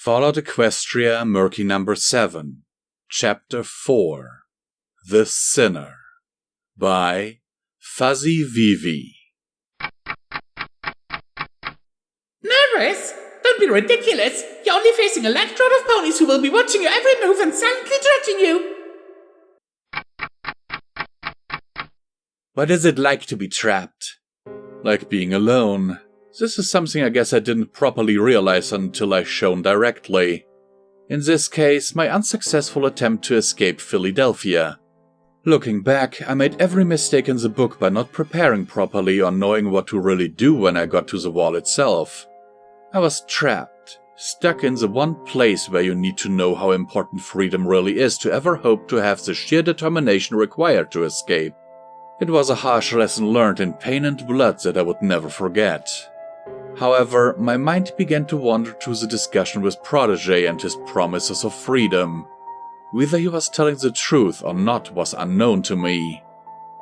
Followed Equestria, Murky Number 7, Chapter 4, The Sinner, by Fuzzy Vivi. Nervous? Don't be ridiculous. You're only facing a electrode of ponies who will be watching your every move and silently judging you. What is it like to be trapped? Like being alone. This is something I guess I didn't properly realize until I shown directly. In this case, my unsuccessful attempt to escape Fillydelphia. Looking back, I made every mistake in the book by not preparing properly or knowing what to really do when I got to the wall itself. I was trapped, stuck in the one place where you need to know how important freedom really is to ever hope to have the sheer determination required to escape. It was a harsh lesson learned in pain and blood that I would never forget. However, my mind began to wander to the discussion with Prodigy and his promises of freedom. Whether he was telling the truth or not was unknown to me.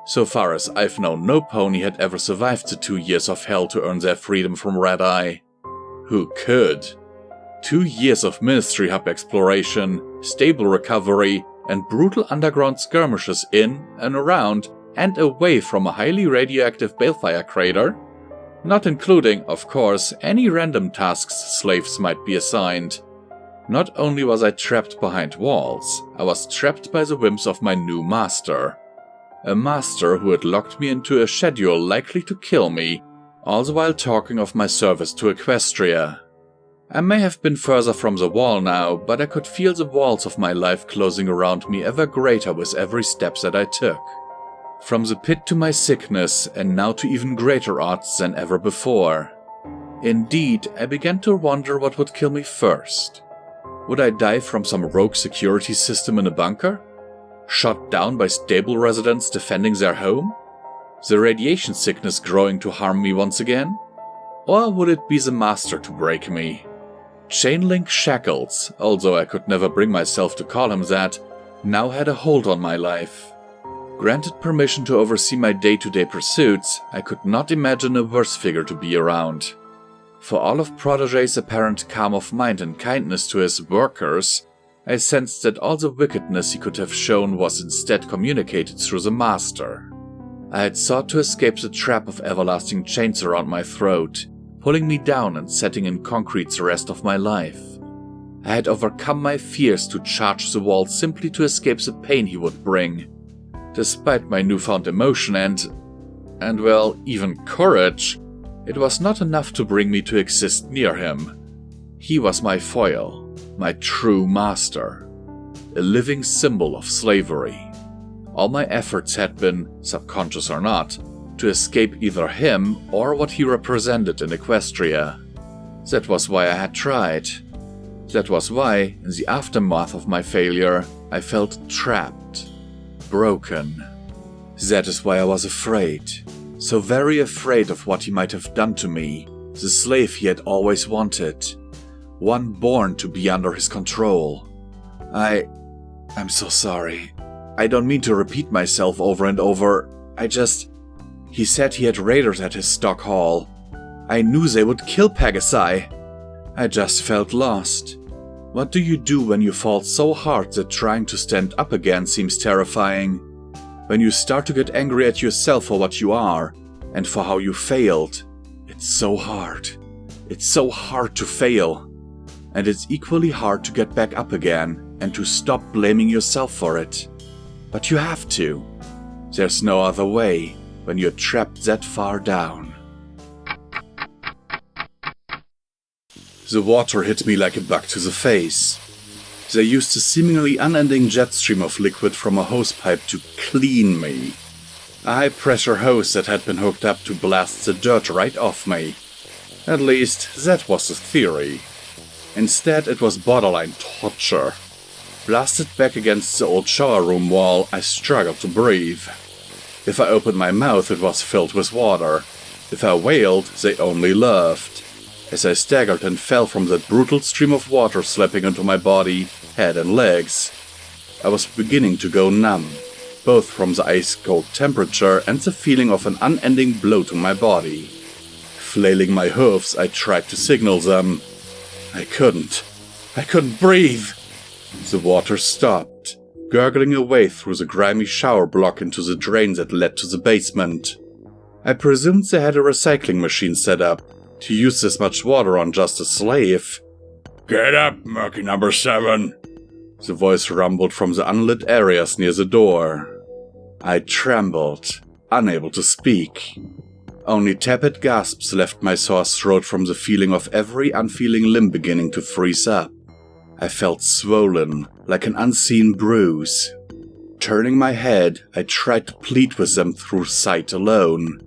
So far as I've known, no pony had ever survived the 2 years of hell to earn their freedom from Red Eye. Who could? 2 years of Ministry Hub exploration, stable recovery, and brutal underground skirmishes in and around and away from a highly radioactive balefire crater? Not including, of course, any random tasks slaves might be assigned. Not only was I trapped behind walls, I was trapped by the whims of my new master. A master who had locked me into a schedule likely to kill me, all the while talking of my service to Equestria. I may have been further from the wall now, but I could feel the walls of my life closing around me ever greater with every step that I took. From the pit to my sickness, and now to even greater odds than ever before. Indeed, I began to wonder what would kill me first. Would I die from some rogue security system in a bunker? Shot down by stable residents defending their home? The radiation sickness growing to harm me once again? Or would it be the master to break me? Chain-link shackles, although I could never bring myself to call him that, now had a hold on my life. Granted permission to oversee my day-to-day pursuits, I could not imagine a worse figure to be around. For all of Protégé's apparent calm of mind and kindness to his workers, I sensed that all the wickedness he could have shown was instead communicated through the master. I had sought to escape the trap of everlasting chains around my throat, pulling me down and setting in concrete the rest of my life. I had overcome my fears to charge the wall simply to escape the pain he would bring. Despite my newfound emotion and well, even courage, it was not enough to bring me to exist near him. He was my foil, my true master, a living symbol of slavery. All my efforts had been, subconscious or not, to escape either him or what he represented in Equestria. That was why I had tried. That was why, in the aftermath of my failure, I felt trapped. Broken. That is why I was afraid. So very afraid of what he might have done to me, the slave he had always wanted. One born to be under his control. I'm so sorry. I don't mean to repeat myself over and over. He said he had raiders at his stock hall. I knew they would kill Pegasus. I just felt lost. What do you do when you fall so hard that trying to stand up again seems terrifying? When you start to get angry at yourself for what you are, and for how you failed. It's so hard. It's so hard to fail. And it's equally hard to get back up again, and to stop blaming yourself for it. But you have to. There's no other way, when you're trapped that far down. The water hit me like a bug to the face. They used a seemingly unending jet stream of liquid from a hosepipe to clean me. A high-pressure hose that had been hooked up to blast the dirt right off me. At least, that was the theory. Instead, it was borderline torture. Blasted back against the old shower room wall, I struggled to breathe. If I opened my mouth, it was filled with water. If I wailed, they only laughed. As I staggered and fell from that brutal stream of water slapping into my body, head and legs, I was beginning to go numb, both from the ice-cold temperature and the feeling of an unending blow to my body. Flailing my hooves, I tried to signal them. I couldn't. I couldn't breathe. The water stopped, gurgling away through the grimy shower block into the drains that led to the basement. I presumed they had a recycling machine set up. To use this much water on just a slave. "Get up, Murky Number 7. The voice rumbled from the unlit areas near the door. I trembled, unable to speak. Only tepid gasps left my sore throat from the feeling of every unfeeling limb beginning to freeze up. I felt swollen, like an unseen bruise. Turning my head, I tried to plead with them through sight alone.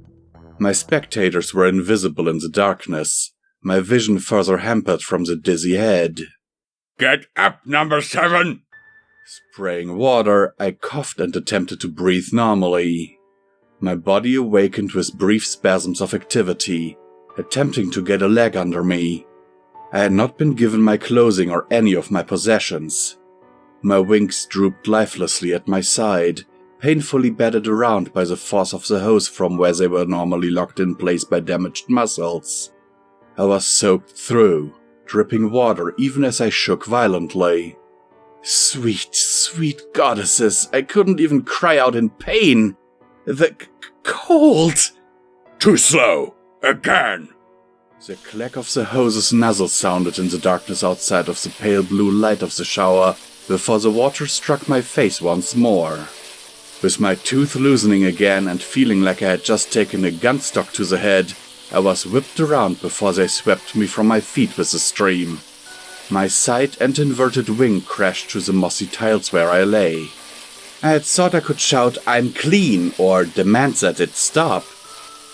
My spectators were invisible in the darkness, my vision further hampered from the dizzy head. "Get up, Number 7! Spraying water, I coughed and attempted to breathe normally. My body awakened with brief spasms of activity, attempting to get a leg under me. I had not been given my clothing or any of my possessions. My wings drooped lifelessly at my side, painfully battered around by the force of the hose from where they were normally locked in place by damaged muscles. I was soaked through, dripping water even as I shook violently. Sweet, sweet goddesses, I couldn't even cry out in pain. The cold! Too slow! Again! The clack of the hose's nozzle sounded in the darkness outside of the pale blue light of the shower before the water struck my face once more. With my tooth loosening again and feeling like I had just taken a gunstock to the head, I was whipped around before they swept me from my feet with the stream. My side and inverted wing crashed to the mossy tiles where I lay. I had thought I could shout, "I'm clean," or demand that it stop.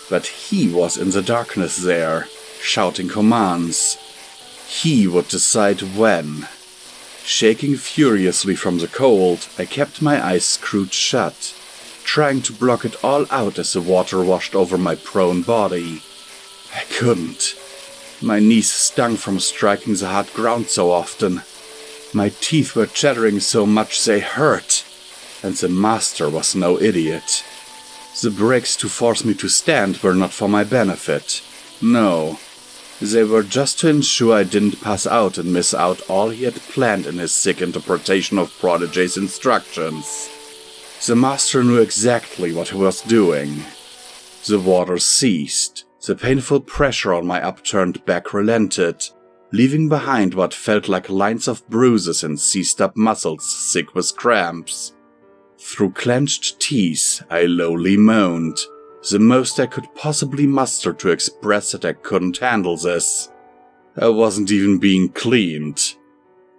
But he was in the darkness there, shouting commands. He would decide when. Shaking furiously from the cold, I kept my eyes screwed shut, trying to block it all out as the water washed over my prone body. I couldn't. My knees stung from striking the hard ground so often. My teeth were chattering so much they hurt, and the master was no idiot. The brakes to force me to stand were not for my benefit. No. They were just to ensure I didn't pass out and miss out all he had planned in his sick interpretation of Prodigy's instructions. The master knew exactly what he was doing. The water ceased. The painful pressure on my upturned back relented, leaving behind what felt like lines of bruises and seized-up muscles sick with cramps. Through clenched teeth, I lowly moaned, the most I could possibly muster to express that I couldn't handle this. I wasn't even being cleaned.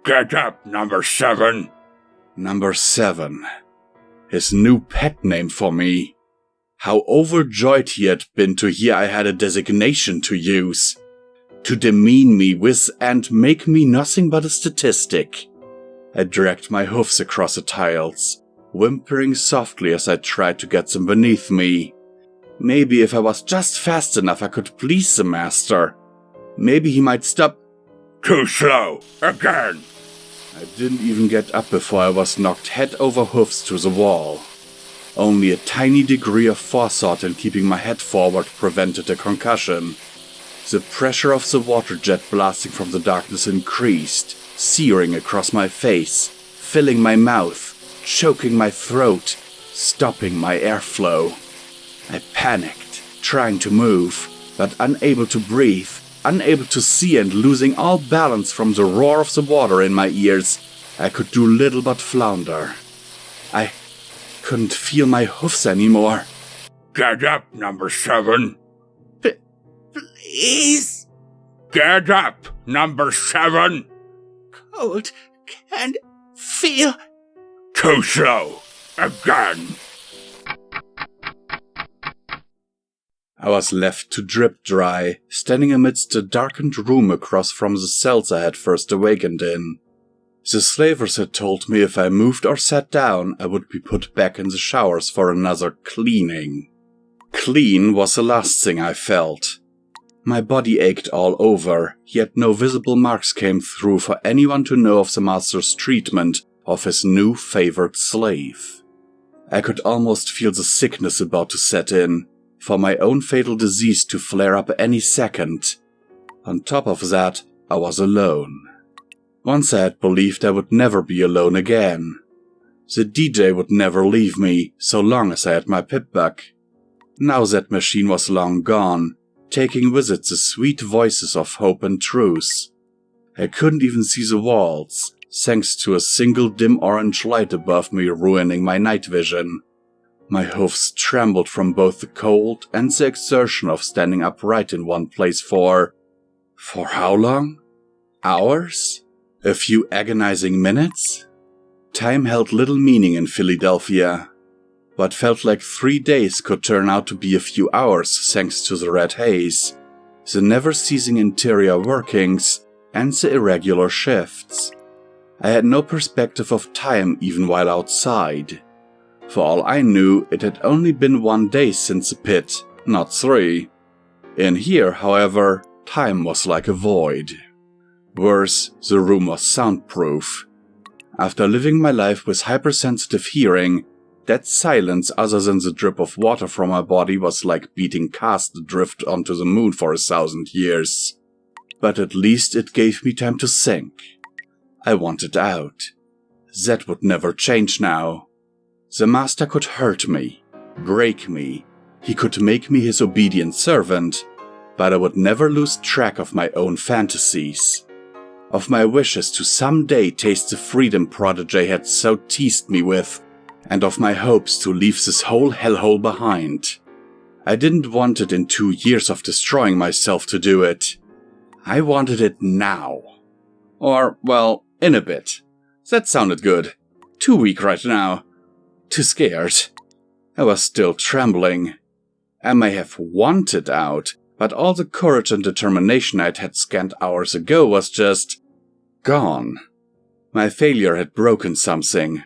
"Get up, Number 7! Number 7. His new pet name for me. How overjoyed he had been to hear I had a designation to use. To demean me with and make me nothing but a statistic. I dragged my hoofs across the tiles, whimpering softly as I tried to get them beneath me. Maybe if I was just fast enough I could please the master. Maybe he might stop. "Too slow! Again!" I didn't even get up before I was knocked head over hoofs to the wall. Only a tiny degree of forethought in keeping my head forward prevented a concussion. The pressure of the water jet blasting from the darkness increased, searing across my face, filling my mouth, choking my throat, stopping my airflow. I panicked, trying to move, but unable to breathe, unable to see and losing all balance from the roar of the water in my ears. I could do little but flounder. I couldn't feel my hoofs anymore. "Get up, Number 7! Please! Get up, Number 7! Cold. Can't feel. Too slow! Again!" I was left to drip dry, standing amidst a darkened room across from the cells I had first awakened in. The slavers had told me if I moved or sat down, I would be put back in the showers for another cleaning. Clean was the last thing I felt. My body ached all over, yet no visible marks came through for anyone to know of the master's treatment of his new favored slave. I could almost feel the sickness about to set in, for my own fatal disease to flare up any second. On top of that, I was alone. Once I had believed I would never be alone again. The DJ would never leave me, so long as I had my pip-buck. Now that machine was long gone, taking with it the sweet voices of hope and truth. I couldn't even see the walls, thanks to a single dim orange light above me ruining my night vision. My hooves trembled from both the cold and the exertion of standing upright in one place for how long? Hours? A few agonizing minutes? Time held little meaning in Fillydelphia. What felt like 3 days could turn out to be a few hours thanks to the red haze, the never-ceasing interior workings, and the irregular shifts. I had no perspective of time even while outside. For all I knew, it had only been 1 day since the pit, not 3. In here, however, time was like a void. Worse, the room was soundproof. After living my life with hypersensitive hearing, that silence other than the drip of water from my body was like beating cast adrift onto the moon for 1,000 years. But at least it gave me time to think. I wanted out. That would never change now. The master could hurt me, break me, he could make me his obedient servant, but I would never lose track of my own fantasies. Of my wishes to someday taste the freedom Prodigy had so teased me with, and of my hopes to leave this whole hellhole behind. I didn't want it in 2 years of destroying myself to do it. I wanted it now. Or, well, in a bit. That sounded good. Too weak right now. Too scared. I was still trembling. I may have wanted out, but all the courage and determination I'd had scant hours ago was just gone. My failure had broken something.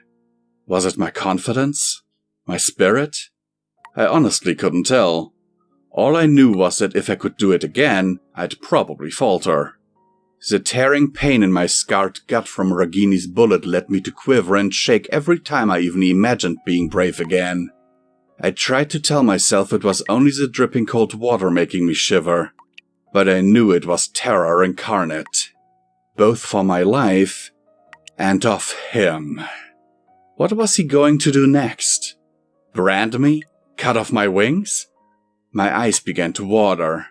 Was it my confidence? My spirit? I honestly couldn't tell. All I knew was that if I could do it again, I'd probably falter. The tearing pain in my scarred gut from Ragini's bullet led me to quiver and shake every time I even imagined being brave again. I tried to tell myself it was only the dripping cold water making me shiver, but I knew it was terror incarnate. Both for my life and of him. What was he going to do next? Brand me? Cut off my wings? My eyes began to water.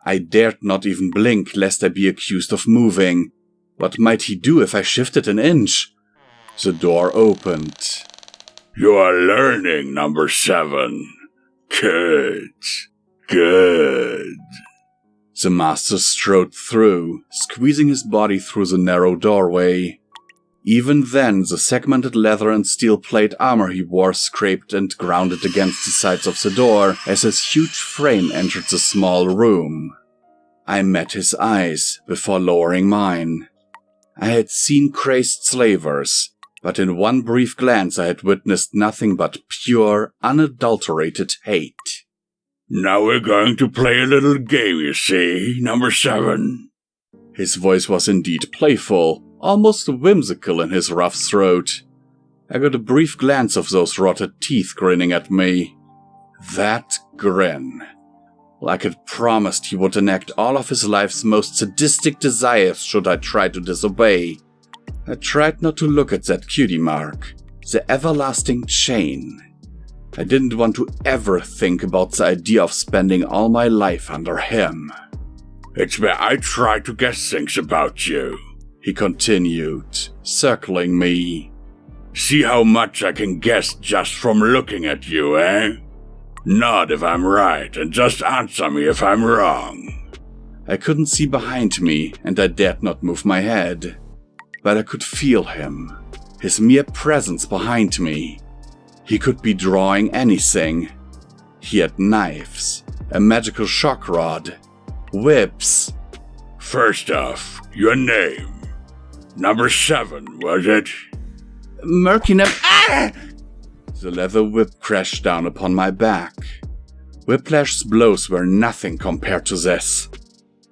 I dared not even blink lest I be accused of moving. What might he do if I shifted an inch? The door opened. You are learning, Number 7. Good. Good. The master strode through, squeezing his body through the narrow doorway. Even then, the segmented leather and steel plate armor he wore scraped and grounded against the sides of the door as his huge frame entered the small room. I met his eyes before lowering mine. I had seen crazed slavers, but in one brief glance I had witnessed nothing but pure, unadulterated hate. Now we're going to play a little game, you see, Number 7. His voice was indeed playful, almost whimsical in his rough throat. I got a brief glance of those rotted teeth grinning at me. That grin. Like it promised he would enact all of his life's most sadistic desires should I try to disobey. I tried not to look at that cutie mark, the everlasting chain. I didn't want to ever think about the idea of spending all my life under him. It's where I try to guess things about you, he continued, circling me. See how much I can guess just from looking at you, eh? Nod if I'm right, and just answer me if I'm wrong. I couldn't see behind me, and I dared not move my head. But I could feel him, his mere presence behind me. He could be drawing anything. He had knives, a magical shock rod, whips. First off, your name. Number 7, was it? Murky Number... Ah! The leather whip crashed down upon my back. Whiplash's blows were nothing compared to this.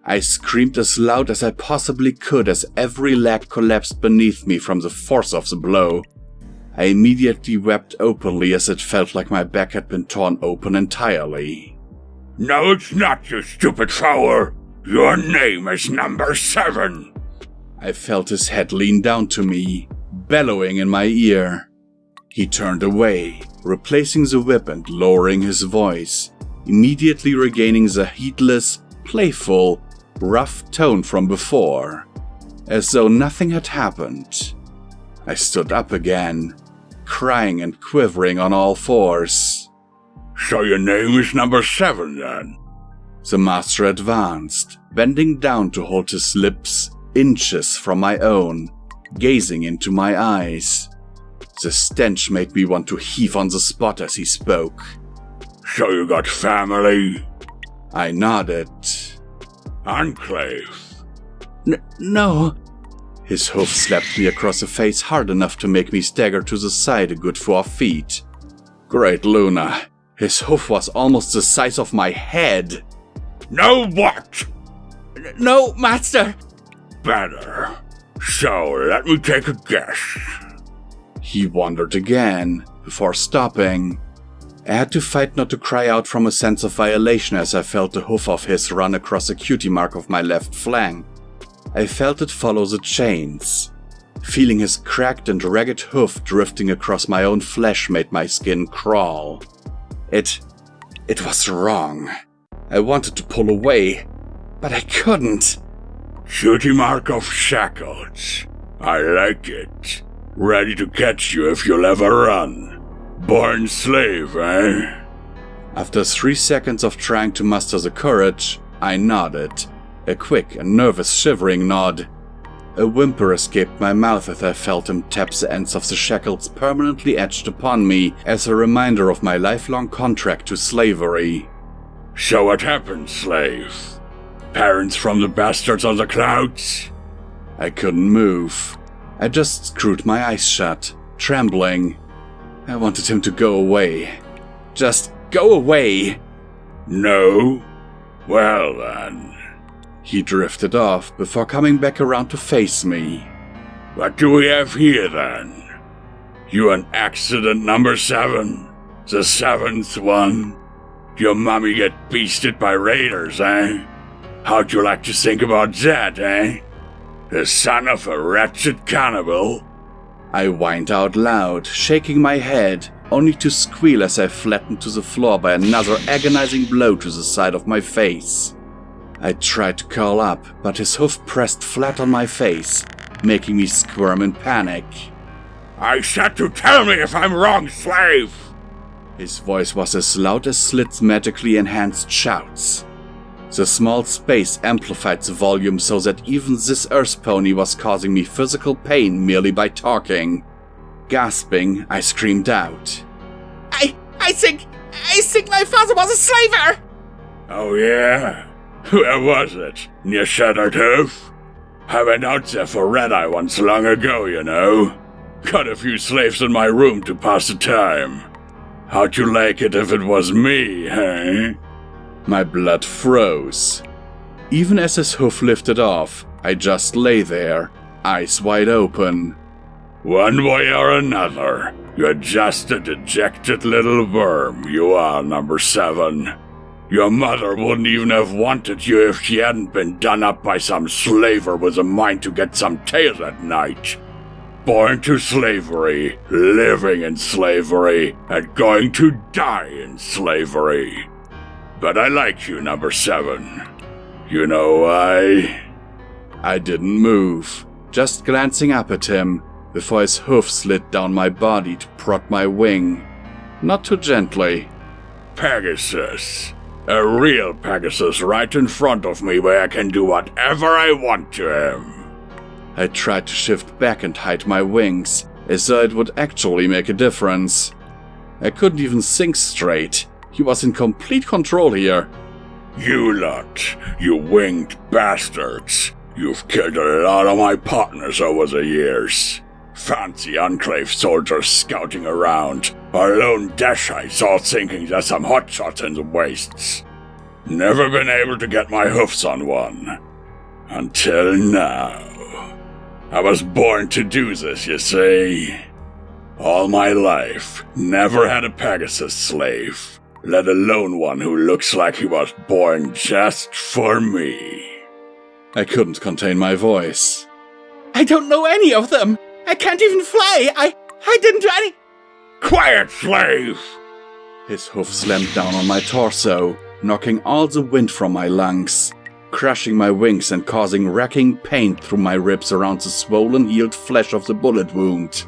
I screamed as loud as I possibly could as every leg collapsed beneath me from the force of the blow. I immediately wept openly as it felt like my back had been torn open entirely. No, it's not, you stupid fool! Your name is Number 7! I felt his head lean down to me, bellowing in my ear. He turned away, replacing the whip and lowering his voice, immediately regaining the heedless, playful, rough tone from before, as though nothing had happened. I stood up again, crying and quivering on all fours. So your name is Number 7 then? The master advanced, bending down to hold his lips inches from my own, gazing into my eyes. The stench made me want to heave on the spot as he spoke. So you got family? I nodded. Enclave? No. His hoof slapped me across the face hard enough to make me stagger to the side a good 4 feet. Great Luna, his hoof was almost the size of my head. No what? No, master. Better. So let me take a guess. He wondered again, before stopping. I had to fight not to cry out from a sense of violation as I felt the hoof of his run across the cutie mark of my left flank. I felt it follow the chains. Feeling his cracked and ragged hoof drifting across my own flesh made my skin crawl. It was wrong. I wanted to pull away, but I couldn't. Cutie mark of shackles. I like it. Ready to catch you if you'll ever run. Born slave, eh? After 3 seconds of trying to muster the courage, I nodded. A quick and nervous shivering nod. A whimper escaped my mouth as I felt him tap the ends of the shackles permanently etched upon me as a reminder of my lifelong contract to slavery. So what happened, slave? Parents from the bastards on the clouds? I couldn't move. I just screwed my eyes shut, trembling. I wanted him to go away. Just go away! No? Well then. He drifted off before coming back around to face me. What do we have here then? You an accident, Number 7? The 7th one? Your mommy get beasted by raiders, eh? How'd you like to think about that, eh? The son of a wretched cannibal? I whined out loud, shaking my head, only to squeal as I flattened to the floor by another agonizing blow to the side of my face. I tried to curl up, but his hoof pressed flat on my face, making me squirm in panic. I said to tell me if I'm wrong, slave! His voice was as loud as Slit's magically enhanced shouts. The small space amplified the volume so that even this earth pony was causing me physical pain merely by talking. Gasping, I screamed out. I think my father was a slaver! Oh yeah? Where was it? Near Shattered Hoof? I went out there for red-eye once long ago, you know. Got a few slaves in my room to pass the time. How'd you like it if it was me, eh? My blood froze. Even as his hoof lifted off, I just lay there, eyes wide open. One way or another, you're just a dejected little worm, you are, Number 7. Your mother wouldn't even have wanted you if she hadn't been done up by some slaver with a mind to get some tail at night. Born to slavery, living in slavery, and going to die in slavery. But I like you, Number 7. You know why? I didn't move, just glancing up at him, before his hoof slid down my body to prod my wing. Not too gently. Pegasus. A real Pegasus right in front of me where I can do whatever I want to him. I tried to shift back and hide my wings, as though it would actually make a difference. I couldn't even think straight. He was in complete control here. You lot, you winged bastards. You've killed a lot of my partners over the years. Fancy Enclave soldiers scouting around, or lone Dashites all thinking there's some hotshots in the wastes. Never been able to get my hoofs on one. Until now. I was born to do this, you see. All my life, never had a Pegasus slave, let alone one who looks like he was born just for me. I couldn't contain my voice. I don't know any of them. I can't even fly. I didn't do any... Quiet, slave! His hoof slammed down on my torso, knocking all the wind from my lungs, crushing my wings and causing racking pain through my ribs around the swollen, healed flesh of the bullet wound.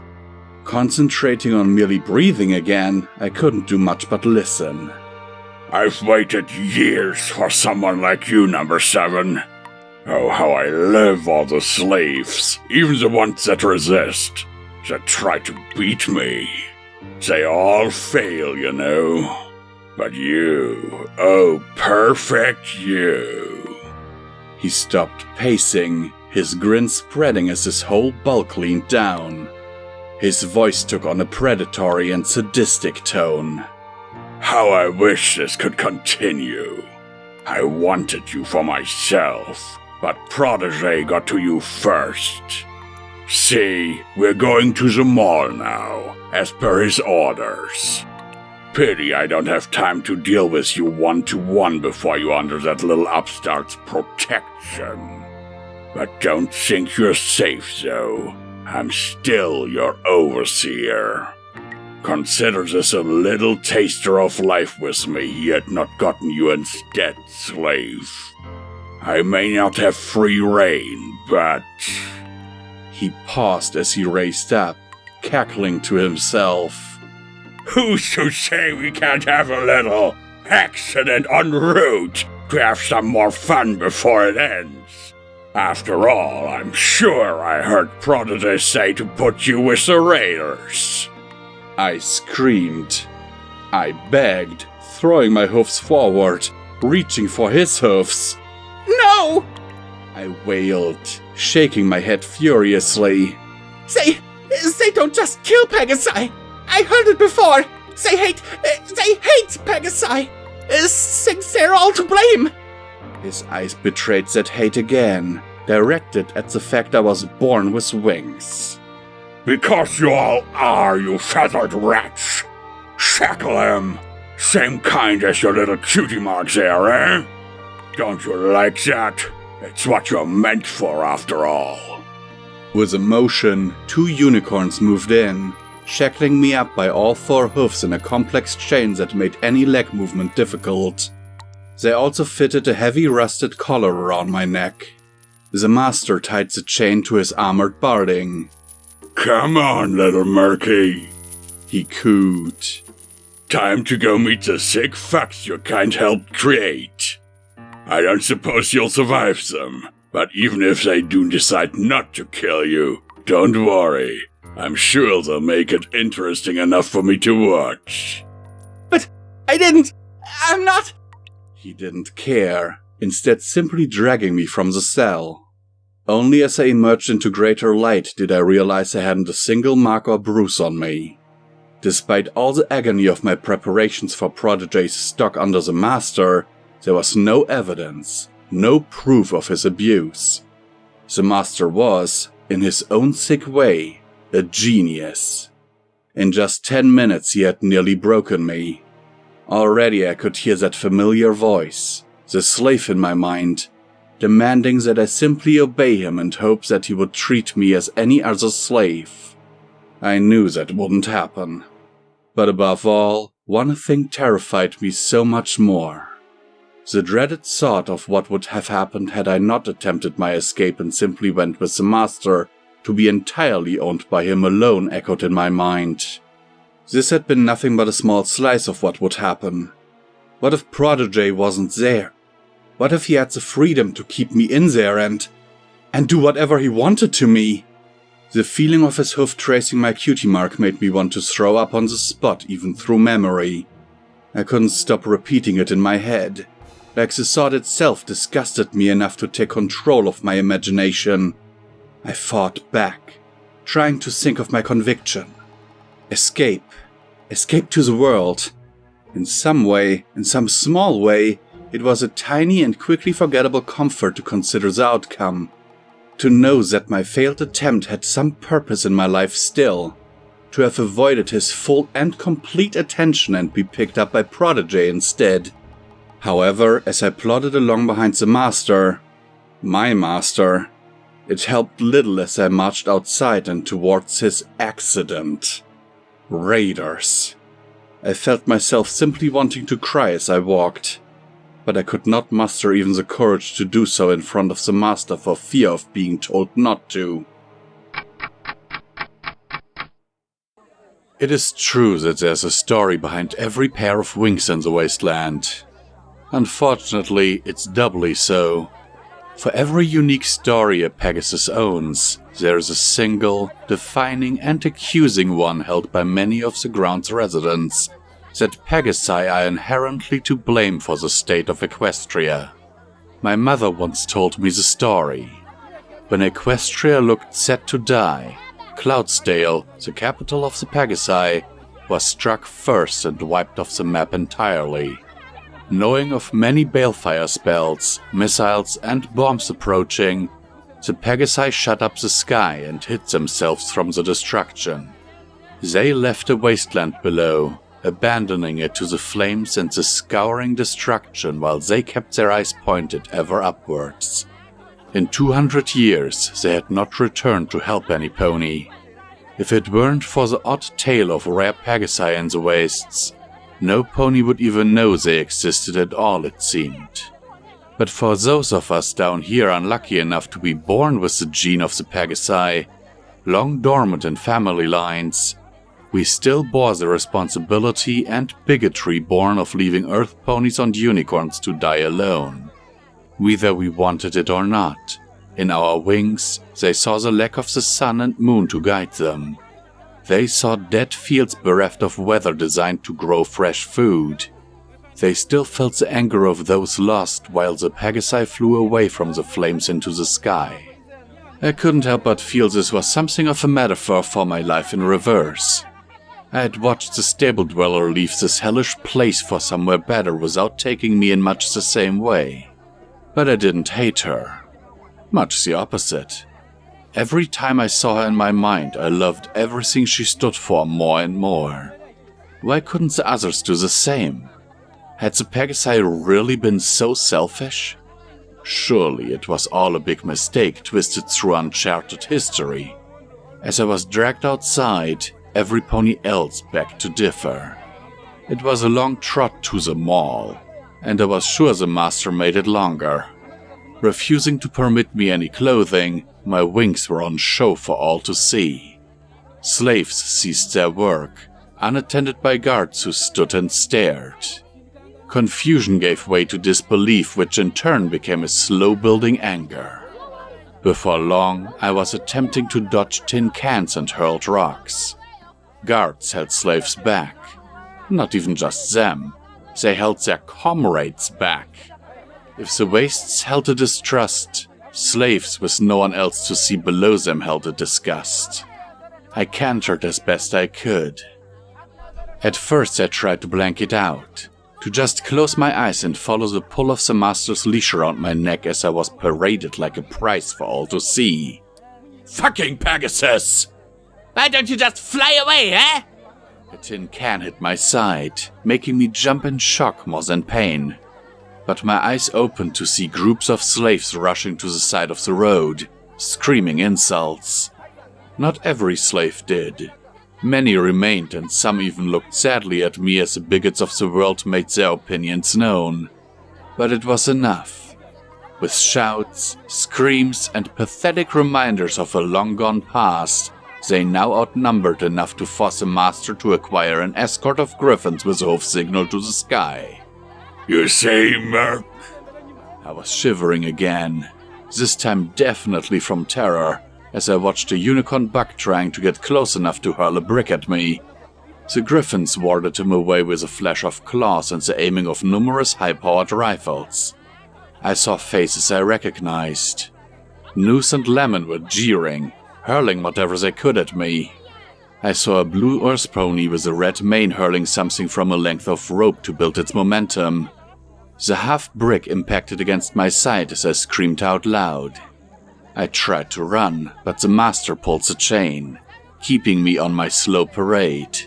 Concentrating on merely breathing again, I couldn't do much but listen. I've waited years for someone like you, Number 7. Oh, how I love all the slaves, even the ones that resist, that try to beat me. They all fail, you know. But you, oh perfect you. He stopped pacing, his grin spreading as his whole bulk leaned down. His voice took on a predatory and sadistic tone. How I wish this could continue. I wanted you for myself, but Protégé got to you first. See, we're going to the mall now, as per his orders. Pity I don't have time to deal with you one-to-one before you're under that little upstart's protection. But don't think you're safe, though. I'm still your overseer. Consider this a little taster of life with me he had not gotten you instead, slave. I may not have free reign, but... He paused as he raised up, cackling to himself. Who's to say we can't have a little accident en route to have some more fun before it ends? After all, I'm sure I heard Prodigy say to put you with the raiders. I screamed. I begged, throwing my hoofs forward, reaching for his hoofs. No! I wailed, shaking my head furiously. They don't just kill Pegasi. I heard it before. They hate Pegasi. Think they're all to blame. His eyes betrayed that hate again, directed at the fact I was born with wings. Because you all are, you feathered rats. Shackle him. Same kind as your little cutie mark there, eh? Don't you like that? It's what you're meant for, after all. With emotion, 2 unicorns moved in, shackling me up by all 4 hoofs in a complex chain that made any leg movement difficult. They also fitted a heavy rusted collar around my neck. The master tied the chain to his armored barding. Come on, little Murky, he cooed. Time to go meet the sick fucks your kind helped create. I don't suppose you'll survive them, but even if they do decide not to kill you, don't worry. I'm sure they'll make it interesting enough for me to watch. But I'm not... He didn't care, instead simply dragging me from the cell. Only as I emerged into greater light did I realize I hadn't a single mark or bruise on me. Despite all the agony of my preparations for Prodigy's stock under the master, there was no evidence, no proof of his abuse. The master was, in his own sick way, a genius. In just 10 minutes he had nearly broken me. Already I could hear that familiar voice, the slave in my mind, demanding that I simply obey him and hope that he would treat me as any other slave. I knew that wouldn't happen. But above all, one thing terrified me so much more. The dreaded thought of what would have happened had I not attempted my escape and simply went with the master to be entirely owned by him alone echoed in my mind. This had been nothing but a small slice of what would happen. What if Prodigy wasn't there? What if he had the freedom to keep me in there and do whatever he wanted to me? The feeling of his hoof tracing my cutie mark made me want to throw up on the spot even through memory. I couldn't stop repeating it in my head. Like the thought itself disgusted me enough to take control of my imagination. I fought back, trying to think of my conviction. Escape. Escape to the world. In some way, in some small way, it was a tiny and quickly forgettable comfort to consider the outcome. To know that my failed attempt had some purpose in my life still. To have avoided his full and complete attention and be picked up by Prodigy instead. However, as I plodded along behind the master, my master, It helped little as I marched outside and towards his accident. Raiders. I felt myself simply wanting to cry as I walked, but I could not muster even the courage to do so in front of the master for fear of being told not to. It is true that there's a story behind every pair of wings in the Wasteland. Unfortunately, it's doubly so. For every unique story a Pegasus owns, there is a single, defining and accusing one held by many of the ground's residents, that Pegasi are inherently to blame for the state of Equestria. My mother once told me the story. When Equestria looked set to die, Cloudsdale, the capital of the Pegasi, was struck first and wiped off the map entirely. Knowing of many balefire spells, missiles, and bombs approaching, the Pegasi shut up the sky and hid themselves from the destruction. They left a wasteland below, abandoning it to the flames and the scouring destruction while they kept their eyes pointed ever upwards. In 200 years, they had not returned to help any pony. If it weren't for the odd tale of rare Pegasi in the wastes, no pony would even know they existed at all, it seemed. But for those of us down here unlucky enough to be born with the gene of the Pegasi, long dormant in family lines, we still bore the responsibility and bigotry born of leaving earth ponies and unicorns to die alone. Whether we wanted it or not, in our wings, they saw the lack of the sun and moon to guide them. They saw dead fields bereft of weather designed to grow fresh food. They still felt the anger of those lost while the Pegasi flew away from the flames into the sky. I couldn't help but feel this was something of a metaphor for my life in reverse. I had watched the stable dweller leave this hellish place for somewhere better without taking me in much the same way. But I didn't hate her. Much the opposite. Every time I saw her in my mind, I loved everything she stood for more and more. Why couldn't the others do the same? Had the Pegasi really been so selfish? Surely it was all a big mistake twisted through uncharted history. As I was dragged outside, every pony else begged to differ. It was a long trot to the mall, and I was sure the master made it longer. Refusing to permit me any clothing, my wings were on show for all to see. Slaves ceased their work, unattended by guards who stood and stared. Confusion gave way to disbelief, which in turn became a slow-building anger. Before long, I was attempting to dodge tin cans and hurled rocks. Guards held slaves back. Not even just them. They held their comrades back. If the wastes held a distrust, slaves with no one else to see below them held a disgust. I cantered as best I could. At first I tried to blank it out, to just close my eyes and follow the pull of the master's leash around my neck as I was paraded like a prize for all to see. Fucking Pegasus! Why don't you just fly away, eh? A tin can hit my side, making me jump in shock more than pain. But my eyes opened to see groups of slaves rushing to the side of the road, screaming insults. Not every slave did. Many remained, and some even looked sadly at me as the bigots of the world made their opinions known. But it was enough. With shouts, screams, and pathetic reminders of a long-gone past, they now outnumbered enough to force a master to acquire an escort of griffins with a hoof signal to the sky. You say, Merc? I was shivering again, this time definitely from terror, as I watched a unicorn buck trying to get close enough to hurl a brick at me. The griffins warded him away with a flash of claws and the aiming of numerous high-powered rifles. I saw faces I recognized. Noose and Lemon were jeering, hurling whatever they could at me. I saw a blue earth pony with a red mane hurling something from a length of rope to build its momentum. The half-brick impacted against my side as I screamed out loud. I tried to run, but the master pulled the chain, keeping me on my slow parade.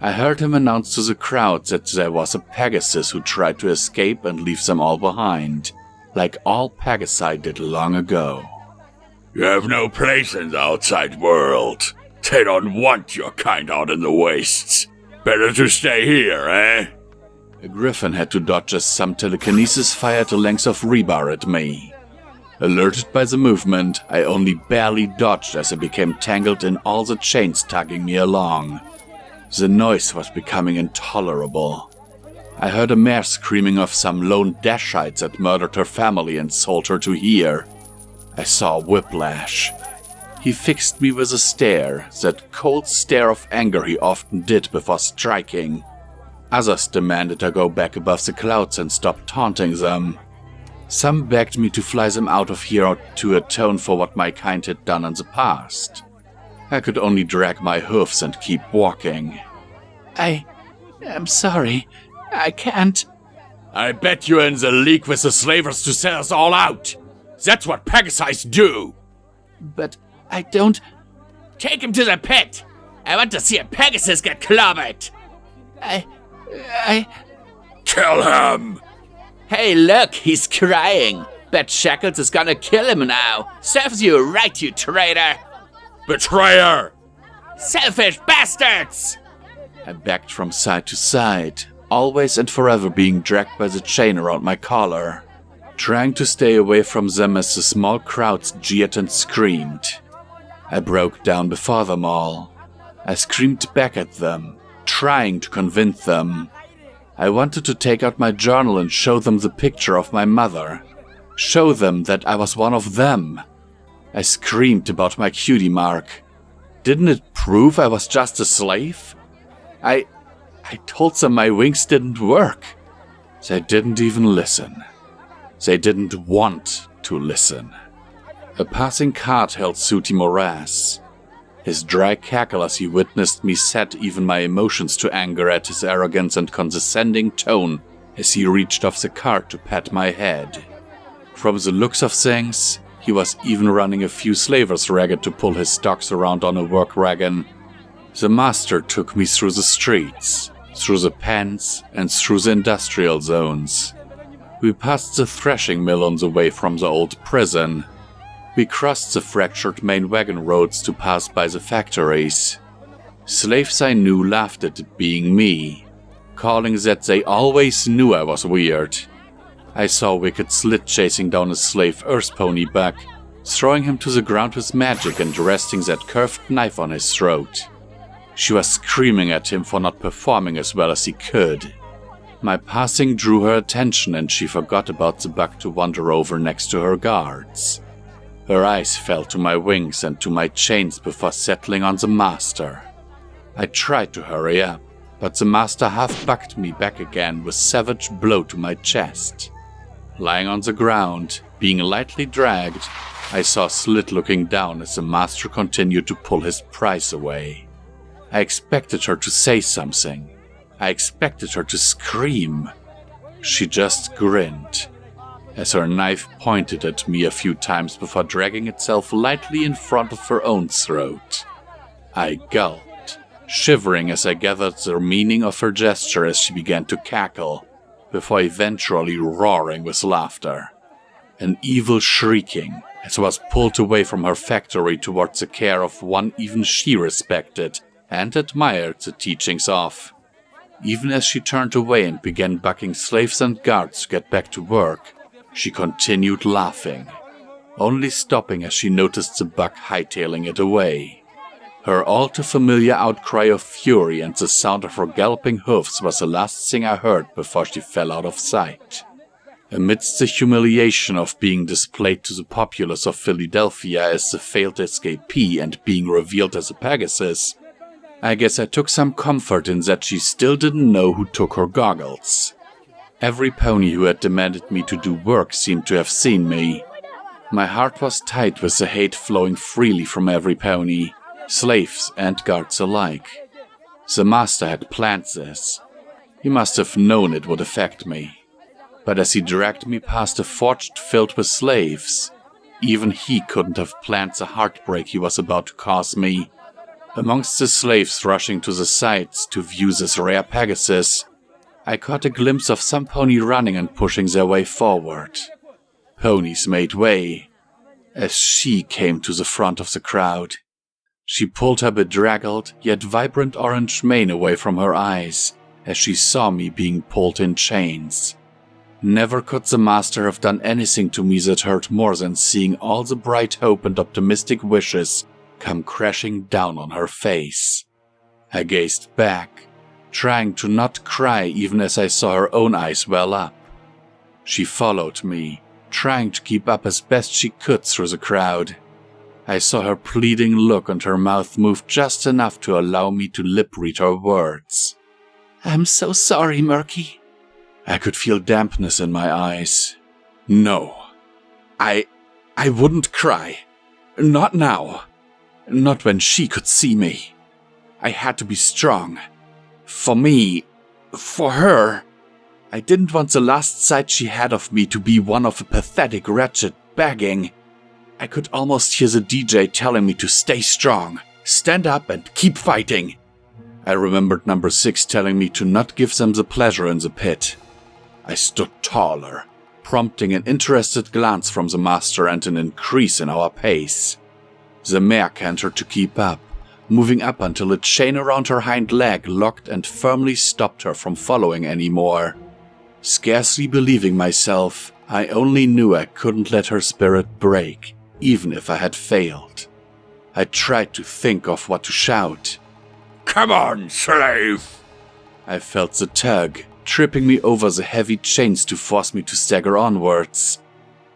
I heard him announce to the crowd that there was a Pegasus who tried to escape and leave them all behind, like all Pegasi did long ago. You have no place in the outside world. They don't want your kind out in the wastes. Better to stay here, eh? A griffin had to dodge as some telekinesis fired a length of rebar at me. Alerted by the movement, I only barely dodged as I became tangled in all the chains tugging me along. The noise was becoming intolerable. I heard a mare screaming of some lone Dashites that murdered her family and sold her to here. I saw Whiplash. He fixed me with a stare, that cold stare of anger he often did before striking. Others demanded I go back above the clouds and stop taunting them. Some begged me to fly them out of here to atone for what my kind had done in the past. I could only drag my hoofs and keep walking. I'm sorry. I can't. I bet you're in the league with the slavers to sell us all out. That's what Pegasus do. But I don't... Take him to the pit. I want to see a Pegasus get clobbered. I... Kill him! Hey, look, he's crying. Bet Shackles is gonna kill him now. Serves you right, you traitor. Betrayer! Selfish bastards! I backed from side to side, always and forever being dragged by the chain around my collar, trying to stay away from them as the small crowds jeered and screamed. I broke down before them all. I screamed back at them, trying to convince them. I wanted to take out my journal and show them the picture of my mother. Show them that I was one of them. I screamed about my cutie mark. Didn't it prove I was just a slave? I told them my wings didn't work. They didn't even listen. They didn't want to listen. A passing cart held Sooty Morass. His dry cackle as he witnessed me set even my emotions to anger at his arrogance and condescending tone as he reached off the cart to pat my head. From the looks of things, he was even running a few slavers ragged to pull his stocks around on a work wagon. The master took me through the streets, through the pens, and through the industrial zones. We passed the threshing mill on the way from the old prison. We crossed the fractured main wagon roads to pass by the factories. Slaves I knew laughed at it being me, calling that they always knew I was weird. I saw Wicked Slit chasing down a slave earth pony buck, throwing him to the ground with magic and resting that curved knife on his throat. She was screaming at him for not performing as well as he could. My passing drew her attention and she forgot about the buck to wander over next to her guards. Her eyes fell to my wings and to my chains before settling on the master. I tried to hurry up, but the master half-bucked me back again with a savage blow to my chest. Lying on the ground, being lightly dragged, I saw Slit looking down as the master continued to pull his prize away. I expected her to say something. I expected her to scream. She just grinned, as her knife pointed at me a few times before dragging itself lightly in front of her own throat. I gulped, shivering as I gathered the meaning of her gesture as she began to cackle, before eventually roaring with laughter. An evil shrieking as I was pulled away from her factory towards the care of one even she respected and admired the teachings of. Even as she turned away and began bucking slaves and guards to get back to work, she continued laughing, only stopping as she noticed the buck hightailing it away. Her all-too-familiar outcry of fury and the sound of her galloping hoofs was the last thing I heard before she fell out of sight. Amidst the humiliation of being displayed to the populace of Fillydelphia as the failed escapee and being revealed as a Pegasus, I guess I took some comfort in that she still didn't know who took her goggles. Every pony who had demanded me to do work seemed to have seen me. My heart was tight with the hate flowing freely from every pony, slaves and guards alike. The master had planned this. He must have known it would affect me. But as he dragged me past a forge filled with slaves, even he couldn't have planned the heartbreak he was about to cause me. Amongst the slaves rushing to the sides to view this rare Pegasus, I caught a glimpse of some pony running and pushing their way forward. Ponies made way. as she came to the front of the crowd. She pulled her bedraggled yet vibrant orange mane away from her eyes as she saw me being pulled in chains. Never could the master have done anything to me that hurt more than seeing all the bright hope and optimistic wishes come crashing down on her face. I gazed back, trying to not cry even as I saw her own eyes well up. She followed me, trying to keep up as best she could through the crowd. I saw her pleading look and her mouth move just enough to allow me to lip-read her words. "I'm so sorry, Murky." I could feel dampness in my eyes. No. I wouldn't cry. Not now. Not when she could see me. I had to be strong. For me. For her. I didn't want the last sight she had of me to be one of a pathetic wretched begging. I could almost hear the DJ telling me to stay strong, stand up and keep fighting. I remembered number 6 telling me to not give them the pleasure in the pit. I stood taller, prompting an interested glance from the master and an increase in our pace. The mare cantered to keep up, moving up until a chain around her hind leg locked and firmly stopped her from following anymore. Scarcely believing myself, I only knew I couldn't let her spirit break, even if I had failed. I tried to think of what to shout. "Come on, slave!" I felt the tug, tripping me over the heavy chains to force me to stagger onwards.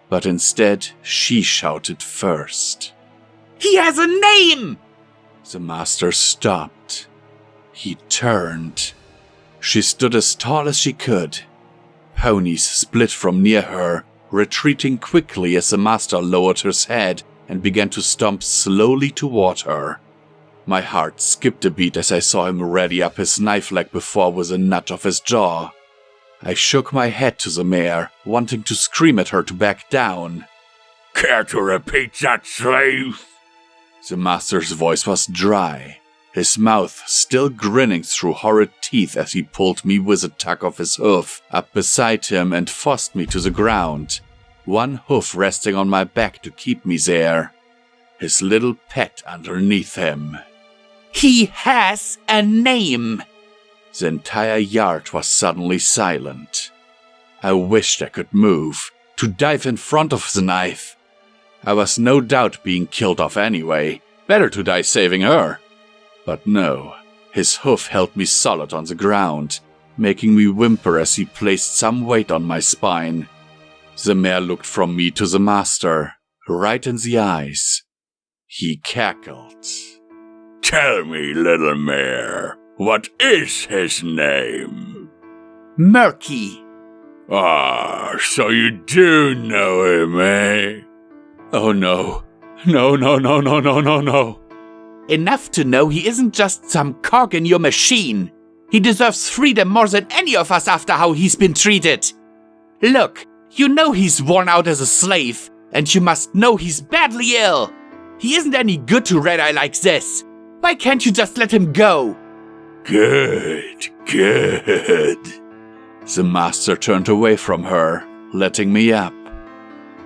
But instead, she shouted first. "He has a name!" The master stopped. He turned. She stood as tall as she could. Ponies split from near her, retreating quickly as the master lowered his head and began to stomp slowly toward her. My heart skipped a beat as I saw him ready up his knife like before with a nudge of his jaw. I shook my head to the mare, wanting to scream at her to back down. "Care to repeat that, slave?" The master's voice was dry, his mouth still grinning through horrid teeth as he pulled me with a tug of his hoof up beside him and forced me to the ground, one hoof resting on my back to keep me there, his little pet underneath him. "He has a name!" The entire yard was suddenly silent. I wished I could move, to dive in front of the knife. I was no doubt being killed off anyway, better to die saving her. But no, his hoof held me solid on the ground, making me whimper as he placed some weight on my spine. The mare looked from me to the master, right in the eyes. He cackled. "Tell me, little mare, what is his name?" "Murky." "Ah, so you do know him, eh?" Oh no. No. Enough to know he isn't just some cog in your machine. He deserves freedom more than any of us after how he's been treated. Look, you know he's worn out as a slave, and you must know he's badly ill. He isn't any good to Red Eye like this. Why can't you just let him go?" Good. The master turned away from her, letting me up.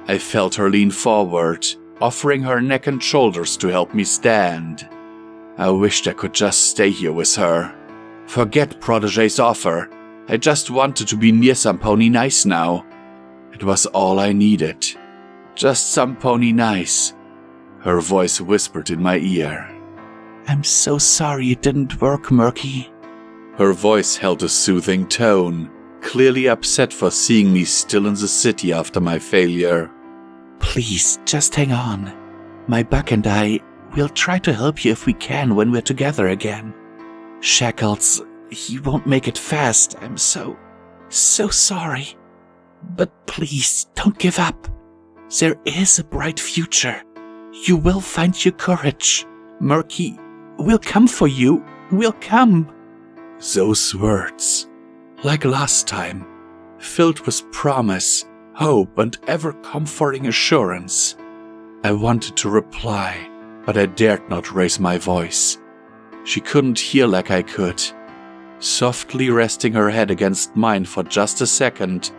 I felt her lean forward, offering her neck and shoulders to help me stand. I wished I could just stay here with her. Forget Protégé's offer. I just wanted to be near some pony nice now. It was all I needed. Just some pony nice. Her voice whispered in my ear. "I'm so sorry it didn't work, Murky." Her voice held a soothing tone, clearly upset for seeing me still in the city after my failure. "Please, just hang on. My buck and I, we'll try to help you if we can when we're together again. Shackles, he won't make it fast. I'm so sorry. But please, don't give up. There is a bright future. You will find your courage. Murky, we'll come for you. We'll come." Those words, like last time, filled with promise, hope, and ever-comforting assurance. I wanted to reply, but I dared not raise my voice. She couldn't hear like I could. Softly resting her head against mine for just a second,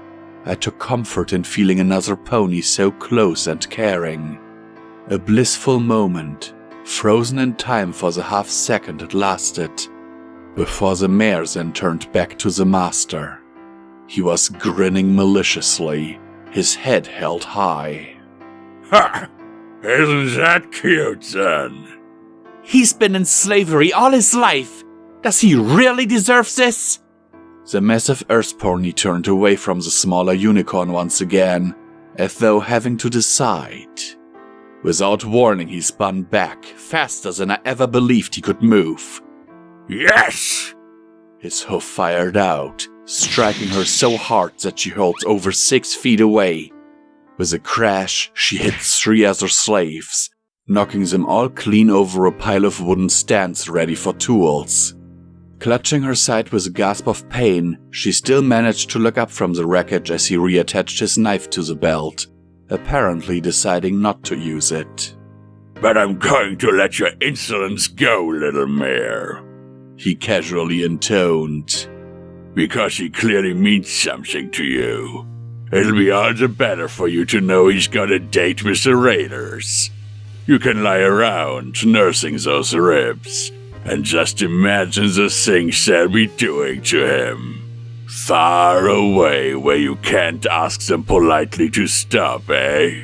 I took comfort in feeling another pony so close and caring. A blissful moment, frozen in time for the half second it lasted, before the mare then turned back to the master. He was grinning maliciously, his head held high. Ha! Isn't that cute, then? He's been in slavery all his life. Does he really deserve this? The massive earth pony turned away from the smaller unicorn once again, as though having to decide. Without warning, he spun back, faster than I ever believed he could move. Yes! His hoof fired out, striking her so hard that she hurled over 6 feet away. With a crash, she hit 3 other slaves, knocking them all clean over a pile of wooden stands ready for tools. Clutching her side with a gasp of pain, she still managed to look up from the wreckage as he reattached his knife to the belt, apparently deciding not to use it. But I'm going to let your insolence go, little mare, he casually intoned. Because he clearly means something to you. It'll be all the better for you to know he's got a date with the raiders. You can lie around nursing those ribs and just imagine the things they'll be doing to him. Far away where you can't ask them politely to stop, eh?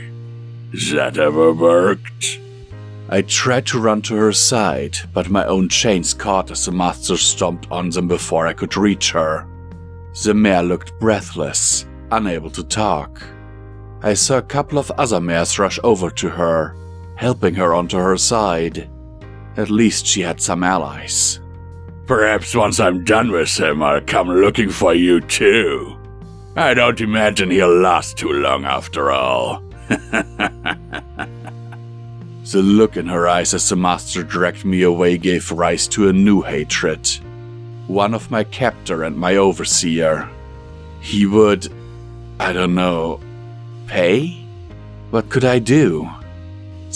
That ever worked? I tried to run to her side, but my own chains caught as the master stomped on them before I could reach her. The mare looked breathless, unable to talk. I saw a couple of other mares rush over to her, helping her onto her side. At least she had some allies. Perhaps once I'm done with him, I'll come looking for you too. I don't imagine he'll last too long after all. The look in her eyes as the master dragged me away gave rise to a new hatred. One of my captor and my overseer. He would, I don't know, pay? What could I do?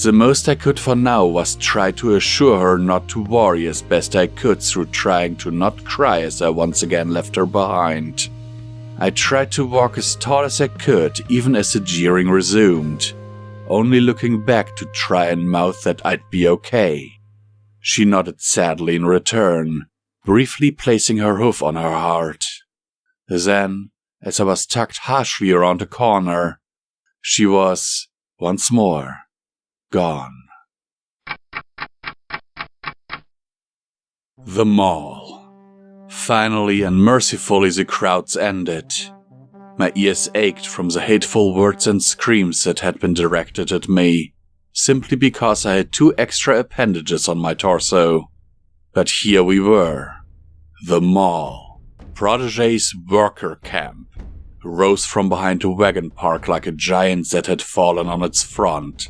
The most I could for now was try to assure her not to worry as best I could through trying to not cry as I once again left her behind. I tried to walk as tall as I could, even as the jeering resumed, only looking back to try and mouth that I'd be okay. She nodded sadly in return, briefly placing her hoof on her heart. Then, as I was tucked harshly around a corner, she was, once more, gone. The mall. Finally and mercifully the crowds ended. My ears ached from the hateful words and screams that had been directed at me, simply because I had 2 extra appendages on my torso. But here we were. The mall. Protégé's worker camp. Rose from behind a wagon park like a giant that had fallen on its front.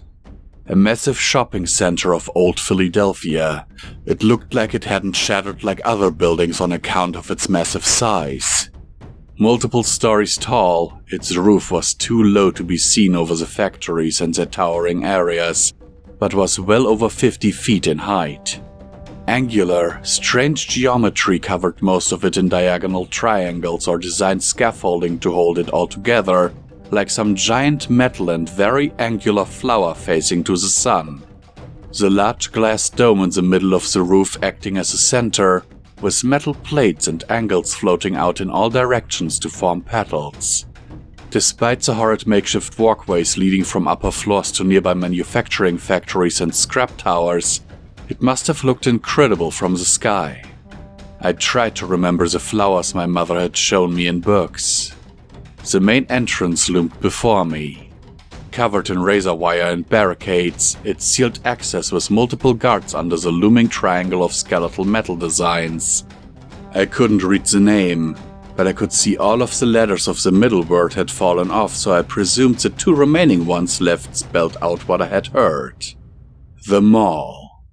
A massive shopping center of old Fillydelphia. It looked like it hadn't shattered like other buildings on account of its massive size. Multiple stories tall, its roof was too low to be seen over the factories and their towering areas, but was well over 50 feet in height. Angular, strange geometry covered most of it in diagonal triangles or designed scaffolding to hold it all together, like some giant metal and very angular flower facing to the sun. The large glass dome in the middle of the roof acting as a center, with metal plates and angles floating out in all directions to form petals. Despite the horrid makeshift walkways leading from upper floors to nearby manufacturing factories and scrap towers, it must have looked incredible from the sky. I tried to remember the flowers my mother had shown me in books. The main entrance loomed before me. Covered in razor wire and barricades, it sealed access with multiple guards under the looming triangle of skeletal metal designs. I couldn't read the name, but I could see all of the letters of the middle word had fallen off, so I presumed the 2 remaining ones left spelled out what I had heard. The mall.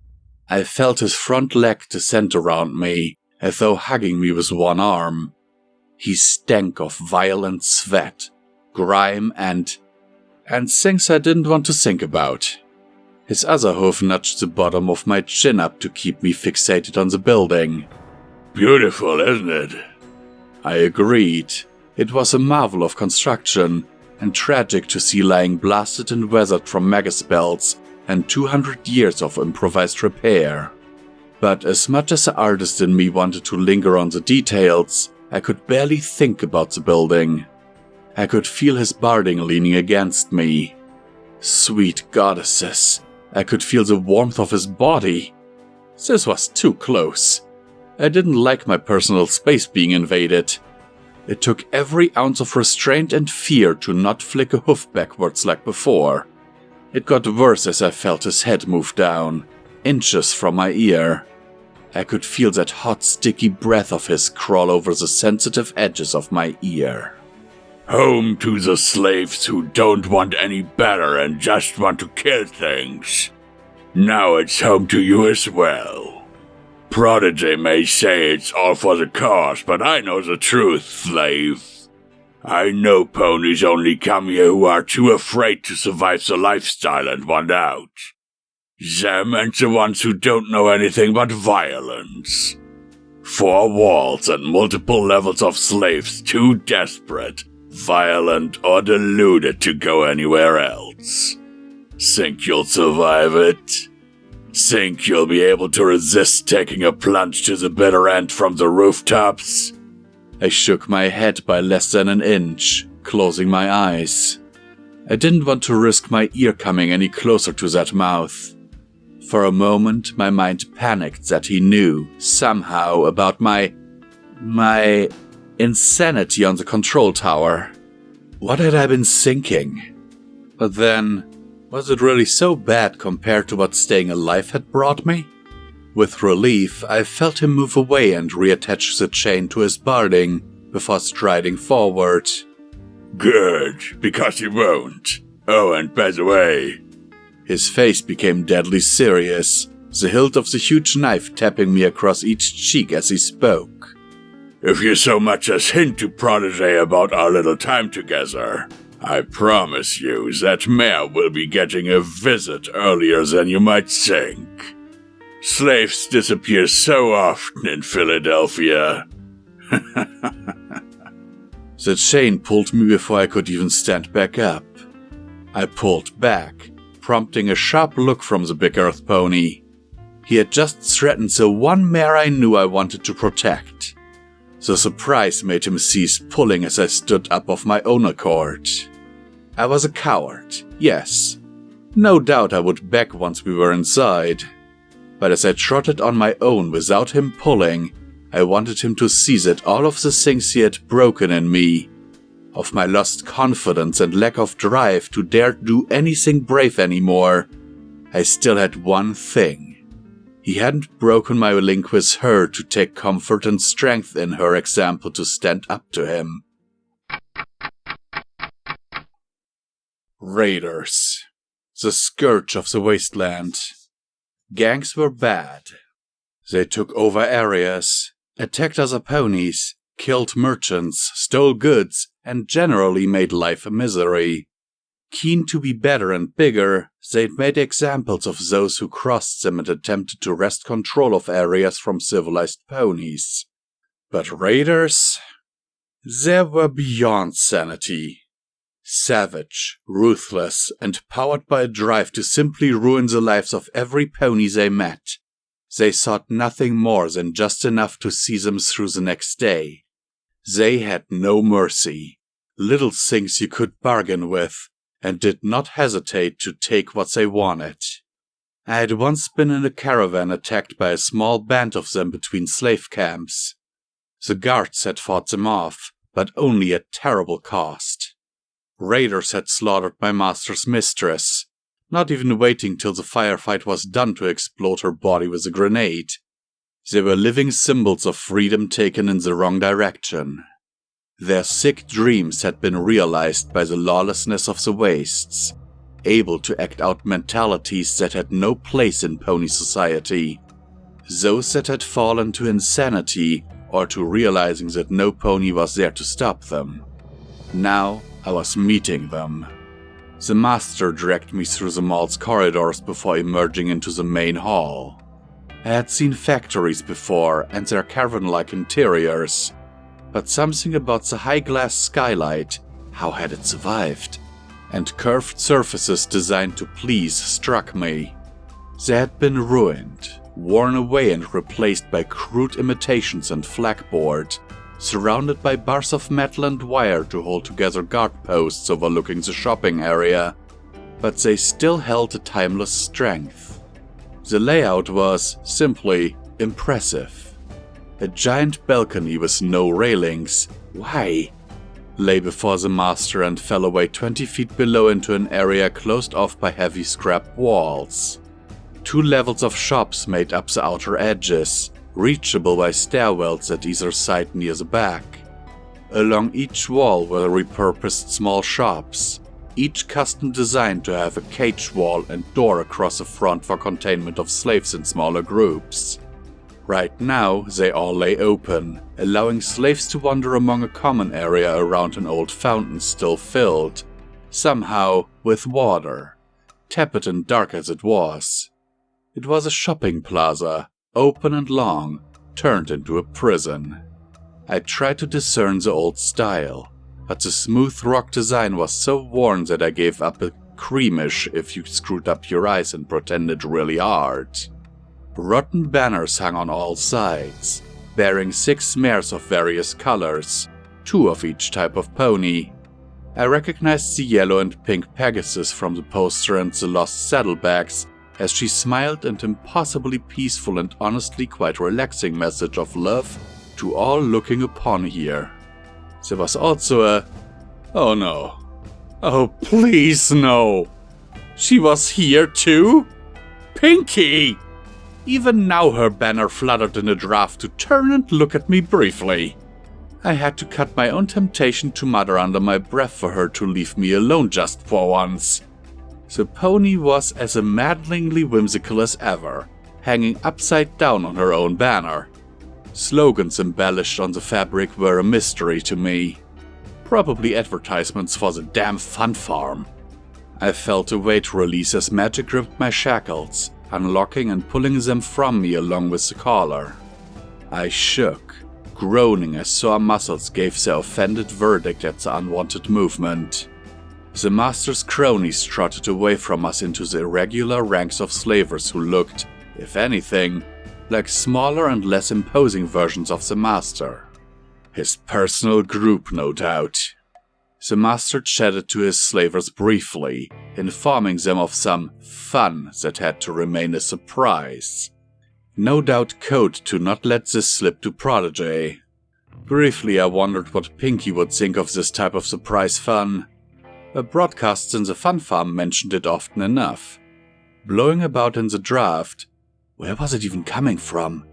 I felt his front leg descend around me, as though hugging me with one arm. He stank of violent sweat, grime, and things I didn't want to think about. His other hoof nudged the bottom of my chin up to keep me fixated on the building. Beautiful, isn't it? I agreed. It was a marvel of construction, and tragic to see lying blasted and weathered from mega spells, and 200 years of improvised repair. But as much as the artist in me wanted to linger on the details, I could barely think about the building. I could feel his barding leaning against me. Sweet goddesses, I could feel the warmth of his body. This was too close. I didn't like my personal space being invaded. It took every ounce of restraint and fear to not flick a hoof backwards like before. It got worse as I felt his head move down, inches from my ear. I could feel that hot, sticky breath of his crawl over the sensitive edges of my ear. Home to the slaves who don't want any better and just want to kill things. Now it's home to you as well. Prodigy may say it's all for the cause, but I know the truth, slave. I know ponies only come here who are too afraid to survive the lifestyle and want out. Them and the ones who don't know anything but violence. 4 walls and multiple levels of slaves too desperate, violent, or deluded to go anywhere else. Think you'll survive it? Think you'll be able to resist taking a plunge to the bitter end from the rooftops? I shook my head by less than an inch, closing my eyes. I didn't want to risk my ear coming any closer to that mouth. For a moment, my mind panicked that he knew, somehow, about my insanity on the control tower. What had I been thinking? But then, was it really so bad compared to what staying alive had brought me? With relief, I felt him move away and reattach the chain to his barding before striding forward. Good, because he won't. Oh, and by the way... His face became deadly serious, the hilt of the huge knife tapping me across each cheek as he spoke. If you so much as hint to Protégé about our little time together, I promise you that mare will be getting a visit earlier than you might think. Slaves disappear so often in Fillydelphia. The chain pulled me before I could even stand back up. I pulled back, prompting a sharp look from the big earth pony. He had just threatened the one mare I knew I wanted to protect. The surprise made him cease pulling as I stood up of my own accord. I was a coward, yes. No doubt I would back once we were inside. But as I trotted on my own without him pulling, I wanted him to see that all of the things he had broken in me, of my lost confidence and lack of drive to dare do anything brave anymore, I still had one thing. He hadn't broken my link with her to take comfort and strength in her example to stand up to him. Raiders. The scourge of the Wasteland. Gangs were bad. They took over areas, attacked other ponies, killed merchants, stole goods, and generally made life a misery. Keen to be better and bigger, they'd made examples of those who crossed them and attempted to wrest control of areas from civilized ponies. But raiders? They were beyond sanity. Savage, ruthless, and powered by a drive to simply ruin the lives of every pony they met. They sought nothing more than just enough to see them through the next day. They had no mercy, little things you could bargain with, and did not hesitate to take what they wanted. I had once been in a caravan attacked by a small band of them between slave camps. The guards had fought them off, but only at terrible cost. Raiders had slaughtered my master's mistress, not even waiting till the firefight was done to explode her body with a grenade. They were living symbols of freedom taken in the wrong direction. Their sick dreams had been realized by the lawlessness of the wastes, able to act out mentalities that had no place in pony society. Those that had fallen to insanity or to realizing that no pony was there to stop them. Now I was meeting them. The master dragged me through the mall's corridors before emerging into the main hall. I had seen factories before and their cavern-like interiors, but something about the high glass skylight, how had it survived, and curved surfaces designed to please struck me. They had been ruined, worn away and replaced by crude imitations and flagboard, surrounded by bars of metal and wire to hold together guard posts overlooking the shopping area, but they still held a timeless strength. The layout was, simply, impressive. A giant balcony with no railings, why, lay before the master and fell away 20 feet below into an area closed off by heavy scrap walls. 2 levels of shops made up the outer edges, reachable by stairwells at either side near the back. Along each wall were repurposed small shops, each custom designed to have a cage wall and door across the front for containment of slaves in smaller groups. Right now, they all lay open, allowing slaves to wander among a common area around an old fountain still filled, somehow, with water, tepid and dark as it was. It was a shopping plaza, open and long, turned into a prison. I tried to discern the old style, but the smooth rock design was so worn that I gave up a creamish if you screwed up your eyes and pretended really hard. Rotten banners hung on all sides, bearing 6 mares of various colors, 2 of each type of pony. I recognized the yellow and pink Pegasus from the poster and the lost saddlebags, as she smiled an impossibly peaceful and honestly quite relaxing message of love to all looking upon here. There was also a, oh no, oh please no, she was here too? Pinky! Even now her banner fluttered in a draft to turn and look at me briefly. I had to cut my own temptation to mutter under my breath for her to leave me alone just for once. The pony was as maddeningly whimsical as ever, hanging upside down on her own banner. Slogans embellished on the fabric were a mystery to me. Probably advertisements for the damn fun farm. I felt a weight release as magic gripped my shackles, unlocking and pulling them from me along with the collar. I shook, groaning as sore muscles gave their offended verdict at the unwanted movement. The master's cronies trotted away from us into the irregular ranks of slavers who looked, if anything, like smaller and less imposing versions of the master. His personal group, no doubt. The master chatted to his slavers briefly, informing them of some fun that had to remain a surprise. No doubt code to not let this slip to Prodigy. Briefly I wondered what Pinky would think of this type of surprise fun. Broadcasts in the fun farm mentioned it often enough. Blowing about in the draft, where was it even coming from?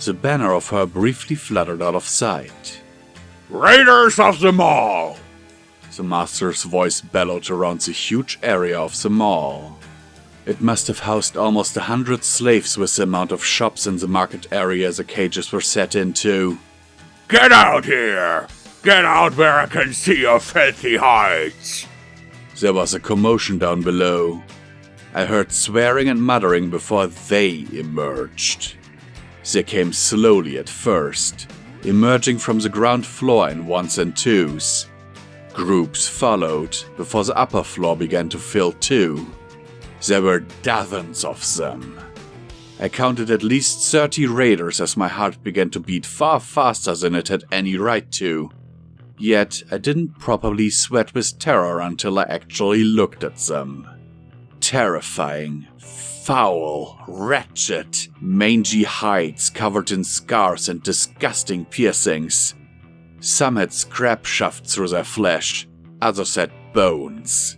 The banner of her briefly fluttered out of sight. Raiders of the Mall! The master's voice bellowed around the huge area of the mall. It must have housed almost 100 slaves with the amount of shops in the market area the cages were set into. Get out here! Get out where I can see your filthy hides! There was a commotion down below. I heard swearing and muttering before they emerged. They came slowly at first, emerging from the ground floor in 1s and 2s. Groups followed before the upper floor began to fill too. There were dozens of them. I counted at least 30 raiders as my heart began to beat far faster than it had any right to. Yet I didn't properly sweat with terror until I actually looked at them. Terrifying, foul, wretched, mangy hides covered in scars and disgusting piercings. Some had scrap shoved through their flesh, others had bones.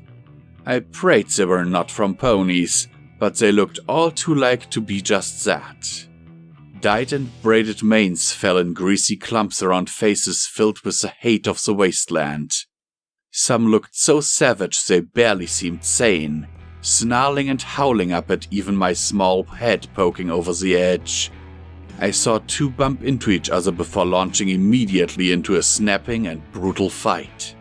I prayed they were not from ponies, but they looked all too like to be just that. Dyed and braided manes fell in greasy clumps around faces filled with the hate of the wasteland. Some looked so savage they barely seemed sane, snarling and howling up at even my small head poking over the edge. I saw 2 bump into each other before launching immediately into a snapping and brutal fight.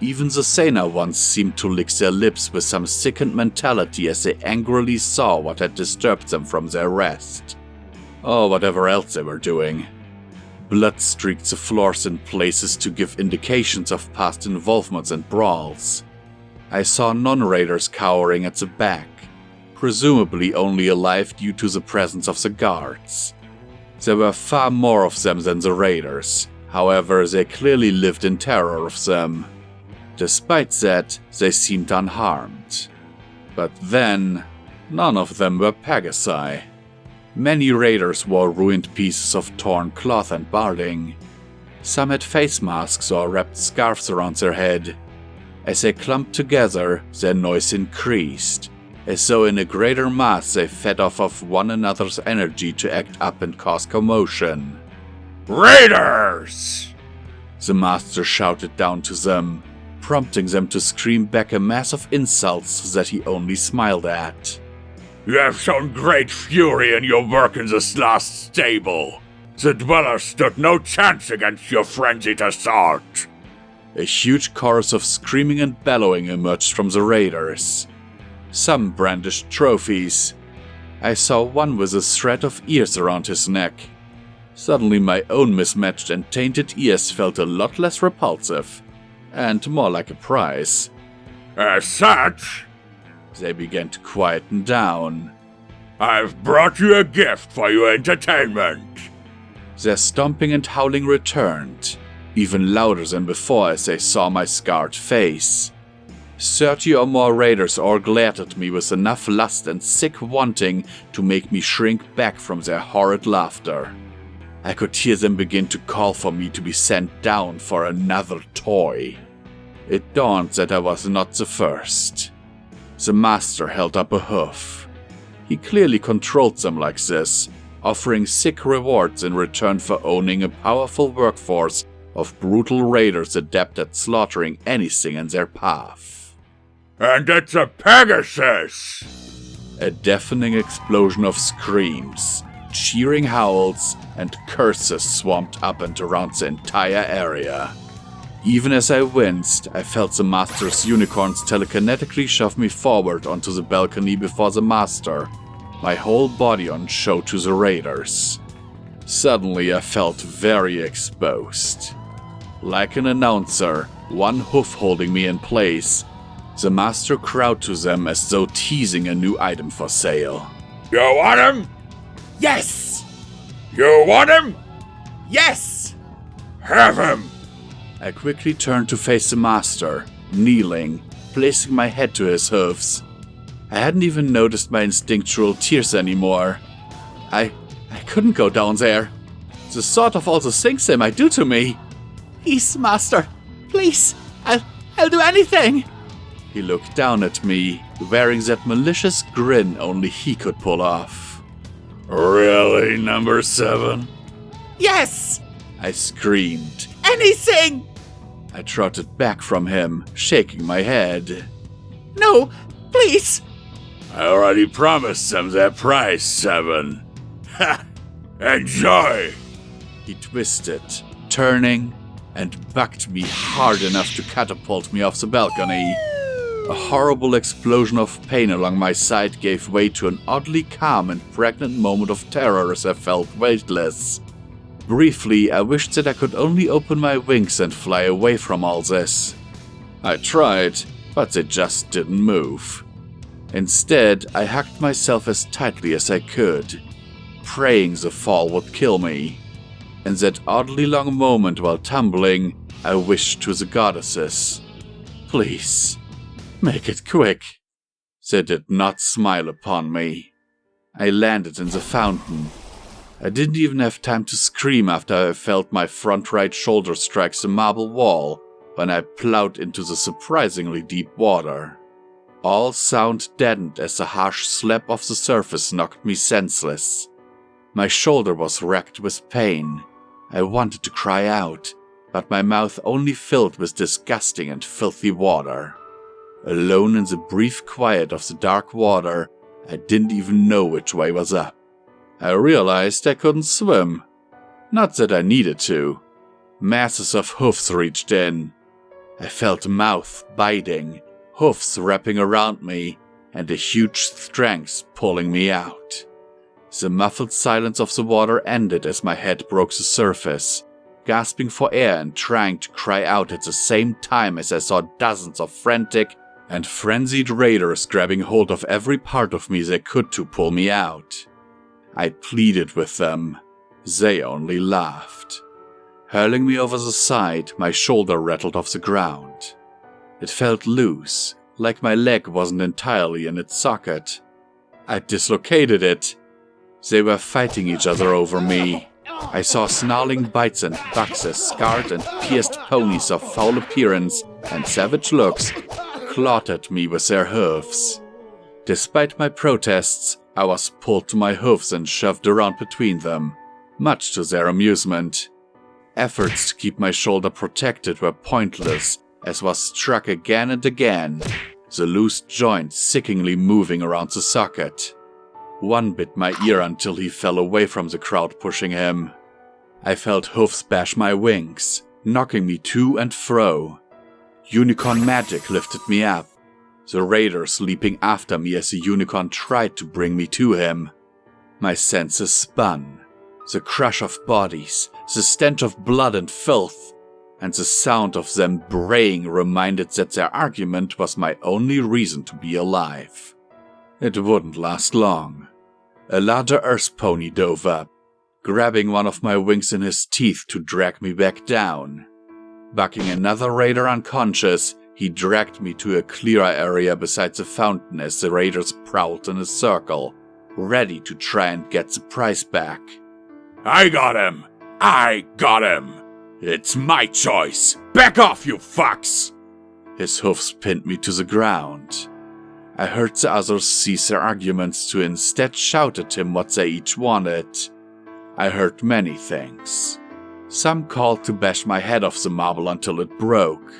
Even the saner ones seemed to lick their lips with some sickened mentality as they angrily saw what had disturbed them from their rest. Or whatever else they were doing. Blood streaked the floors in places to give indications of past involvements and brawls. I saw non-raiders cowering at the back, presumably only alive due to the presence of the guards. There were far more of them than the raiders, however they clearly lived in terror of them. Despite that, they seemed unharmed. But then, none of them were Pegasi. Many raiders wore ruined pieces of torn cloth and barding. Some had face masks or wrapped scarves around their head. As they clumped together, their noise increased, as though in a greater mass they fed off of one another's energy to act up and cause commotion. Raiders! The master shouted down to them, prompting them to scream back a mass of insults that he only smiled at. You have shown great fury in your work in this last stable. The dwellers stood no chance against your frenzied assault. A huge chorus of screaming and bellowing emerged from the raiders. Some brandished trophies. I saw one with a thread of ears around his neck. Suddenly my own mismatched and tainted ears felt a lot less repulsive, and more like a prize. As such, they began to quieten down. I've brought you a gift for your entertainment. Their stomping and howling returned, even louder than before as they saw my scarred face. 30 or more raiders all glared at me with enough lust and sick wanting to make me shrink back from their horrid laughter. I could hear them begin to call for me to be sent down for another toy. It dawned that I was not the first. The master held up a hoof. He clearly controlled them like this, offering sick rewards in return for owning a powerful workforce of brutal raiders adept at slaughtering anything in their path. And it's a Pegasus! A deafening explosion of screams, cheering howls, and curses swamped up and around the entire area. Even as I winced, I felt the master's unicorns telekinetically shove me forward onto the balcony before the master, my whole body on show to the raiders. Suddenly I felt very exposed. Like an announcer, one hoof holding me in place, the master crowed to them as though teasing a new item for sale. You want him? Yes! You want him? Yes! Have him! I quickly turned to face the master, kneeling, placing my head to his hoofs. I hadn't even noticed my instinctual tears anymore. I couldn't go down there. The thought of all the things they might do to me. Please, master. Please. I'll do anything. He looked down at me, wearing that malicious grin only he could pull off. Really, Number 7? Yes! I screamed. Anything! I trotted back from him, shaking my head. No, please! I already promised them that price, 7. Ha! Enjoy! He twisted, turning, and bucked me hard enough to catapult me off the balcony. A horrible explosion of pain along my side gave way to an oddly calm and pregnant moment of terror as I felt weightless. Briefly, I wished that I could only open my wings and fly away from all this. I tried, but they just didn't move. Instead, I hugged myself as tightly as I could, praying the fall would kill me. In that oddly long moment while tumbling, I wished to the goddesses. Please, make it quick. They did not smile upon me. I landed in the fountain. I didn't even have time to scream after I felt my front right shoulder strike the marble wall when I plowed into the surprisingly deep water. All sound deadened as the harsh slap of the surface knocked me senseless. My shoulder was racked with pain. I wanted to cry out, but my mouth only filled with disgusting and filthy water. Alone in the brief quiet of the dark water, I didn't even know which way was up. I realized I couldn't swim. Not that I needed to. Masses of hoofs reached in. I felt mouth biting, hoofs wrapping around me, and a huge strength pulling me out. The muffled silence of the water ended as my head broke the surface, gasping for air and trying to cry out at the same time as I saw dozens of frantic and frenzied raiders grabbing hold of every part of me they could to pull me out. I pleaded with them. They only laughed. Hurling me over the side, my shoulder rattled off the ground. It felt loose, like my leg wasn't entirely in its socket. I dislocated it. They were fighting each other over me. I saw snarling bites and bucks as scarred and pierced ponies of foul appearance and savage looks clawed at me with their hooves. Despite my protests, I was pulled to my hooves and shoved around between them, much to their amusement. Efforts to keep my shoulder protected were pointless, as was struck again and again, the loose joint sickeningly moving around the socket. One bit my ear until he fell away from the crowd pushing him. I felt hoofs bash my wings, knocking me to and fro. Unicorn magic lifted me up, the raiders leaping after me as the unicorn tried to bring me to him. My senses spun. The crush of bodies, the stench of blood and filth, and the sound of them braying reminded that their argument was my only reason to be alive. It wouldn't last long. A larger earth pony dove up, grabbing one of my wings in his teeth to drag me back down. Bucking another raider unconscious, he dragged me to a clearer area beside the fountain as the raiders prowled in a circle, ready to try and get the prize back. I got him! I got him! It's my choice! Back off, you fucks! His hoofs pinned me to the ground. I heard the others cease their arguments to instead shout at him what they each wanted. I heard many things. Some called to bash my head off the marble until it broke.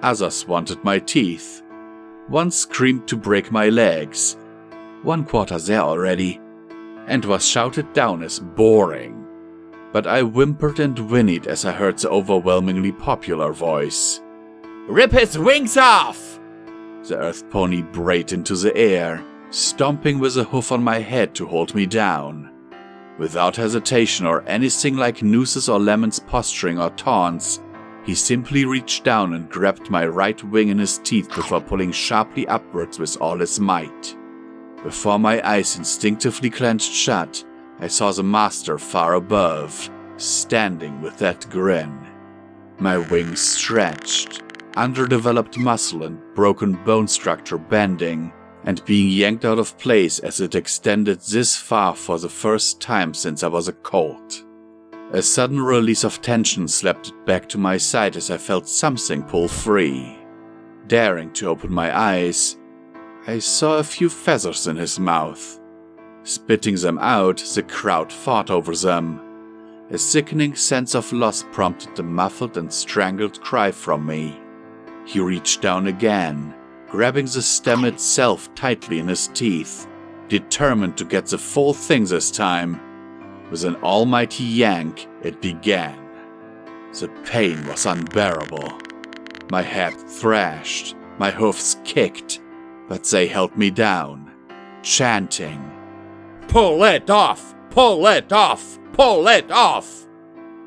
Others wanted my teeth. One screamed to break my legs. 1/4 there already. And was shouted down as boring. But I whimpered and whinnied as I heard the overwhelmingly popular voice. Rip his wings off! The earth pony brayed into the air, stomping with a hoof on my head to hold me down. Without hesitation or anything like nooses or lemons posturing or taunts, he simply reached down and grabbed my right wing in his teeth before pulling sharply upwards with all his might. Before my eyes instinctively clenched shut, I saw the master far above, standing with that grin. My wings stretched, underdeveloped muscle and broken bone structure bending, and being yanked out of place as it extended this far for the first time since I was a colt. A sudden release of tension slapped it back to my side as I felt something pull free. Daring to open my eyes, I saw a few feathers in his mouth. Spitting them out, the crowd fought over them. A sickening sense of loss prompted a muffled and strangled cry from me. He reached down again, grabbing the stem itself tightly in his teeth, determined to get the full thing this time. With an almighty yank, it began. The pain was unbearable. My head thrashed, my hoofs kicked, but they held me down, chanting, "Pull it off! Pull it off! Pull it off!"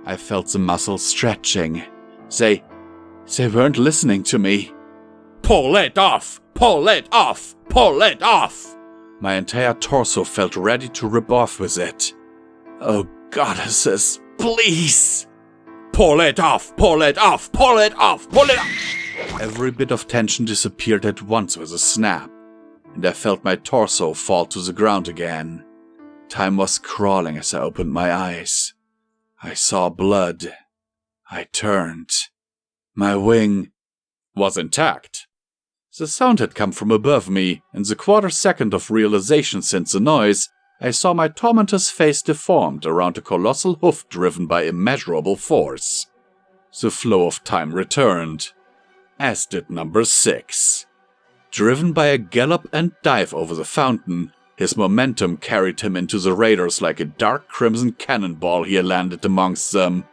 I felt the muscles stretching. They weren't listening to me. "Pull it off! Pull it off! Pull it off!" My entire torso felt ready to rip off with it. Oh, goddesses, please! "Pull it off! Pull it off! Pull it off! Pull it off!" Every bit of tension disappeared at once with a snap, and I felt my torso fall to the ground again. Time was crawling as I opened my eyes. I saw blood. I turned. My wing was intact. The sound had come from above me. In the 1/4 second of realization since the noise, I saw my tormentor's face deformed around a colossal hoof driven by immeasurable force. The flow of time returned, as did number 6. Driven by a gallop and dive over the fountain, his momentum carried him into the raiders like a dark crimson cannonball he had landed amongst them.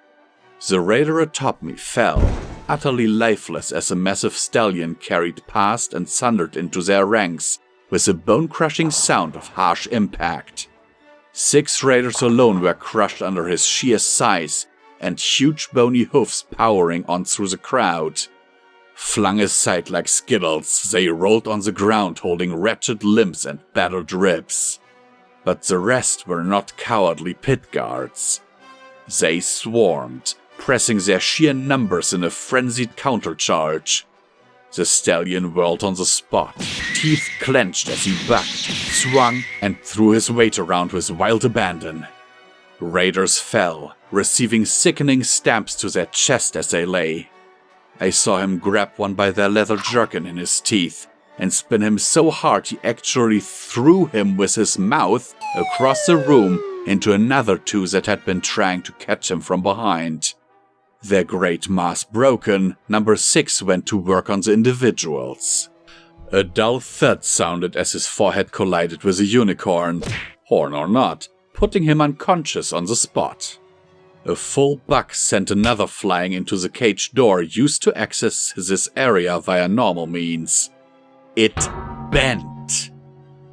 The raider atop me fell, utterly lifeless as a massive stallion carried past and thundered into their ranks with a bone-crushing sound of harsh impact. 6 raiders alone were crushed under his sheer size and huge bony hoofs powering on through the crowd. Flung aside like skittles, they rolled on the ground holding wretched limbs and battered ribs. But the rest were not cowardly pit guards. They swarmed, pressing their sheer numbers in a frenzied countercharge. The stallion whirled on the spot, teeth clenched as he bucked, swung, and threw his weight around with wild abandon. Raiders fell, receiving sickening stamps to their chest as they lay. I saw him grab one by their leather jerkin in his teeth and spin him so hard he actually threw him with his mouth across the room into another two that had been trying to catch him from behind. Their great mass broken, number 6 went to work on the individuals. A dull thud sounded as his forehead collided with a unicorn, horn or not, putting him unconscious on the spot. A full buck sent another flying into the cage door used to access this area via normal means. It bent.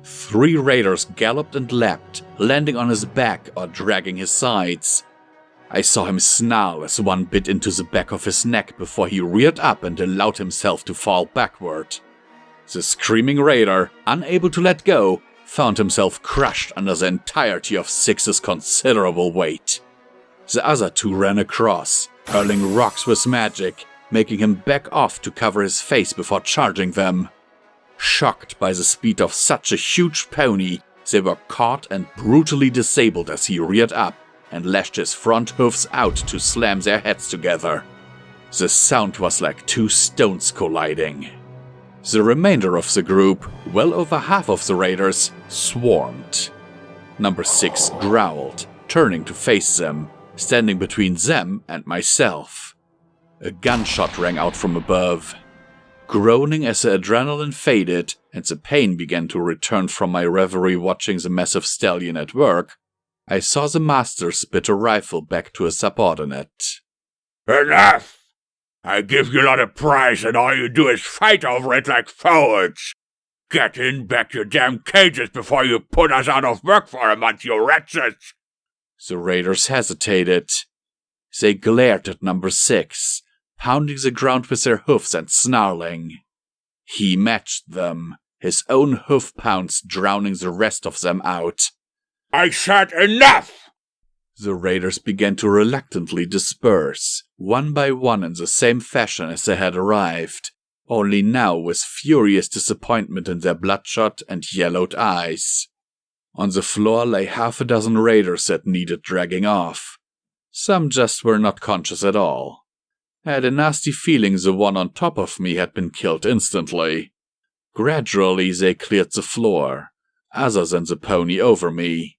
3 raiders galloped and leapt, landing on his back or dragging his sides. I saw him snarl as one bit into the back of his neck before he reared up and allowed himself to fall backward. The screaming raider, unable to let go, found himself crushed under the entirety of 6's considerable weight. The other 2 ran across, hurling rocks with magic, making him back off to cover his face before charging them. Shocked by the speed of such a huge pony, they were caught and brutally disabled as he reared up and lashed his front hoofs out to slam their heads together. The sound was like 2 stones colliding. The remainder of the group, well over half of the raiders, swarmed. Number 6 growled, turning to face them, standing between them and myself. A gunshot rang out from above. Groaning as the adrenaline faded and the pain began to return from my reverie watching the massive stallion at work, I saw the master spit a rifle back to a subordinate. Enough! I give you lot a prize and all you do is fight over it like cowards. Get in back your damn cages before you put us out of work for a month, you wretches! The raiders hesitated. They glared at number 6, pounding the ground with their hoofs and snarling. He matched them, his own hoof pounds drowning the rest of them out. I said enough! The raiders began to reluctantly disperse, one by one in the same fashion as they had arrived, only now with furious disappointment in their bloodshot and yellowed eyes. On the floor lay half a dozen raiders that needed dragging off. Some just were not conscious at all. I had a nasty feeling the one on top of me had been killed instantly. Gradually they cleared the floor, others and the pony over me.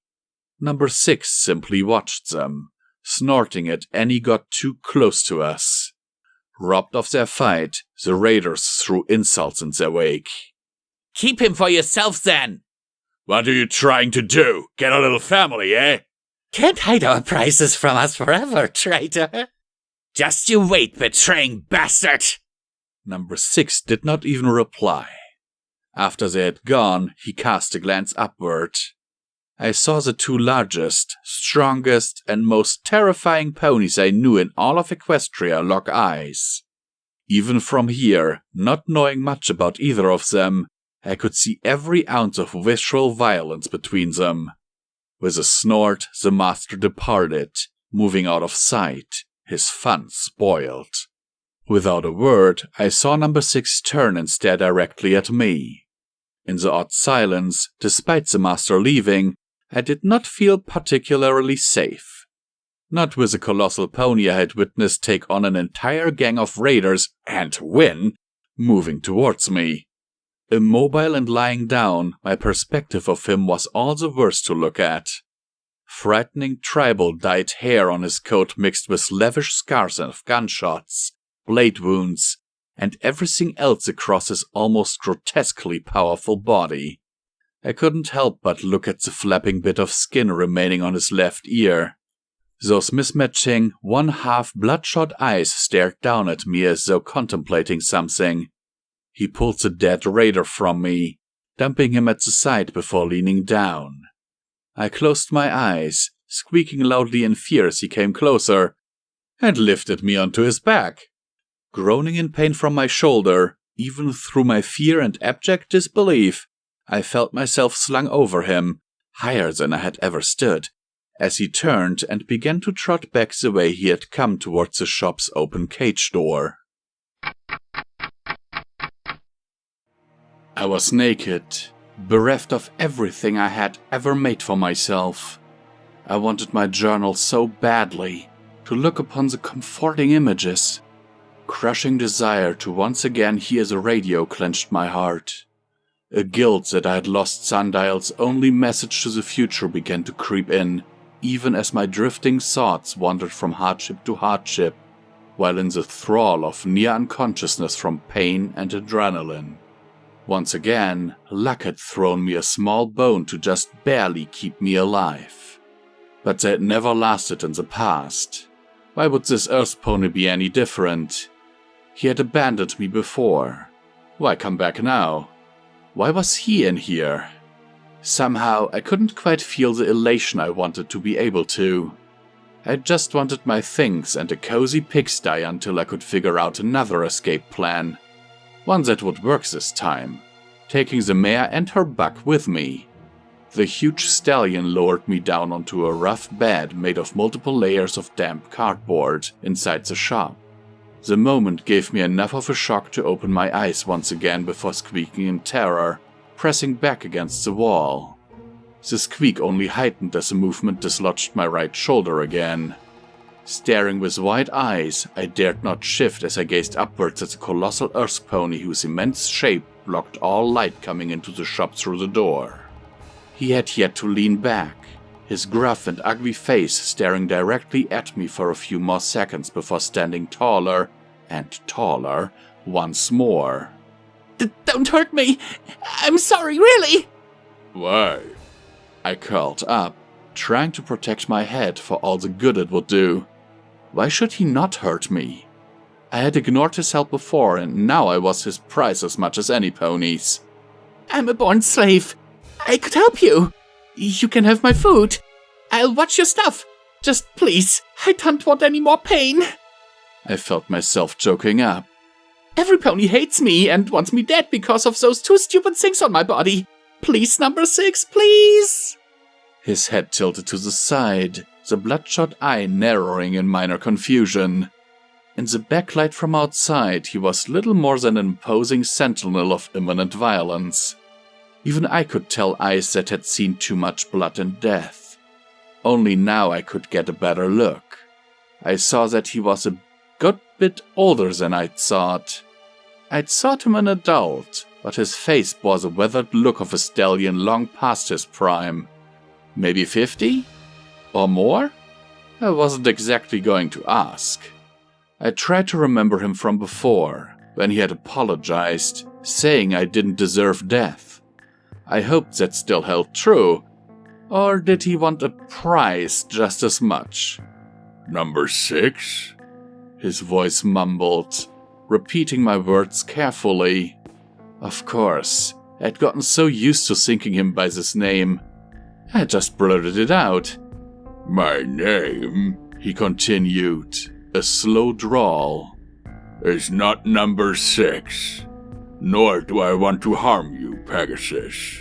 Number 6 simply watched them, snorting at any got too close to us. Robbed of their fight, the raiders threw insults in their wake. Keep him for yourself then! What are you trying to do? Get a little family, eh? Can't hide our prizes from us forever, traitor. Just you wait, betraying bastard! Number 6 did not even reply. After they had gone, he cast a glance upward. I saw the 2 largest, strongest, and most terrifying ponies I knew in all of Equestria lock eyes. Even from here, not knowing much about either of them, I could see every ounce of visceral violence between them. With a snort, the master departed, moving out of sight, his fun spoiled. Without a word, I saw number 6 turn and stare directly at me. In the odd silence, despite the master leaving, I did not feel particularly safe. Not with a colossal pony I had witnessed take on an entire gang of raiders and win, moving towards me. Immobile and lying down, my perspective of him was all the worse to look at. Frightening tribal dyed hair on his coat mixed with lavish scars of gunshots, blade wounds, and everything else across his almost grotesquely powerful body. I couldn't help but look at the flapping bit of skin remaining on his left ear. Those mismatching, one-half bloodshot eyes stared down at me as though contemplating something. He pulled the dead raider from me, dumping him at the side before leaning down. I closed my eyes, squeaking loudly in fear as he came closer, and lifted me onto his back. Groaning in pain from my shoulder, even through my fear and abject disbelief, I felt myself slung over him, higher than I had ever stood, as he turned and began to trot back the way he had come towards the shop's open cage door. I was naked, bereft of everything I had ever made for myself. I wanted my journal so badly, to look upon the comforting images. Crushing desire to once again hear the radio clenched my heart. A guilt that I had lost Sundial's only message to the future began to creep in, even as my drifting thoughts wandered from hardship to hardship, while in the thrall of near unconsciousness from pain and adrenaline. Once again, luck had thrown me a small bone to just barely keep me alive. But that never lasted in the past. Why would this Earth pony be any different? He had abandoned me before. Why come back now? Why was he in here? Somehow, I couldn't quite feel the elation I wanted to be able to. I just wanted my things and a cozy pigsty until I could figure out another escape plan. One that would work this time, taking the mare and her buck with me. The huge stallion lowered me down onto a rough bed made of multiple layers of damp cardboard inside the shop. The moment gave me enough of a shock to open my eyes once again before squeaking in terror, pressing back against the wall. The squeak only heightened as the movement dislodged my right shoulder again. Staring with wide eyes, I dared not shift as I gazed upwards at the colossal earth pony whose immense shape blocked all light coming into the shop through the door. He had yet to lean back, his gruff and ugly face staring directly at me for a few more seconds before standing taller and taller once more. Don't hurt me! I'm sorry, really! Why? I curled up, trying to protect my head for all the good it would do. Why should he not hurt me? I had ignored his help before, and now I was his prize as much as any pony's. I'm a born slave. I could help you. You can have my food. I'll watch your stuff. Just please, I don't want any more pain. I felt myself choking up. Every pony hates me and wants me dead because of those 2 stupid things on my body. Please, number 6, please. His head tilted to the side, the bloodshot eye narrowing in minor confusion. In the backlight from outside, he was little more than an imposing sentinel of imminent violence. Even I could tell eyes that had seen too much blood and death. Only now I could get a better look. I saw that he was a good bit older than I'd thought. I'd thought him an adult, but his face bore the weathered look of a stallion long past his prime. Maybe 50? Or more? I wasn't exactly going to ask. I tried to remember him from before, when he had apologized, saying I didn't deserve death. I hoped that still held true. Or did he want a prize just as much? Number 6? His voice mumbled, repeating my words carefully. Of course, I'd gotten so used to thinking him by this name. I just blurted it out. My name, he continued, a slow drawl, is not number 6. Nor do I want to harm you, Pegasus.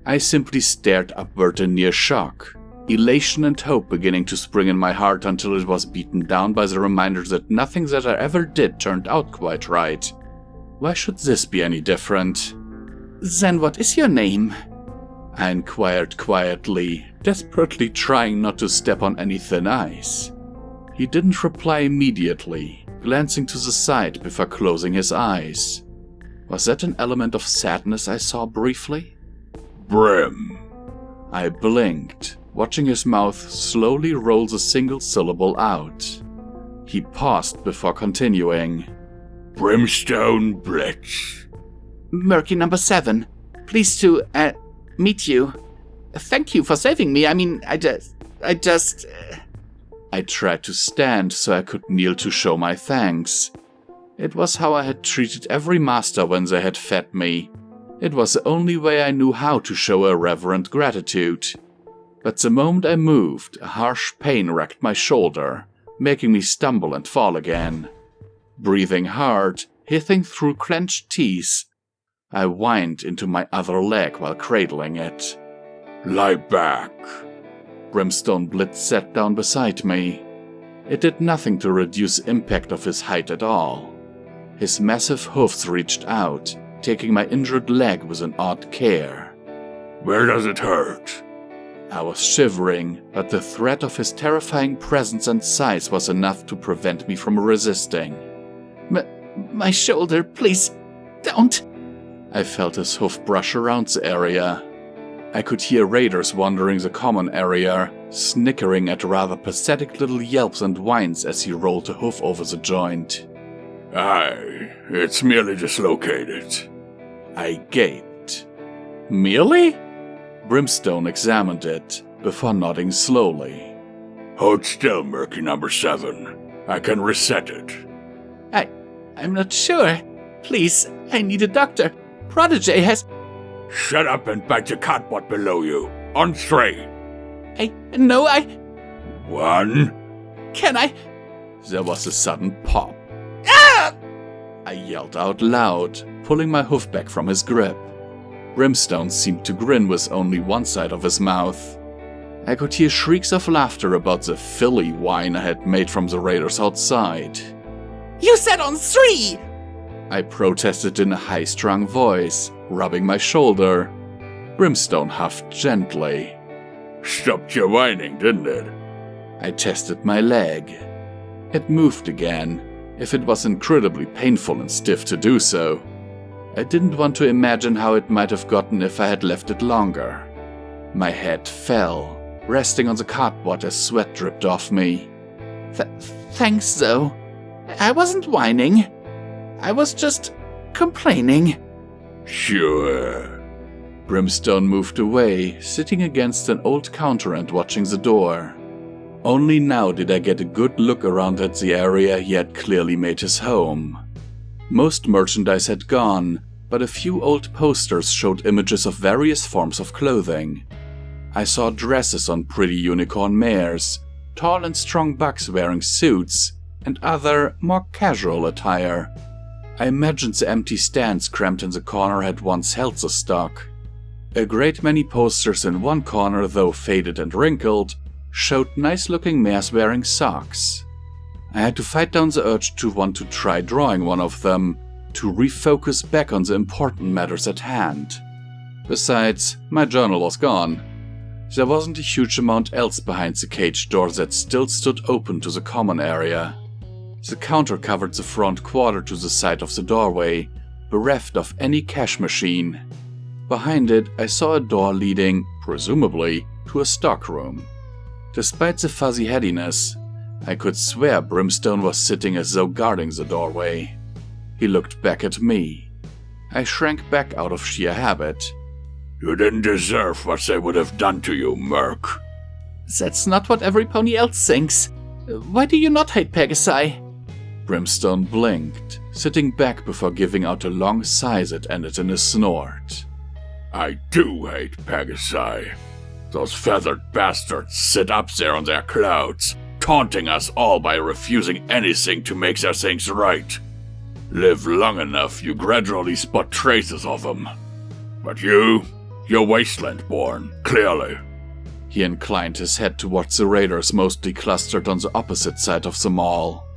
I simply stared upward in near shock, elation and hope beginning to spring in my heart until it was beaten down by the reminder that nothing that I ever did turned out quite right. Why should this be any different? Then what is your name? I inquired quietly, desperately trying not to step on any thin ice. He didn't reply immediately, glancing to the side before closing his eyes. Was that an element of sadness I saw briefly? Brim. I blinked, watching his mouth slowly roll the single syllable out. He paused before continuing. Brimstone Blitz. Murky Number 7. Pleased to, meet you. Thank you for saving me. I tried to stand so I could kneel to show my thanks. It was how I had treated every master when they had fed me. It was the only way I knew how to show a reverent gratitude. But the moment I moved, a harsh pain racked my shoulder, making me stumble and fall again. Breathing hard, hissing through clenched teeth, I whined into my other leg while cradling it. Lie back. Brimstone Blitz sat down beside me. It did nothing to reduce impact of his height at all. His massive hoofs reached out, taking my injured leg with an odd care. Where does it hurt? I was shivering, but the threat of his terrifying presence and size was enough to prevent me from resisting. My shoulder, please, don't. I felt his hoof brush around the area. I could hear raiders wandering the common area, snickering at rather pathetic little yelps and whines as he rolled a hoof over the joint. Aye, it's merely dislocated. I gaped. Merely? Brimstone examined it, before nodding slowly. Hold still, Murky Number 7. I can reset it. I'm not sure. Please, I need a doctor. Prodigy has... Shut up and bite the cardboard below you. On 3. No, 1. Can I? There was a sudden pop. Ah! I yelled out loud, pulling my hoof back from his grip. Brimstone seemed to grin with only one side of his mouth. I could hear shrieks of laughter about the Philly whine I had made from the raiders outside. You said on 3! I protested in a high-strung voice, rubbing my shoulder. Brimstone huffed gently. Stopped your whining, didn't it? I tested my leg. It moved again, if it was incredibly painful and stiff to do so. I didn't want to imagine how it might have gotten if I had left it longer. My head fell, resting on the cardboard as sweat dripped off me. Thanks, though. I wasn't whining. I was just complaining. Sure. Brimstone moved away, sitting against an old counter and watching the door. Only now did I get a good look around at the area he had clearly made his home. Most merchandise had gone, but a few old posters showed images of various forms of clothing. I saw dresses on pretty unicorn mares, tall and strong bucks wearing suits, and other, more casual attire. I imagined the empty stands crammed in the corner had once held the stock. A great many posters in one corner, though faded and wrinkled, showed nice-looking mares wearing socks. I had to fight down the urge to want to try drawing one of them, to refocus back on the important matters at hand. Besides, my journal was gone. There wasn't a huge amount else behind the cage door that still stood open to the common area. The counter covered the front quarter to the side of the doorway, bereft of any cash machine. Behind it, I saw a door leading, presumably, to a stockroom. Despite the fuzzy headiness, I could swear Brimstone was sitting as though guarding the doorway. He looked back at me. I shrank back out of sheer habit. You didn't deserve what they would have done to you, Merc. That's not what every pony else thinks. Why do you not hate Pegasus? Brimstone blinked, sitting back before giving out a long sigh that ended in a snort. I do hate Pegasus. Those feathered bastards sit up there on their clouds, taunting us all by refusing anything to make their things right. Live long enough, you gradually spot traces of them. But you're Wasteland born, clearly. He inclined his head towards the raiders mostly clustered on the opposite side of the mall.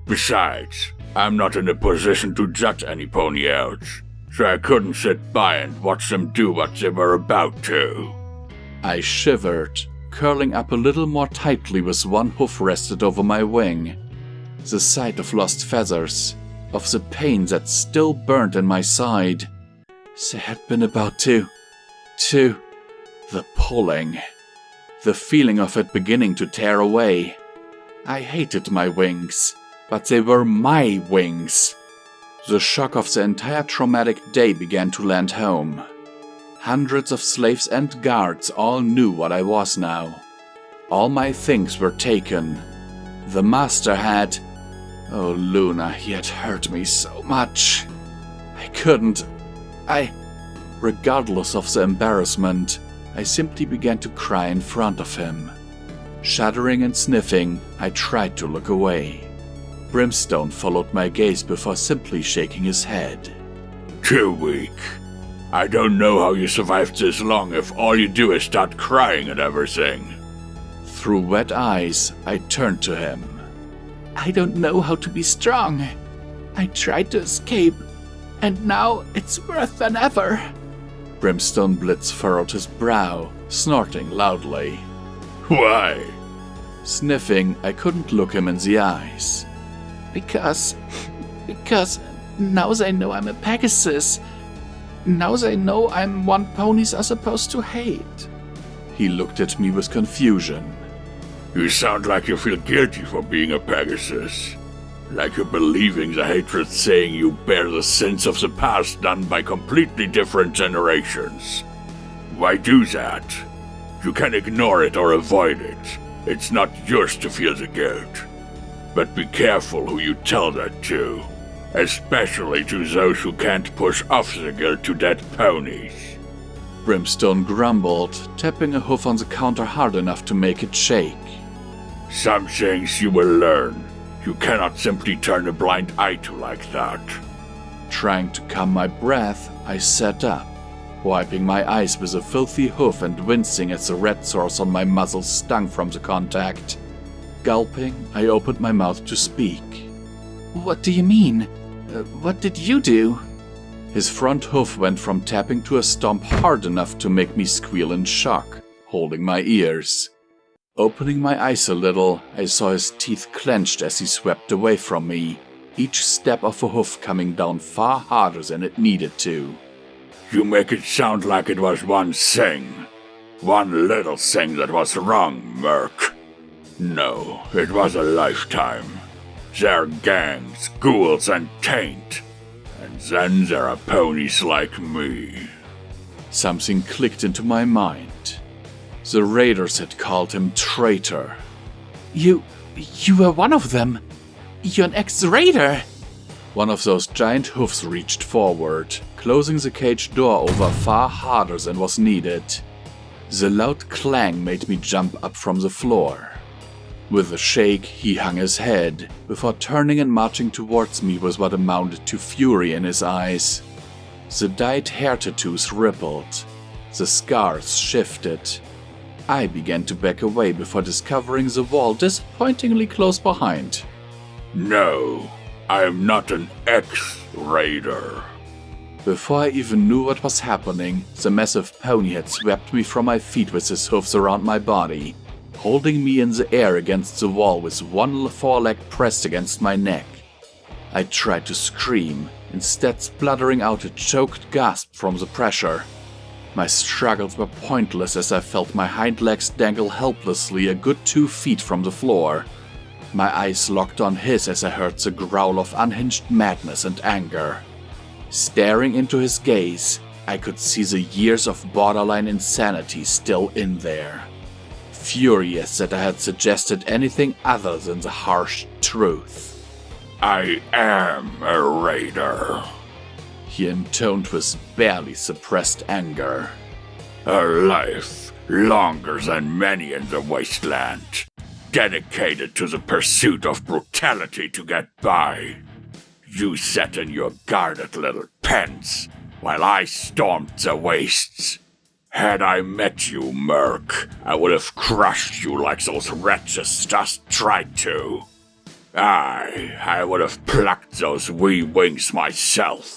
Besides, I'm not in a position to judge any pony else, so I couldn't sit by and watch them do what they were about to. I shivered, curling up a little more tightly with one hoof rested over my wing. The sight of lost feathers, of the pain that still burned in my side. They had been about to... the pulling. The feeling of it beginning to tear away. I hated my wings, but they were my wings. The shock of the entire traumatic day began to land home. Hundreds of slaves and guards all knew what I was now. All my things were taken. The master had... Oh, Luna, he had hurt me so much. I couldn't... Regardless of the embarrassment, I simply began to cry in front of him. Shuddering and sniffing, I tried to look away. Brimstone followed my gaze before simply shaking his head. Too weak. I don't know how you survived this long if all you do is start crying and everything. Through wet eyes, I turned to him. I don't know how to be strong. I tried to escape, and now it's worse than ever. Brimstone Blitz furrowed his brow, snorting loudly. Why? Sniffing, I couldn't look him in the eyes. Because now they know I'm a Pegasus. Now they know I'm one ponies are supposed to hate. He looked at me with confusion. You sound like you feel guilty for being a Pegasus. Like you're believing the hatred saying you bear the sins of the past done by completely different generations. Why do that? You can ignore it or avoid it. It's not yours to feel the guilt. But be careful who you tell that to. Especially to those who can't push off the guilt to dead ponies. Brimstone grumbled, tapping a hoof on the counter hard enough to make it shake. Some things you will learn. You cannot simply turn a blind eye to like that. Trying to calm my breath, I sat up, wiping my eyes with a filthy hoof and wincing as the red sores on my muzzle stung from the contact. Gulping, I opened my mouth to speak. What do you mean? What did you do? His front hoof went from tapping to a stomp hard enough to make me squeal in shock, holding my ears. Opening my eyes a little, I saw his teeth clenched as he swept away from me, each step of a hoof coming down far harder than it needed to. You make it sound like it was one thing. One little thing that was wrong, Merc. No, it was a lifetime. There are gangs, ghouls, and taint. And then there are ponies like me. Something clicked into my mind. The raiders had called him traitor. You were one of them. You're an ex-raider. One of those giant hoofs reached forward, closing the cage door over far harder than was needed. The loud clang made me jump up from the floor. With a shake, he hung his head, before turning and marching towards me with what amounted to fury in his eyes. The dyed hair tattoos rippled. The scars shifted. I began to back away before discovering the wall disappointingly close behind. No, I am not an ex-raider. Before I even knew what was happening, the massive pony had swept me from my feet with his hoofs around my body, holding me in the air against the wall with one foreleg pressed against my neck. I tried to scream, instead spluttering out a choked gasp from the pressure. My struggles were pointless as I felt my hind legs dangle helplessly a good 2 feet from the floor. My eyes locked on his as I heard the growl of unhinged madness and anger. Staring into his gaze, I could see the years of borderline insanity still in there. Furious that I had suggested anything other than the harsh truth. I am a raider. He intoned with barely suppressed anger. A life longer than many in the Wasteland, dedicated to the pursuit of brutality to get by. You sat in your guarded little pens, while I stormed the wastes. Had I met you, Merc, I would have crushed you like those wretches just tried to. I would have plucked those wee wings myself.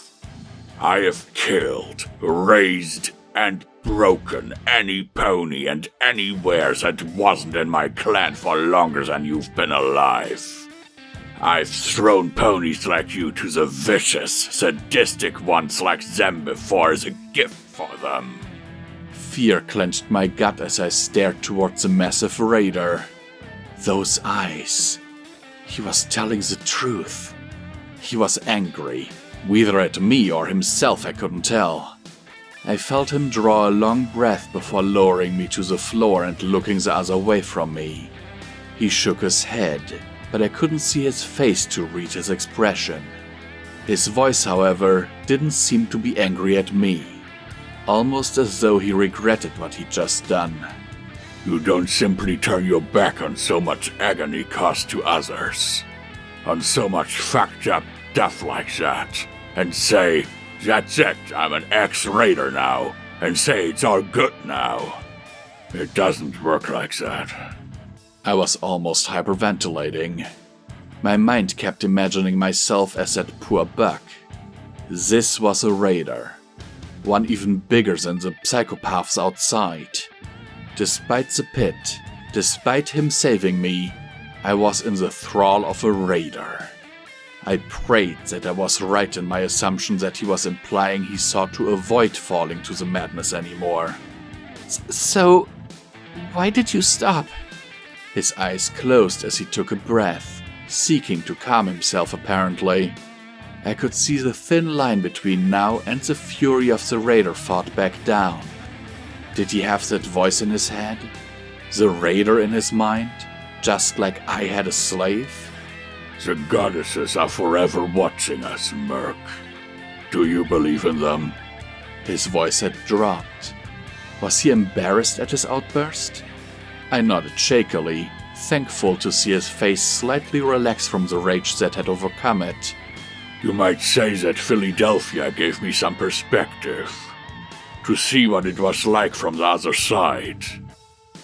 I have killed, raised, and broken any pony and anywhere that wasn't in my clan for longer than you've been alive. I've thrown ponies like you to the vicious, sadistic ones like them before as a gift for them. Fear clenched my gut as I stared towards the massive raider. Those eyes. He was telling the truth. He was angry. Whether at me or himself, I couldn't tell. I felt him draw a long breath before lowering me to the floor and looking the other way from me. He shook his head, but I couldn't see his face to read his expression. His voice, however, didn't seem to be angry at me, almost as though he regretted what he'd just done. You don't simply turn your back on so much agony caused to others. on so much fucked up stuff like that, and say, that's it, I'm an ex-raider now, and say it's all good now. It doesn't work like that. I was almost hyperventilating. My mind kept imagining myself as that poor buck. This was a raider. One even bigger than the psychopaths outside. Despite the pit, despite him saving me, I was in the thrall of a raider. I prayed that I was right in my assumption that he was implying he sought to avoid falling to the madness anymore. So, why did you stop? His eyes closed as he took a breath, seeking to calm himself apparently. I could see the thin line between now and the fury of the raider fought back down. Did he have that voice in his head? The raider in his mind? Just like I had a slave? The goddesses are forever watching us, Murk. Do you believe in them? His voice had dropped. Was he embarrassed at his outburst? I nodded shakily, thankful to see his face slightly relax from the rage that had overcome it. You might say that Fillydelphia gave me some perspective, to see what it was like from the other side.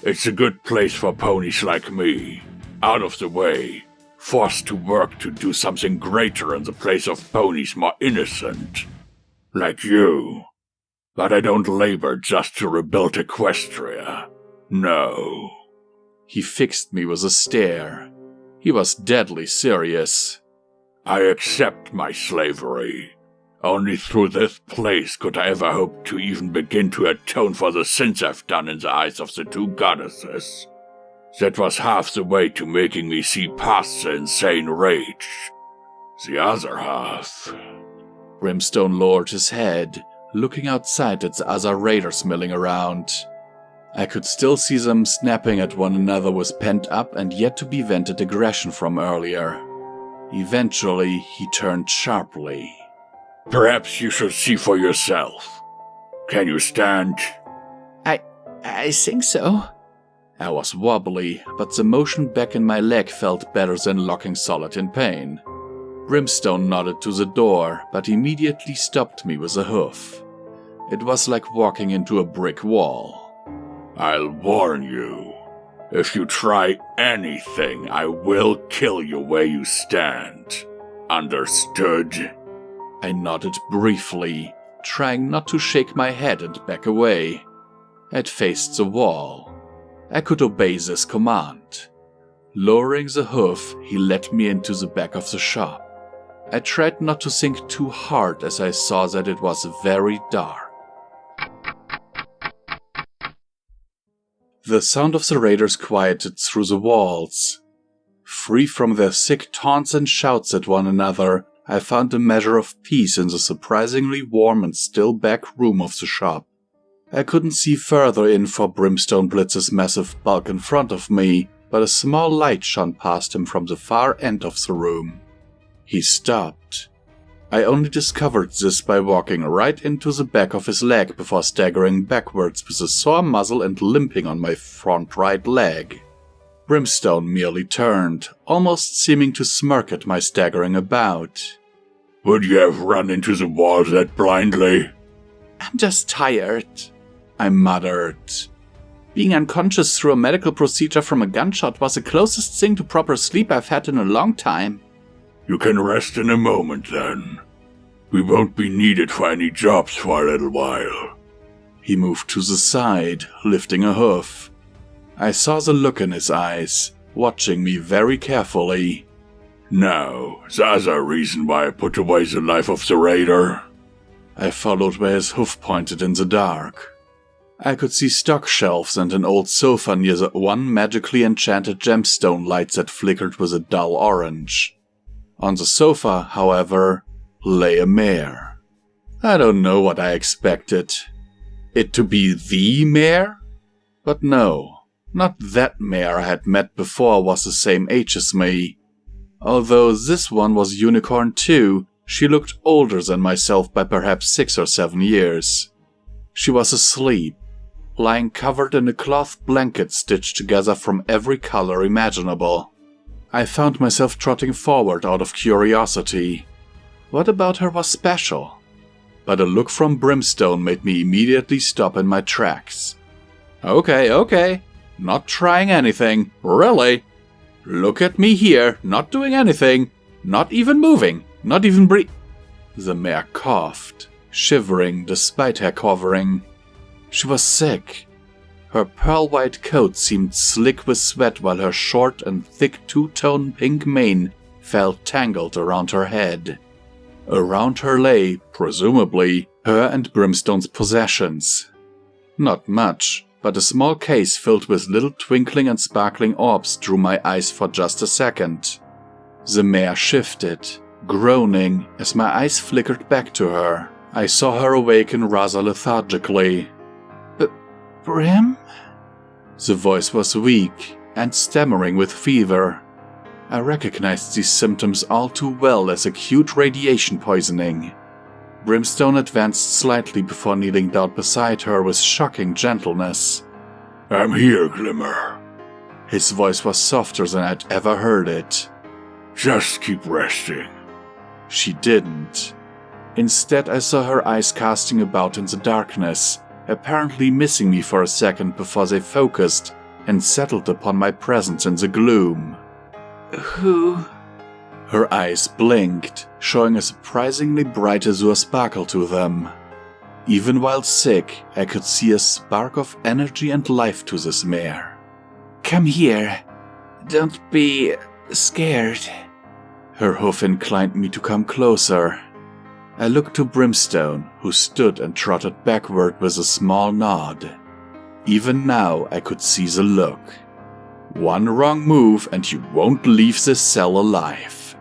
It's a good place for ponies like me, out of the way, forced to work to do something greater in the place of ponies more innocent, like you. But I don't labor just to rebuild Equestria. No. He fixed me with a stare. He was deadly serious. I accept my slavery. Only through this place could I ever hope to even begin to atone for the sins I've done in the eyes of the two goddesses. That was half the way to making me see past the insane rage. The other half... Brimstone lowered his head, looking outside at the other raiders milling around. I could still see them snapping at one another with pent-up and yet-to-be-vented aggression from earlier. Eventually, he turned sharply. Perhaps you should see for yourself. Can you stand? I think so. I was wobbly, but the motion back in my leg felt better than locking solid in pain. Brimstone nodded to the door, but immediately stopped me with a hoof. It was like walking into a brick wall. I'll warn you. If you try anything, I will kill you where you stand. Understood? I nodded briefly, trying not to shake my head and back away. I'd faced the wall. I could obey this command. Lowering the hoof, he led me into the back of the shop. I tried not to think too hard as I saw that it was very dark. The sound of the raiders quieted through the walls. Free from their sick taunts and shouts at one another, I found a measure of peace in the surprisingly warm and still back room of the shop. I couldn't see further in for Brimstone Blitz's massive bulk in front of me, but a small light shone past him from the far end of the room. He stopped. I only discovered this by walking right into the back of his leg before staggering backwards with a sore muzzle and limping on my front right leg. Brimstone merely turned, almost seeming to smirk at my staggering about. Would you have run into the wall that blindly? I'm just tired, I muttered. Being unconscious through a medical procedure from a gunshot was the closest thing to proper sleep I've had in a long time. You can rest in a moment, then. We won't be needed for any jobs for a little while. He moved to the side, lifting a hoof. I saw the look in his eyes, watching me very carefully. Now, the other reason why I put away the life of the raider. I followed where his hoof pointed in the dark. I could see stock shelves and an old sofa near the one magically enchanted gemstone light that flickered with a dull orange. On the sofa, however, lay a mare. I don't know what I expected. It to be the mare? But no, not that mare I had met before was the same age as me. Although this one was unicorn too, she looked older than myself by perhaps 6 or 7 years. She was asleep, lying covered in a cloth blanket stitched together from every color imaginable. I found myself trotting forward out of curiosity. What about her was special? But a look from Brimstone made me immediately stop in my tracks. Okay. Not trying anything. Really? Look at me here, not doing anything. Not even moving. Not even The mare coughed, shivering despite her covering. She was sick. Her pearl-white coat seemed slick with sweat while her short and thick two-tone pink mane felt tangled around her head. Around her lay, presumably, her and Brimstone's possessions. Not much, but a small case filled with little twinkling and sparkling orbs drew my eyes for just a second. The mare shifted, groaning as my eyes flickered back to her. I saw her awaken rather lethargically. Brim? The voice was weak and stammering with fever. I recognized these symptoms all too well as acute radiation poisoning. Brimstone advanced slightly before kneeling down beside her with shocking gentleness. I'm here, Glimmer. His voice was softer than I'd ever heard it. Just keep resting. She didn't. Instead, I saw her eyes casting about in the darkness, apparently missing me for a second before they focused and settled upon my presence in the gloom. Who? Her eyes blinked, showing a surprisingly bright azure sparkle to them. Even while sick, I could see a spark of energy and life to this mare. Come here. Don't be scared. Her hoof inclined me to come closer. I looked to Brimstone, who stood and trotted backward with a small nod. Even now I could see the look. One wrong move and you won't leave this cell alive.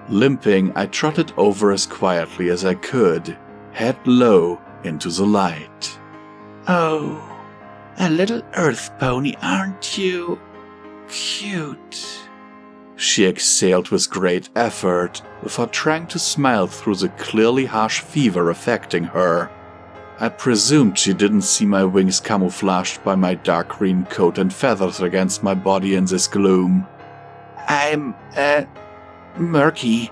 Limping, I trotted over as quietly as I could, head low into the light. Oh, a little earth pony, aren't you? Cute. She exhaled with great effort, before trying to smile through the clearly harsh fever affecting her. I presumed she didn't see my wings camouflaged by my dark green coat and feathers against my body in this gloom. I'm, Murky.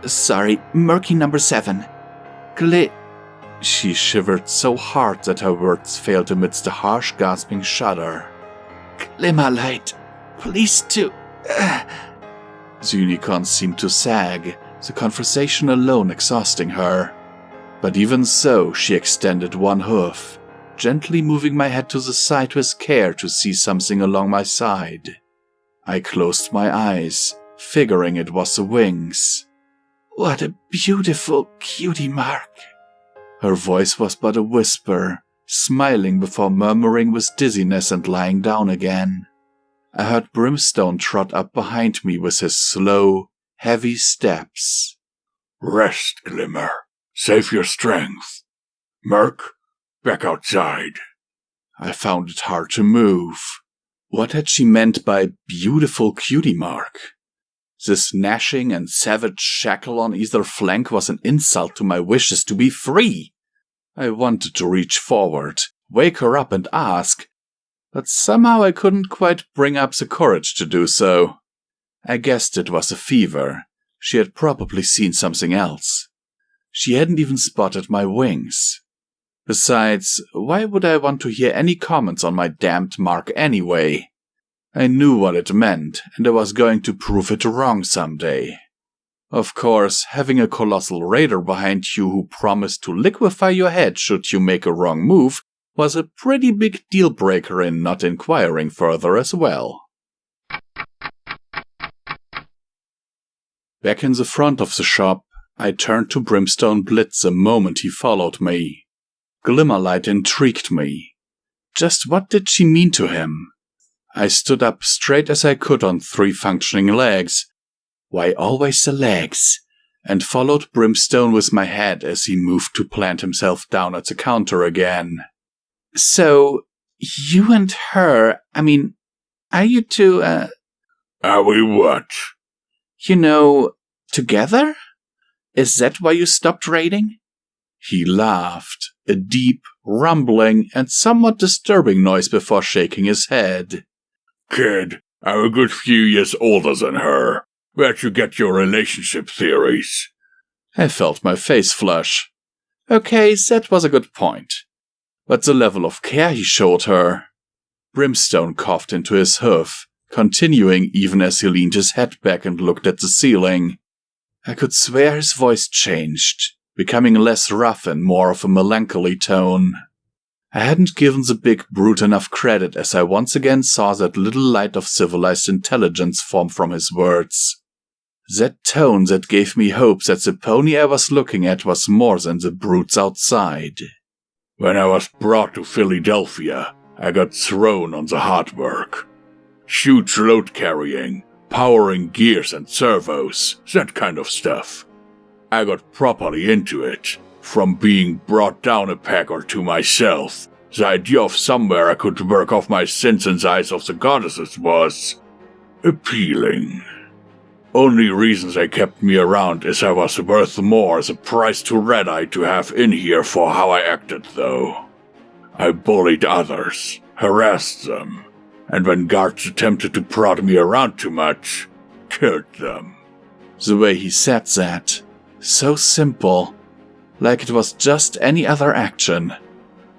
Sorry, Murky Number 7. She shivered so hard that her words failed amidst a harsh gasping shudder. Glimmerlight, please to... The unicorn seemed to sag, the conversation alone exhausting her. But even so, she extended one hoof, gently moving my head to the side with care to see something along my side. I closed my eyes, figuring it was the wings. What a beautiful cutie mark. Her voice was but a whisper, smiling before murmuring with dizziness and lying down again. I heard Brimstone trot up behind me with his slow, heavy steps. Rest, Glimmer. Save your strength. Murk, back outside. I found it hard to move. What had she meant by beautiful cutie mark? This gnashing and savage shackle on either flank was an insult to my wishes to be free. I wanted to reach forward, wake her up and ask, but somehow I couldn't quite bring up the courage to do so. I guessed it was a fever. She had probably seen something else. She hadn't even spotted my wings. Besides, why would I want to hear any comments on my damned mark anyway? I knew what it meant, and I was going to prove it wrong someday. Of course, having a colossal raider behind you who promised to liquefy your head should you make a wrong move was a pretty big deal-breaker in not inquiring further as well. Back in the front of the shop, I turned to Brimstone Blitz the moment he followed me. Glimmerlight intrigued me. Just what did she mean to him? I stood up straight as I could on 3 functioning legs. Why always the legs? And followed Brimstone with my head as he moved to plant himself down at the counter again. So, you and her, are you two, Are we what? Together? Is that why you stopped raiding? He laughed, a deep, rumbling, and somewhat disturbing noise before shaking his head. Kid, I'm a good few years older than her. Where'd you get your relationship theories? I felt my face flush. Okay, that was a good point. But the level of care he showed her. Brimstone coughed into his hoof, continuing even as he leaned his head back and looked at the ceiling. I could swear his voice changed, becoming less rough and more of a melancholy tone. I hadn't given the big brute enough credit as I once again saw that little light of civilized intelligence form from his words. That tone that gave me hope that the pony I was looking at was more than the brutes outside. When I was brought to Fillydelphia, I got thrown on the hard work. Huge load carrying, powering gears and servos, that kind of stuff. I got properly into it, from being brought down a peg or two myself. The idea of somewhere I could work off my sins in the eyes of the goddesses was appealing. Only reason they kept me around is I was worth more as a price to Red-Eye to have in here for how I acted, though. I bullied others, harassed them, and when guards attempted to prod me around too much, killed them. The way he said that, so simple, like it was just any other action.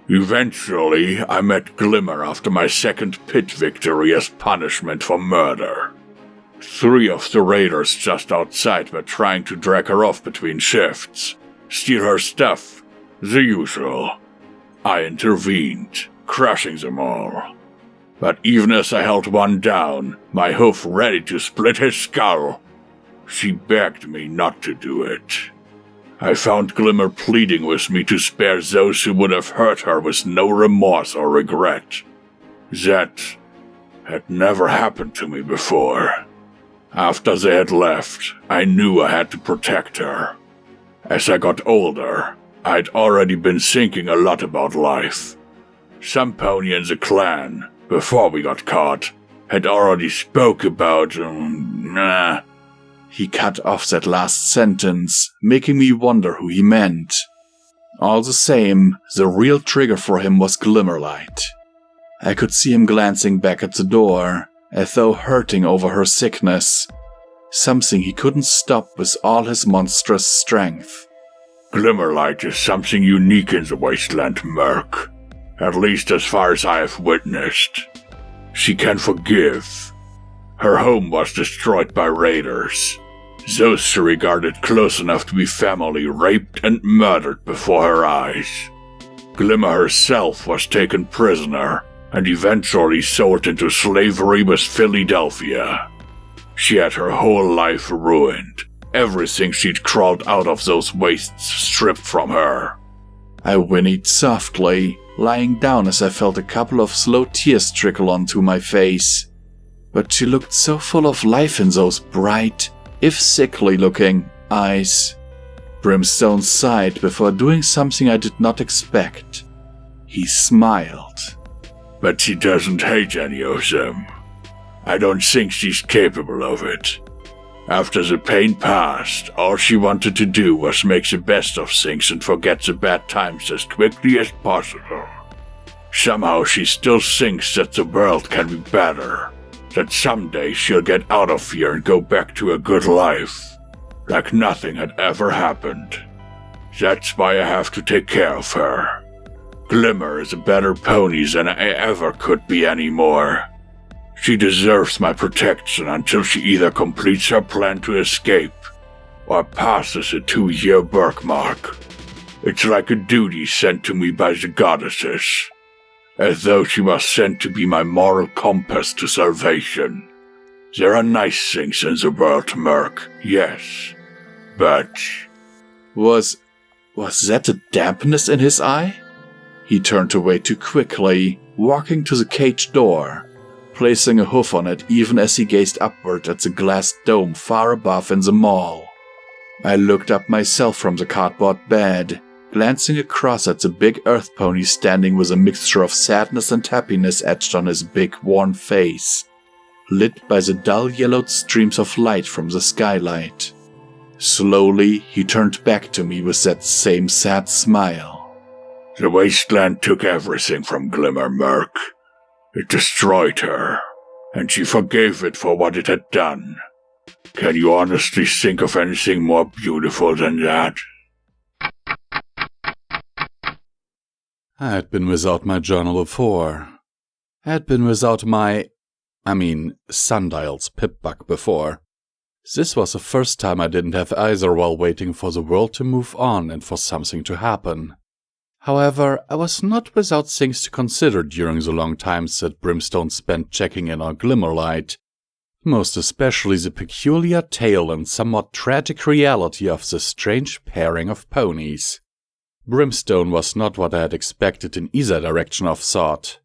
Eventually, I met Glimmer after my second pit victory as punishment for murder. 3 of the raiders just outside were trying to drag her off between shifts, steal her stuff, the usual. I intervened, crushing them all. But even as I held one down, my hoof ready to split his skull, she begged me not to do it. I found Glimmer pleading with me to spare those who would have hurt her with no remorse or regret. That had never happened to me before. After they had left, I knew I had to protect her. As I got older, I'd already been thinking a lot about life. Some pony in the clan, before we got caught, had already spoke about, He cut off that last sentence, making me wonder who he meant. All the same, the real trigger for him was Glimmerlight. I could see him glancing back at the door, as though hurting over her sickness, something he couldn't stop with all his monstrous strength. Glimmerlight is something unique in the Wasteland, Murk. At least as far as I have witnessed. She can forgive. Her home was destroyed by raiders. Those she regarded close enough to be family raped and murdered before her eyes. Glimmer herself was taken prisoner and eventually sold into slavery with Fillydelphia. She had her whole life ruined, everything she'd crawled out of those wastes stripped from her. I whinnied softly, lying down as I felt a couple of slow tears trickle onto my face. But she looked so full of life in those bright, if sickly-looking, eyes. Brimstone sighed before doing something I did not expect. He smiled. But she doesn't hate any of them. I don't think she's capable of it. After the pain passed, all she wanted to do was make the best of things and forget the bad times as quickly as possible. Somehow she still thinks that the world can be better, that someday she'll get out of here and go back to a good life, like nothing had ever happened. That's why I have to take care of her. Glimmer is a better pony than I ever could be anymore. She deserves my protection until she either completes her plan to escape or passes a 2-year birthmark. It's like a duty sent to me by the goddesses, as though she was sent to be my moral compass to salvation. There are nice things in the world, Murk, yes, but... Was that a dampness in his eye? He turned away too quickly, walking to the cage door, placing a hoof on it even as he gazed upward at the glass dome far above in the mall. I looked up myself from the cardboard bed, glancing across at the big earth pony standing with a mixture of sadness and happiness etched on his big, worn face, lit by the dull yellowed streams of light from the skylight. Slowly, he turned back to me with that same sad smile. The Wasteland took everything from Glimmer, Murk. It destroyed her. and she forgave it for what it had done. Can you honestly think of anything more beautiful than that? I had been without my journal before. I had been without Sundial's pip-buck before. This was the first time I didn't have either while waiting for the world to move on and for something to happen. However, I was not without things to consider during the long times that Brimstone spent checking in on Glimmerlight, most especially the peculiar tale and somewhat tragic reality of this strange pairing of ponies. Brimstone was not what I had expected in either direction of thought.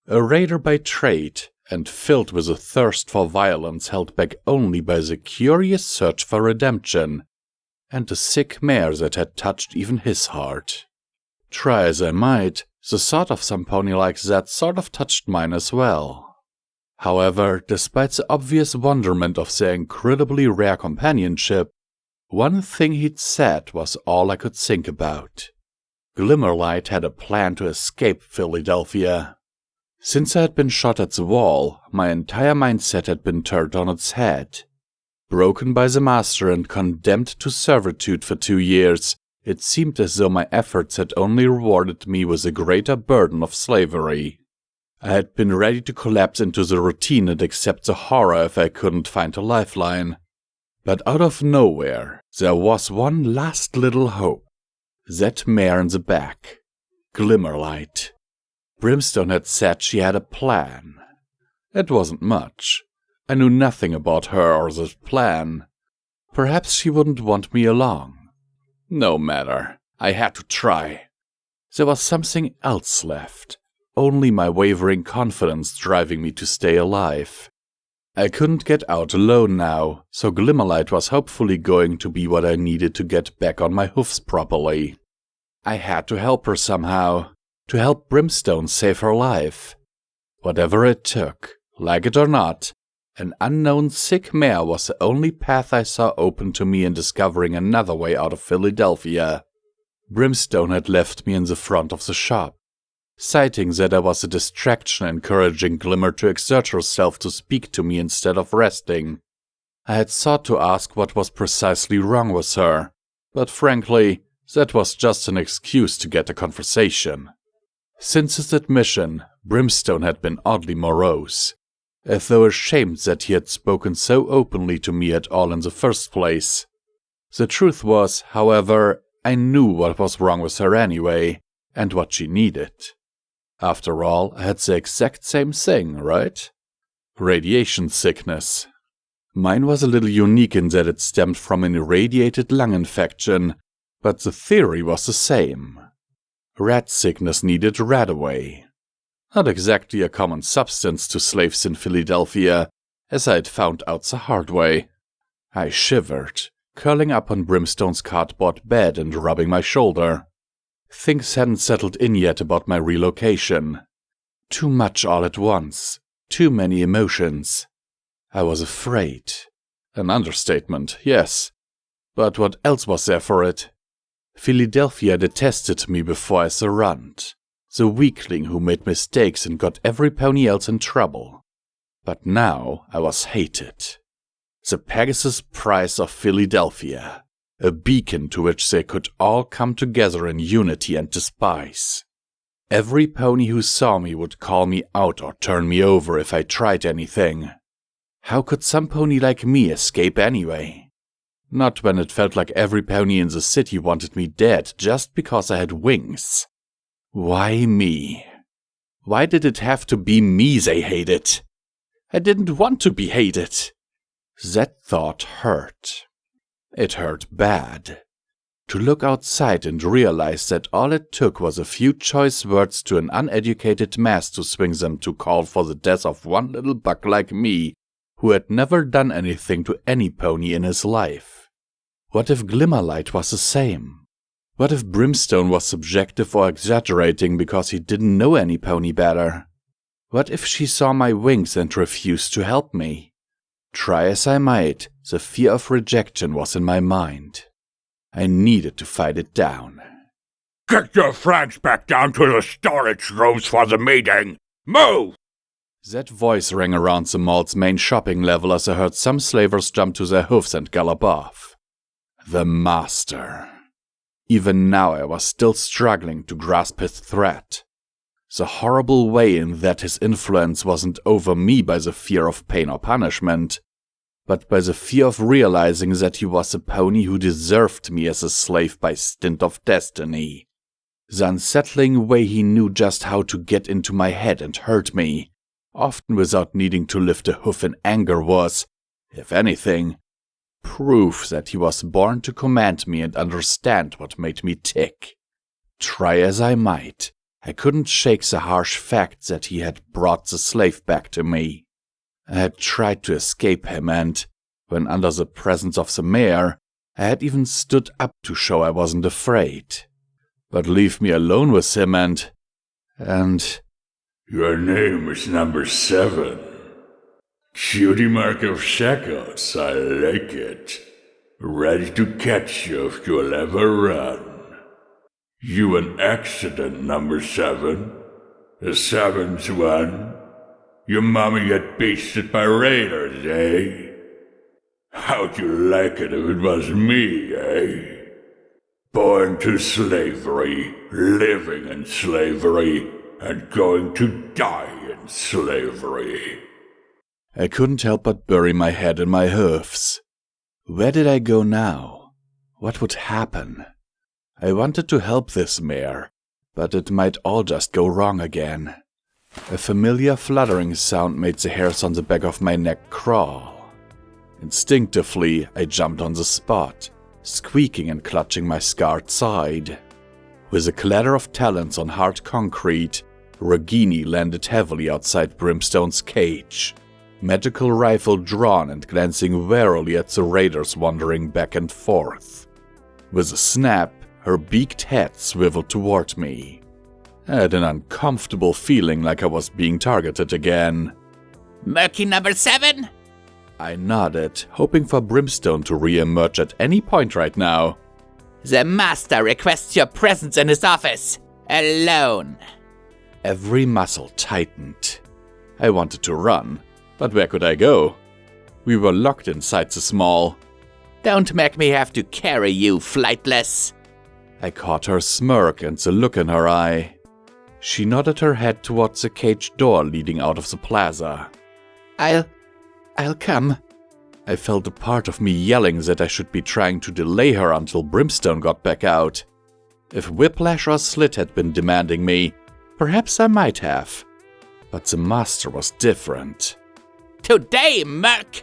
A raider by trade, and filled with a thirst for violence held back only by the curious search for redemption, and a sick mare that had touched even his heart. Try as I might, the thought of some pony like that sort of touched mine as well. However, despite the obvious wonderment of their incredibly rare companionship, one thing he'd said was all I could think about. Glimmerlight had a plan to escape Fillydelphia. Since I had been shot at the wall, my entire mindset had been turned on its head. Broken by the master and condemned to servitude for 2 years, it seemed as though my efforts had only rewarded me with a greater burden of slavery. I had been ready to collapse into the routine and accept the horror if I couldn't find a lifeline. But out of nowhere, there was one last little hope. That mare in the back. Glimmerlight. Brimstone had said she had a plan. It wasn't much. I knew nothing about her or the plan. Perhaps she wouldn't want me along. No matter. I had to try. There was something else left. Only my wavering confidence driving me to stay alive. I couldn't get out alone now, so Glimmerlight was hopefully going to be what I needed to get back on my hoofs properly. I had to help her somehow, to help Brimstone save her life. Whatever it took, like it or not, an unknown sick mare was the only path I saw open to me in discovering another way out of Fillydelphia. Brimstone had left me in the front of the shop, citing that I was a distraction encouraging Glimmer to exert herself to speak to me instead of resting. I had sought to ask what was precisely wrong with her, but frankly, that was just an excuse to get a conversation. Since his admission, Brimstone had been oddly morose, as though ashamed that he had spoken so openly to me at all in the first place. The truth was, however, I knew what was wrong with her anyway, and what she needed. After all, I had the exact same thing, right? Radiation sickness. Mine was a little unique in that it stemmed from an irradiated lung infection, but the theory was the same. Rat sickness needed rat away. Not exactly a common substance to slaves in Fillydelphia, as I had found out the hard way. I shivered, curling up on Brimstone's cardboard bed and rubbing my shoulder. Things hadn't settled in yet about my relocation. Too much all at once. Too many emotions. I was afraid. An understatement, yes. But what else was there for it? Fillydelphia detested me before I surrendered. The weakling who made mistakes and got every pony else in trouble. But now I was hated. The Pegasus prize of Fillydelphia. A beacon to which they could all come together in unity and despise. Every pony who saw me would call me out or turn me over if I tried anything. How could some pony like me escape anyway? Not when it felt like every pony in the city wanted me dead just because I had wings. Why me? Why did it have to be me they hated? I didn't want to be hated. That thought hurt. It hurt bad. To look outside and realize that all it took was a few choice words to an uneducated mass to swing them to call for the death of one little buck like me, who had never done anything to any pony in his life. What if Glimmerlight was the same? What if Brimstone was subjective or exaggerating because he didn't know any pony better? What if she saw my wings and refused to help me? Try as I might, the fear of rejection was in my mind. I needed to fight it down. Get your friends back down to the storage rooms for the meeting! Move! That voice rang around the mall's main shopping level as I heard some slavers jump to their hoofs and gallop off. The Master. Even now I was still struggling to grasp his threat. The horrible way in that his influence wasn't over me by the fear of pain or punishment, but by the fear of realizing that he was a pony who deserved me as a slave by stint of destiny. The unsettling way he knew just how to get into my head and hurt me, often without needing to lift a hoof in anger, was, if anything, proof that he was born to command me and understand what made me tick. Try as I might, I couldn't shake the harsh fact that he had brought the slave back to me. I had tried to escape him and, when under the presence of the mayor, I had even stood up to show I wasn't afraid. But leave me alone with him and... Your name is Number 7. Cutie mark of shackles, I like it. Ready to catch you if you'll ever run. You an accident, Number 7? The 7's one? Your mommy got beasted by raiders, eh? How'd you like it if it was me, eh? Born to slavery, living in slavery, and going to die in slavery. I couldn't help but bury my head in my hoofs. Where did I go now? What would happen? I wanted to help this mare, but it might all just go wrong again. A familiar fluttering sound made the hairs on the back of my neck crawl. Instinctively, I jumped on the spot, squeaking and clutching my scarred side. With a clatter of talons on hard concrete, Regini landed heavily outside Brimstone's cage, magical rifle drawn and glancing warily at the raiders wandering back and forth. With a snap, her beaked head swiveled toward me. I had an uncomfortable feeling like I was being targeted again. Murky Number 7? I nodded, hoping for Brimstone to re-emerge at any point right now. The Master requests your presence in his office. Alone. Every muscle tightened. I wanted to run, but where could I go? We were locked inside the small. Don't make me have to carry you, flightless. I caught her smirk and the look in her eye. She nodded her head towards the cage door leading out of the plaza. I'll come. I felt a part of me yelling that I should be trying to delay her until Brimstone got back out. If Whiplash or Slit had been demanding me, perhaps I might have. But the Master was different. Today, Merc!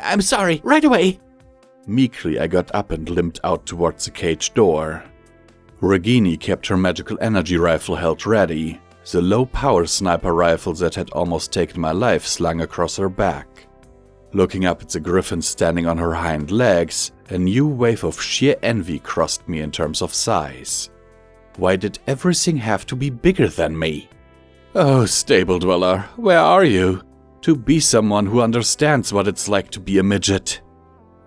I'm sorry, right away. Meekly, I got up and limped out towards the cage door. Regini kept her magical energy rifle held ready, the low-power sniper rifle that had almost taken my life slung across her back. Looking up at the griffin standing on her hind legs, a new wave of sheer envy crossed me in terms of size. Why did everything have to be bigger than me? Oh, stable dweller, where are you? To be someone who understands what it's like to be a midget.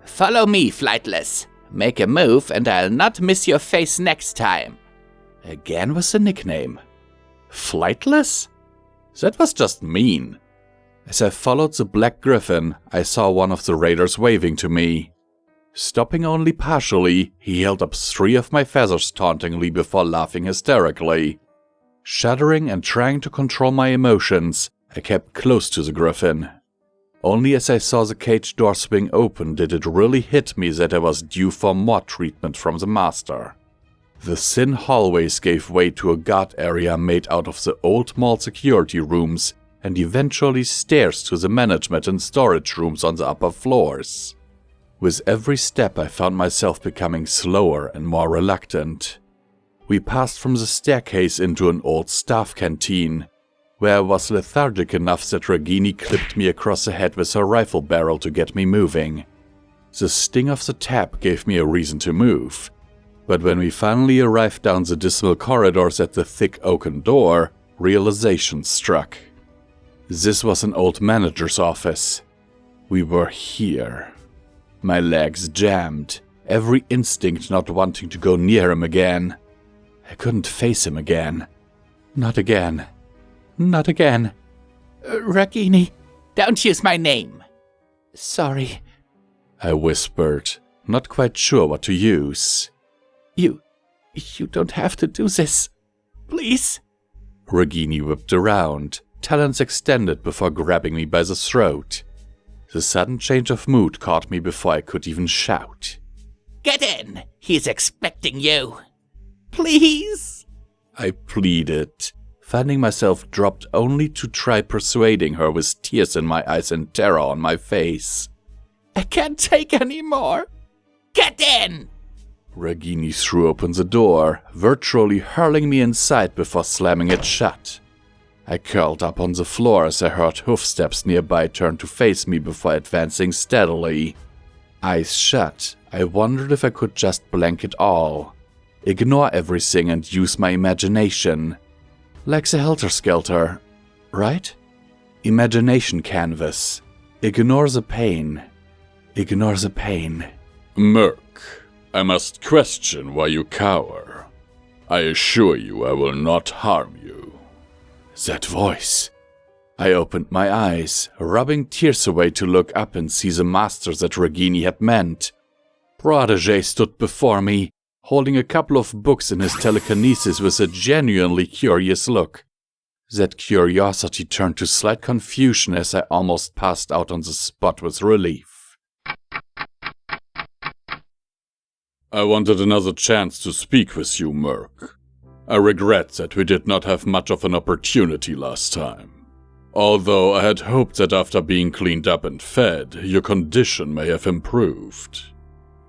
Follow me, flightless. Make a move and I'll not miss your face next time. Again with the nickname. Flightless? That was just mean. As I followed the black griffin, I saw one of the raiders waving to me. Stopping only partially, he held up 3 of my feathers tauntingly before laughing hysterically. Shuddering and trying to control my emotions, I kept close to the griffin. Only as I saw the cage door swing open did it really hit me that I was due for more treatment from the Master. The thin hallways gave way to a guard area made out of the old mall security rooms and eventually stairs to the management and storage rooms on the upper floors. With every step I found myself becoming slower and more reluctant. We passed from the staircase into an old staff canteen, where I was lethargic enough that Regini clipped me across the head with her rifle barrel to get me moving. The sting of the tap gave me a reason to move, but when we finally arrived down the dismal corridors at the thick oaken door, realization struck. This was an old manager's office. We were here. My legs jammed, every instinct not wanting to go near him again. I couldn't face him again. Not again. Not again. Ragini, don't use my name. Sorry, I whispered, not quite sure what to use. You don't have to do this. Please. Ragini whipped around, talons extended before grabbing me by the throat. The sudden change of mood caught me before I could even shout. Get in! He's expecting you. Please! I pleaded, finding myself dropped only to try persuading her with tears in my eyes and terror on my face. I can't take any more. Get in! Ragini threw open the door, virtually hurling me inside before slamming it shut. I curled up on the floor as I heard hoofsteps nearby turn to face me before advancing steadily. Eyes shut, I wondered if I could just blank it all. Ignore everything and use my imagination. Like the helter-skelter, right? Imagination canvas. Ignore the pain. Ignore the pain. Merc, I must question why you cower. I assure you I will not harm you. That voice. I opened my eyes, rubbing tears away to look up and see the master that Ragini had meant. Protégé stood before me, holding a couple of books in his telekinesis with a genuinely curious look. That curiosity turned to slight confusion as I almost passed out on the spot with relief. I wanted another chance to speak with you, Merc. I regret that we did not have much of an opportunity last time. Although I had hoped that after being cleaned up and fed, your condition may have improved.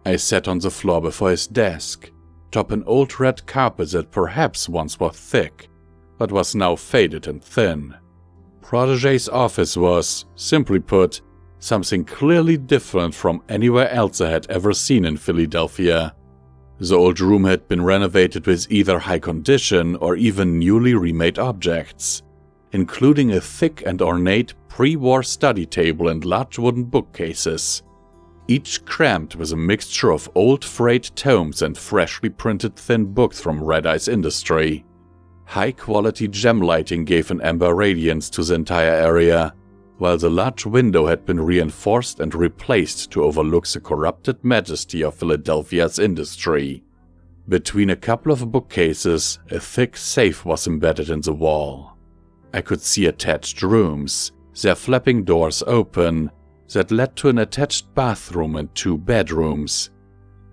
I sat on the floor before his desk, atop an old red carpet that perhaps once was thick, but was now faded and thin. Protégé's office was, simply put, something clearly different from anywhere else I had ever seen in Fillydelphia. The old room had been renovated with either high condition or even newly remade objects, including a thick and ornate pre-war study table and large wooden bookcases, each crammed with a mixture of old frayed tomes and freshly printed thin books from Red Eye's industry. High-quality gem lighting gave an amber radiance to the entire area, while the large window had been reinforced and replaced to overlook the corrupted majesty of Fillydelphia's industry. Between a couple of bookcases, a thick safe was embedded in the wall. I could see attached rooms, their flapping doors open, that led to an attached bathroom and 2 bedrooms.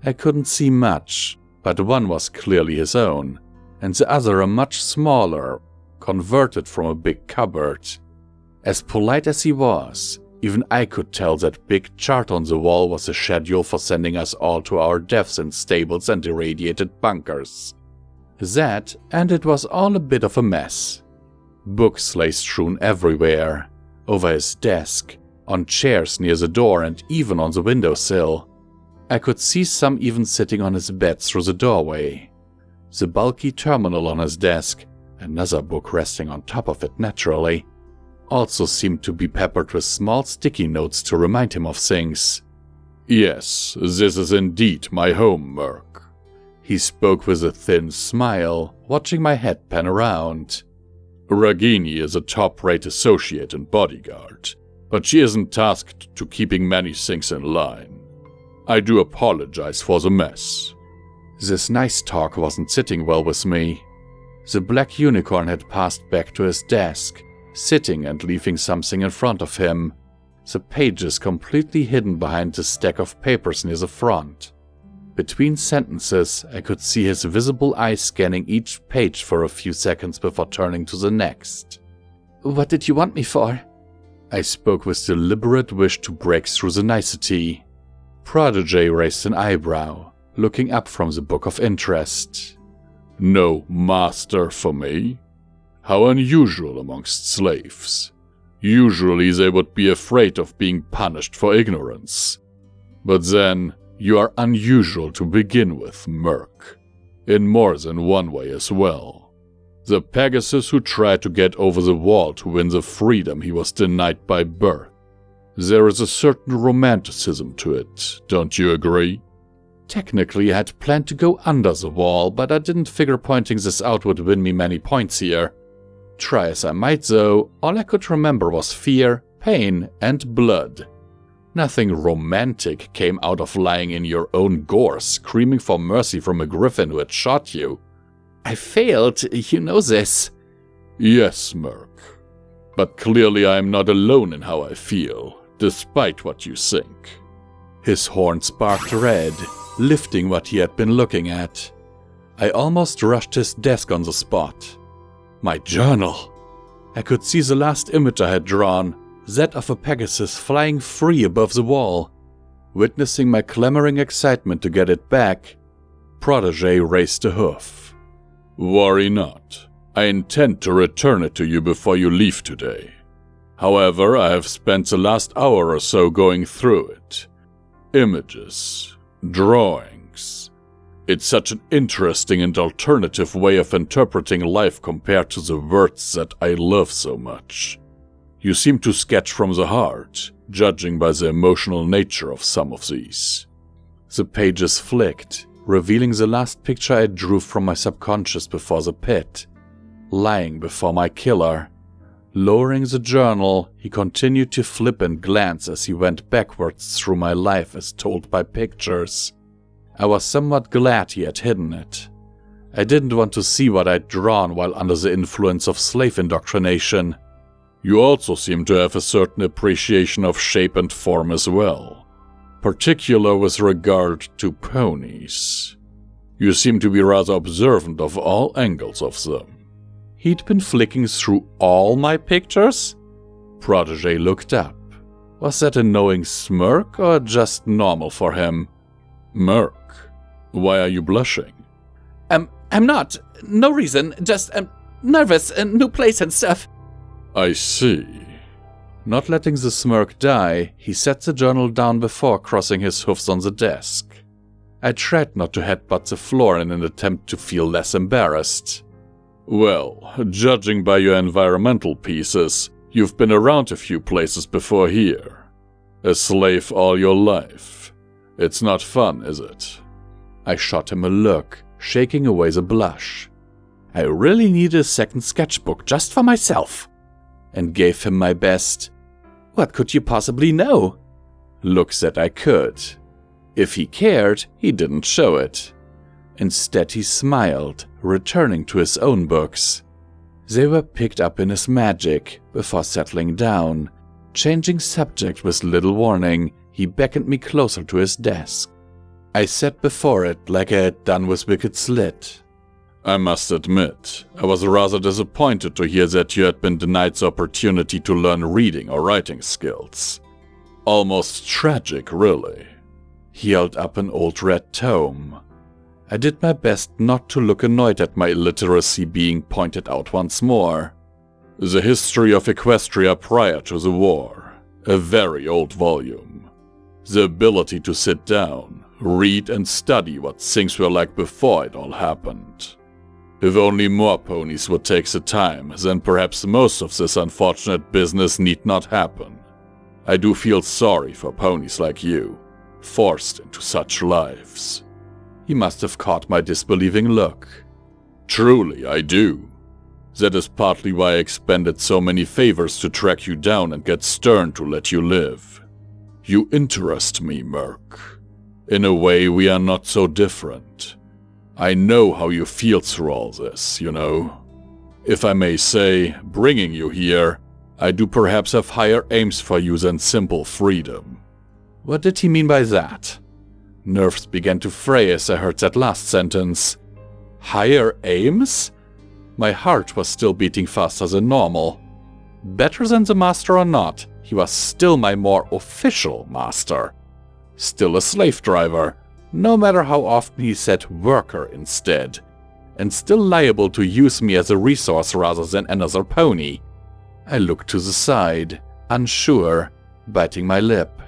I couldn't see much, but one was clearly his own, and the other a much smaller, converted from a big cupboard. As polite as he was, even I could tell that big chart on the wall was a schedule for sending us all to our deaths in stables and irradiated bunkers. That, and it was all a bit of a mess. Books lay strewn everywhere, over his desk, on chairs near the door and even on the windowsill. I could see some even sitting on his bed through the doorway. The bulky terminal on his desk, another book resting on top of it naturally, also seemed to be peppered with small sticky notes to remind him of things. Yes, this is indeed my home, Merc. He spoke with a thin smile, watching my head pan around. Ragini is a top-rate associate and bodyguard, but she isn't tasked to keeping many things in line. I do apologize for the mess. This nice talk wasn't sitting well with me. The black unicorn had passed back to his desk, sitting and leaving something in front of him, the pages completely hidden behind the stack of papers near the front. Between sentences, I could see his visible eyes scanning each page for a few seconds before turning to the next. What did you want me for? I spoke with deliberate wish to break through the nicety. Prodigy raised an eyebrow, looking up from the book of interest. No master for me? How unusual amongst slaves. Usually they would be afraid of being punished for ignorance. But then, you are unusual to begin with, Merc. In more than one way as well. The Pegasus who tried to get over the wall to win the freedom he was denied by birth. There is a certain romanticism to it, don't you agree? Technically, I had planned to go under the wall, but I didn't figure pointing this out would win me many points here. Try as I might though, all I could remember was fear, pain, and blood. Nothing romantic came out of lying in your own gore, screaming for mercy from a griffin who had shot you. I failed, you know this. Yes, Murk. But clearly I am not alone in how I feel, despite what you think. His horn sparked red, lifting what he had been looking at. I almost rushed his desk on the spot. My journal! I could see the last image I had drawn, that of a Pegasus flying free above the wall. Witnessing my clamoring excitement to get it back, Protégé raised a hoof. Worry not. I intend to return it to you before you leave today. However, I have spent the last hour or so going through it. Images, drawings. It's such an interesting and alternative way of interpreting life compared to the words that I love so much. You seem to sketch from the heart, judging by the emotional nature of some of these. The pages flicked, revealing the last picture I drew from my subconscious before the pit. Lying before my killer. Lowering the journal, he continued to flip and glance as he went backwards through my life as told by pictures. I was somewhat glad he had hidden it. I didn't want to see what I'd drawn while under the influence of slave indoctrination. You also seem to have a certain appreciation of shape and form as well, particular with regard to ponies. You seem to be rather observant of all angles of them. He'd been flicking through all my pictures? Protégé looked up. Was that a knowing smirk or just normal for him? Murk, why are you blushing? I'm not. No reason. Just, nervous, new place and stuff. I see. Not letting the smirk die, he set the journal down before crossing his hoofs on the desk. I tried not to headbutt the floor in an attempt to feel less embarrassed. Well, judging by your environmental pieces, you've been around a few places before here. A slave all your life. It's not fun, is it? I shot him a look, shaking away the blush. I really need a second sketchbook just for myself. And gave him my best. What could you possibly know? Look that I could. If he cared, he didn't show it. Instead he smiled, returning to his own books. They were picked up in his magic, before settling down. Changing subject with little warning, he beckoned me closer to his desk. I sat before it like I had done with Wicked Slit. I must admit, I was rather disappointed to hear that you had been denied the opportunity to learn reading or writing skills. Almost tragic, really. He held up an old red tome. I did my best not to look annoyed at my illiteracy being pointed out once more. The History of Equestria prior to the war. A very old volume. The ability to sit down, read and study what things were like before it all happened. If only more ponies would take the time, then perhaps most of this unfortunate business need not happen. I do feel sorry for ponies like you, forced into such lives. He must have caught my disbelieving look. Truly, I do. That is partly why I expended so many favors to track you down and get Stern to let you live. You interest me, Murk. In a way, we are not so different. I know how you feel through all this, you know. If I may say, bringing you here, I do perhaps have higher aims for you than simple freedom. What did he mean by that? Nerves began to fray as I heard that last sentence. Higher aims? My heart was still beating faster than normal. Better than the master or not, he was still my more official master. Still a slave driver, no matter how often he said worker instead, and still liable to use me as a resource rather than another pony. I looked to the side, unsure, biting my lip.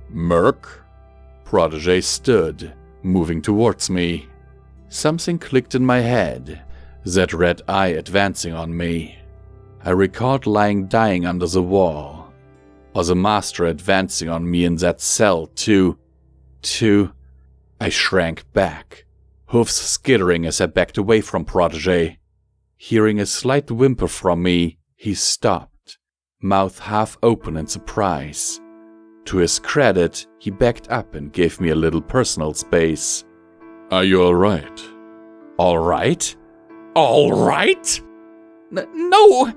Murk? Protégé stood, moving towards me. Something clicked in my head, that red eye advancing on me. I recalled lying dying under the wall, or the master advancing on me in that cell to... I shrank back, hoofs skittering as I backed away from Protégé. Hearing a slight whimper from me, he stopped, mouth half open in surprise. To his credit, he backed up and gave me a little personal space. "Are you all right?" All right? All right? No!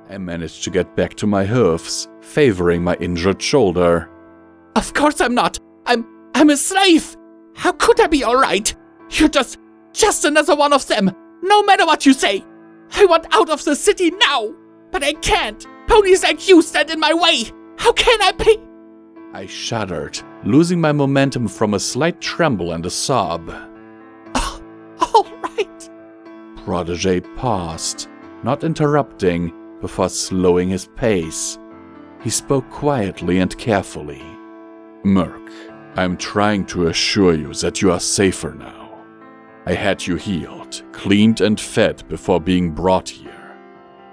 I managed to get back to my hoofs, favoring my injured shoulder. Of course I'm not. I'm a slave. How could I be all right? You're just another one of them, no matter what you say. I want out of the city now, but I can't. Ponies like you stand in my way. How can I be? I shuddered, losing my momentum from a slight tremble and a sob. Oh, all right. Protégé paused, not interrupting, before slowing his pace. He spoke quietly and carefully. "Murk, I'm trying to assure you that you are safer now. I had you healed, cleaned and fed before being brought here.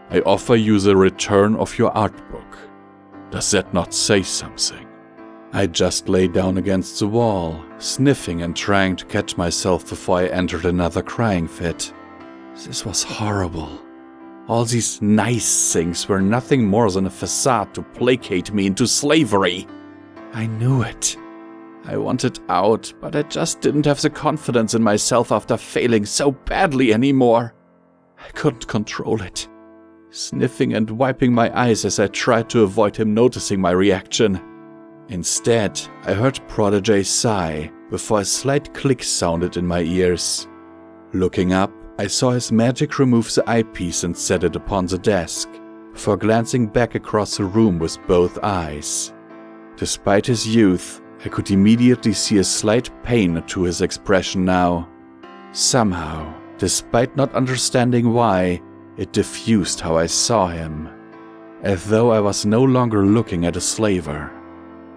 I offer you the return of your art book. Does that not say something?" I just lay down against the wall, sniffing and trying to catch myself before I entered another crying fit. This was horrible. All these nice things were nothing more than a facade to placate me into slavery. I knew it. I wanted out, but I just didn't have the confidence in myself after failing so badly anymore. I couldn't control it. Sniffing and wiping my eyes as I tried to avoid him noticing my reaction. Instead, I heard Prodigy sigh before a slight click sounded in my ears. Looking up, I saw his magic remove the eyepiece and set it upon the desk, before glancing back across the room with both eyes. Despite his youth, I could immediately see a slight pain to his expression now. Somehow, despite not understanding why, it diffused how I saw him, as though I was no longer looking at a slaver.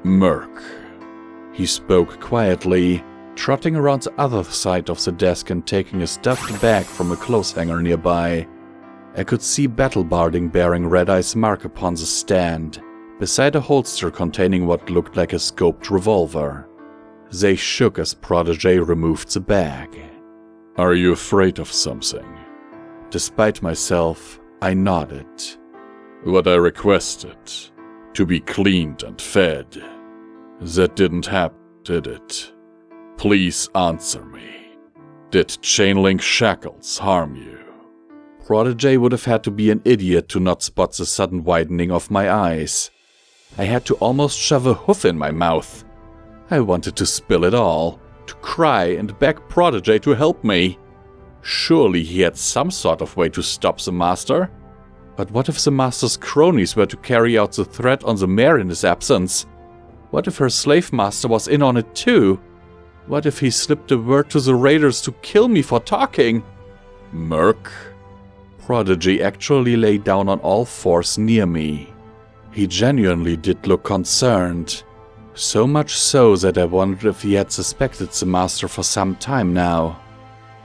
"Murk," he spoke quietly, trotting around the other side of the desk and taking a stuffed bag from a clothes hanger nearby. I could see battle barding bearing Red Eye's mark upon the stand, beside a holster containing what looked like a scoped revolver. They shook as Protégé removed the bag. "Are you afraid of something?" Despite myself, I nodded. "What I requested, to be cleaned and fed. That didn't happen, did it? Please answer me. Did chain-link shackles harm you?" Protégé would have had to be an idiot to not spot the sudden widening of my eyes. I had to almost shove a hoof in my mouth. I wanted to spill it all, to cry and beg Protégé to help me. Surely he had some sort of way to stop the master. But what if the master's cronies were to carry out the threat on the mare in his absence? What if her slave master was in on it too? What if he slipped a word to the raiders to kill me for talking? "Murk?" Prodigy actually lay down on all fours near me. He genuinely did look concerned. So much so that I wondered if he had suspected the master for some time now.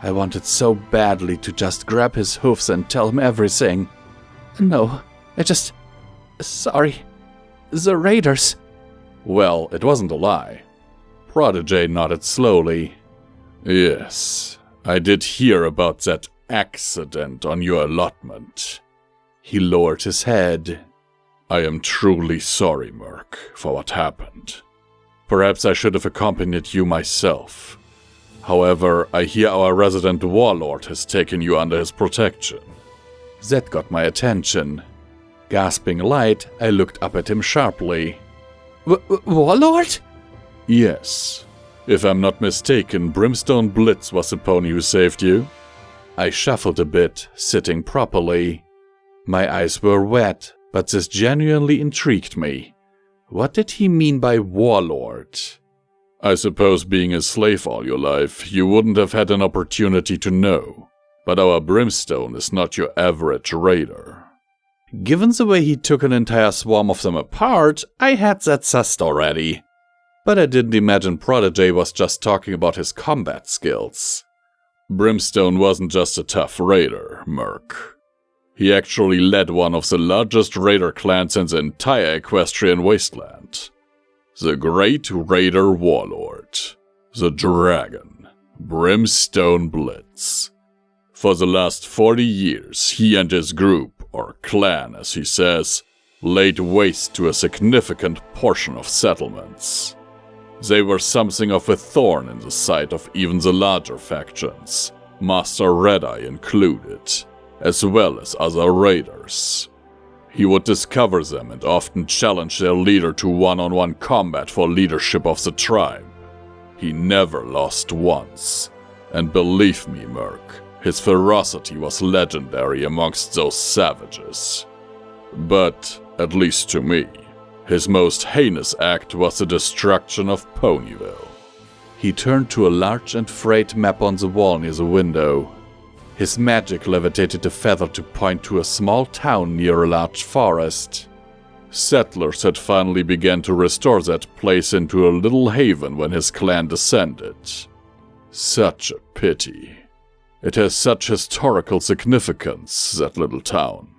I wanted so badly to just grab his hoofs and tell him everything. "No, sorry. The raiders." Well, it wasn't a lie. Protégé nodded slowly. "Yes, I did hear about that accident on your allotment." He lowered his head. "I am truly sorry, Murk, for what happened. Perhaps I should have accompanied you myself. However, I hear our resident warlord has taken you under his protection." That got my attention. Gasping light, I looked up at him sharply. Warlord? "Yes. If I'm not mistaken, Brimstone Blitz was the pony who saved you." I shuffled a bit, sitting properly. My eyes were wet, but this genuinely intrigued me. What did he mean by warlord? "I suppose being a slave all your life, you wouldn't have had an opportunity to know. But our Brimstone is not your average raider." Given the way he took an entire swarm of them apart, I had that sussed already. But I didn't imagine Prodigy was just talking about his combat skills. Brimstone wasn't just a tough raider, Murk. He actually led one of the largest raider clans in the entire Equestrian Wasteland. The Great Raider Warlord. The Dragon. Brimstone Blitz. For the last 40 years, he and his group, or clan as he says, laid waste to a significant portion of settlements. They were something of a thorn in the side of even the larger factions, Master Red-Eye included, as well as other raiders. He would discover them and often challenge their leader to one-on-one combat for leadership of the tribe. He never lost once, and believe me, Merc, his ferocity was legendary amongst those savages. But, at least to me, his most heinous act was the destruction of Ponyville. He turned to a large and frayed map on the wall near the window. His magic levitated a feather to point to a small town near a large forest. Settlers had finally begun to restore that place into a little haven when his clan descended. Such a pity. It has such historical significance, that little town.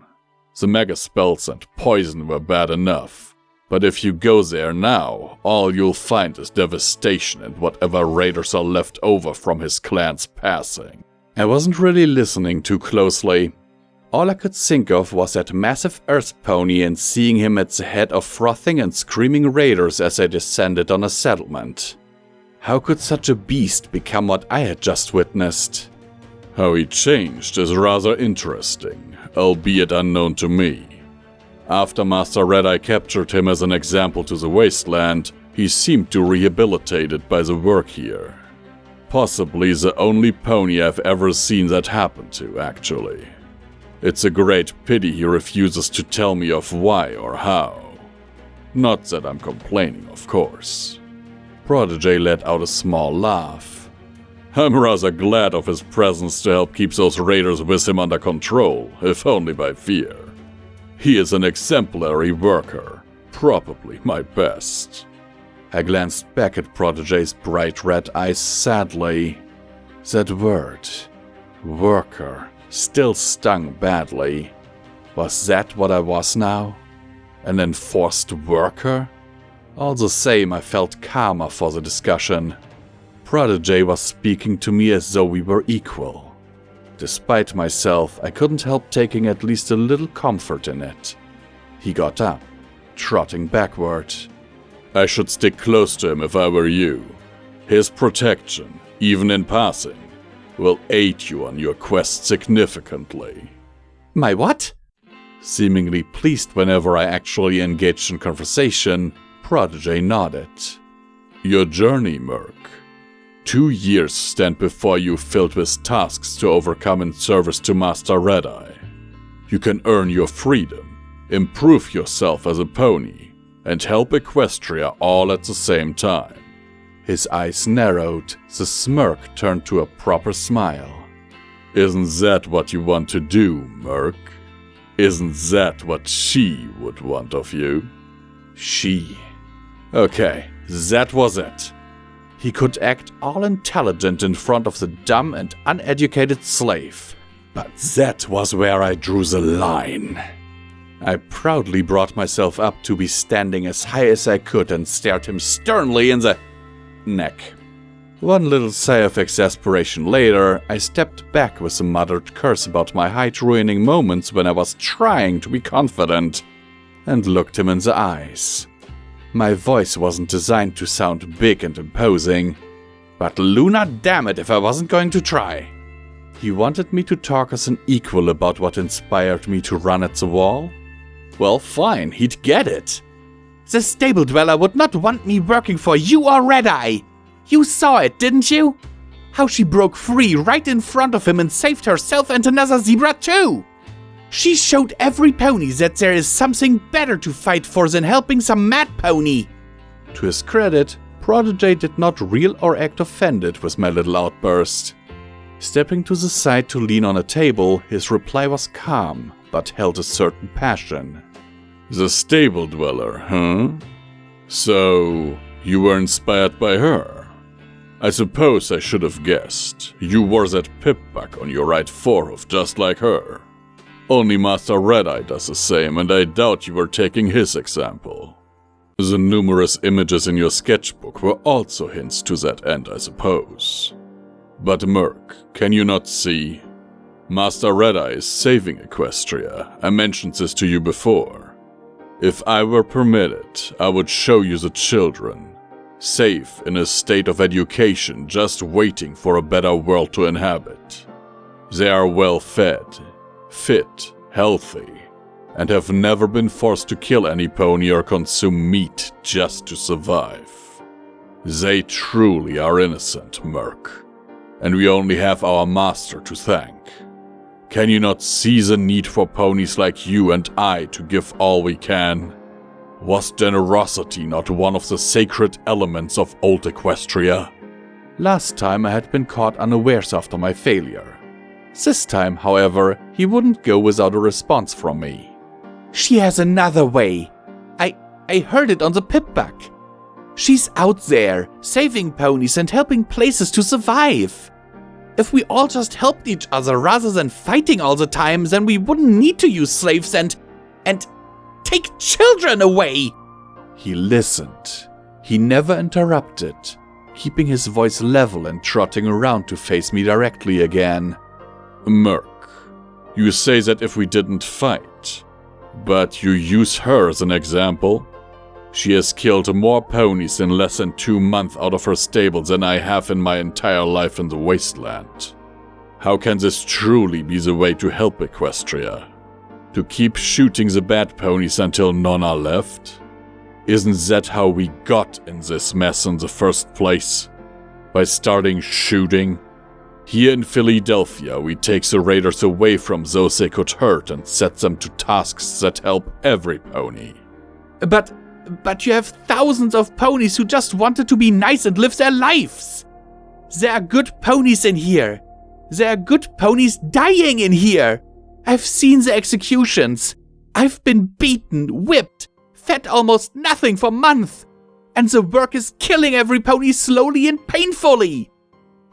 The mega spells and poison were bad enough, but if you go there now, all you'll find is devastation and whatever raiders are left over from his clan's passing. I wasn't really listening too closely. All I could think of was that massive earth pony and seeing him at the head of frothing and screaming raiders as they descended on a settlement. How could such a beast become what I had just witnessed? How he changed is rather interesting, albeit unknown to me. After Master Red-Eye captured him as an example to the Wasteland, he seemed to rehabilitated by the work here. Possibly the only pony I've ever seen that happen to, actually. It's a great pity he refuses to tell me of why or how. Not that I'm complaining, of course. Prodigy let out a small laugh. I'm rather glad of his presence to help keep those raiders with him under control, if only by fear. He is an exemplary worker, probably my best. I glanced back at Prodigy's bright red eyes sadly. That word, worker, still stung badly. Was that what I was now? An enforced worker? All the same, I felt calmer for the discussion. Prodigy was speaking to me as though we were equal. Despite myself, I couldn't help taking at least a little comfort in it. He got up, trotting backward. I should stick close to him if I were you. His protection, even in passing, will aid you on your quest significantly. My what? Seemingly pleased whenever I actually engaged in conversation, Prodigy nodded. Your journey, Merc. 2 years stand before you filled with tasks to overcome in service to Master Red-Eye. You can earn your freedom, improve yourself as a pony, and help Equestria all at the same time. His eyes narrowed, the smirk turned to a proper smile. Isn't that what you want to do, Merc? Isn't that what she would want of you? She. Okay, that was it. He could act all intelligent in front of the dumb and uneducated slave. But that was where I drew the line. I proudly brought myself up to be standing as high as I could and stared him sternly in the neck. One little sigh of exasperation later, I stepped back with a muttered curse about my height-ruining moments when I was trying to be confident, and looked him in the eyes. My voice wasn't designed to sound big and imposing, but Luna damn it if I wasn't going to try. He wanted me to talk as an equal about what inspired me to run at the wall? Well, fine, he'd get it. The stable dweller would not want me working for you or Red-Eye. You saw it, didn't you? How she broke free right in front of him and saved herself and another zebra too. She showed every pony that there is something better to fight for than helping some mad pony. To his credit, Prodigy did not reel or act offended with my little outburst. Stepping to the side to lean on a table, his reply was calm, but held a certain passion. The stable dweller, huh? So, you were inspired by her? I suppose I should have guessed. You wore that pip-back on your right forehoof just like her. Only Master Red-Eye does the same, and I doubt you were taking his example. The numerous images in your sketchbook were also hints to that end, I suppose. But Merc, can you not see? Master Red-Eye is saving Equestria. I mentioned this to you before. If I were permitted, I would show you the children, safe in a state of education, just waiting for a better world to inhabit. They are well fed, fit, healthy, and have never been forced to kill any pony or consume meat just to survive. They truly are innocent, Merc, and we only have our master to thank. Can you not see the need for ponies like you and I to give all we can? Was generosity not one of the sacred elements of old Equestria? Last time I had been caught unawares after my failure. This time, however, he wouldn't go without a response from me. She has another way. I heard it on the pipback. She's out there, saving ponies and helping places to survive. If we all just helped each other rather than fighting all the time, then we wouldn't need to use slaves and take children away. He listened. He never interrupted, keeping his voice level and trotting around to face me directly again. Merc, you say that if we didn't fight, but you use her as an example. She has killed more ponies in less than 2 months out of her stable than I have in my entire life in the Wasteland. How can this truly be the way to help Equestria? To keep shooting the bad ponies until none are left? Isn't that how we got in this mess in the first place? By starting shooting? Here in Fillydelphia, we take the raiders away from those they could hurt and set them to tasks that help every pony. But you have thousands of ponies who just wanted to be nice and live their lives. There are good ponies in here. There are good ponies dying in here. I've seen the executions. I've been beaten, whipped, fed almost nothing for months. And the work is killing every pony slowly and painfully.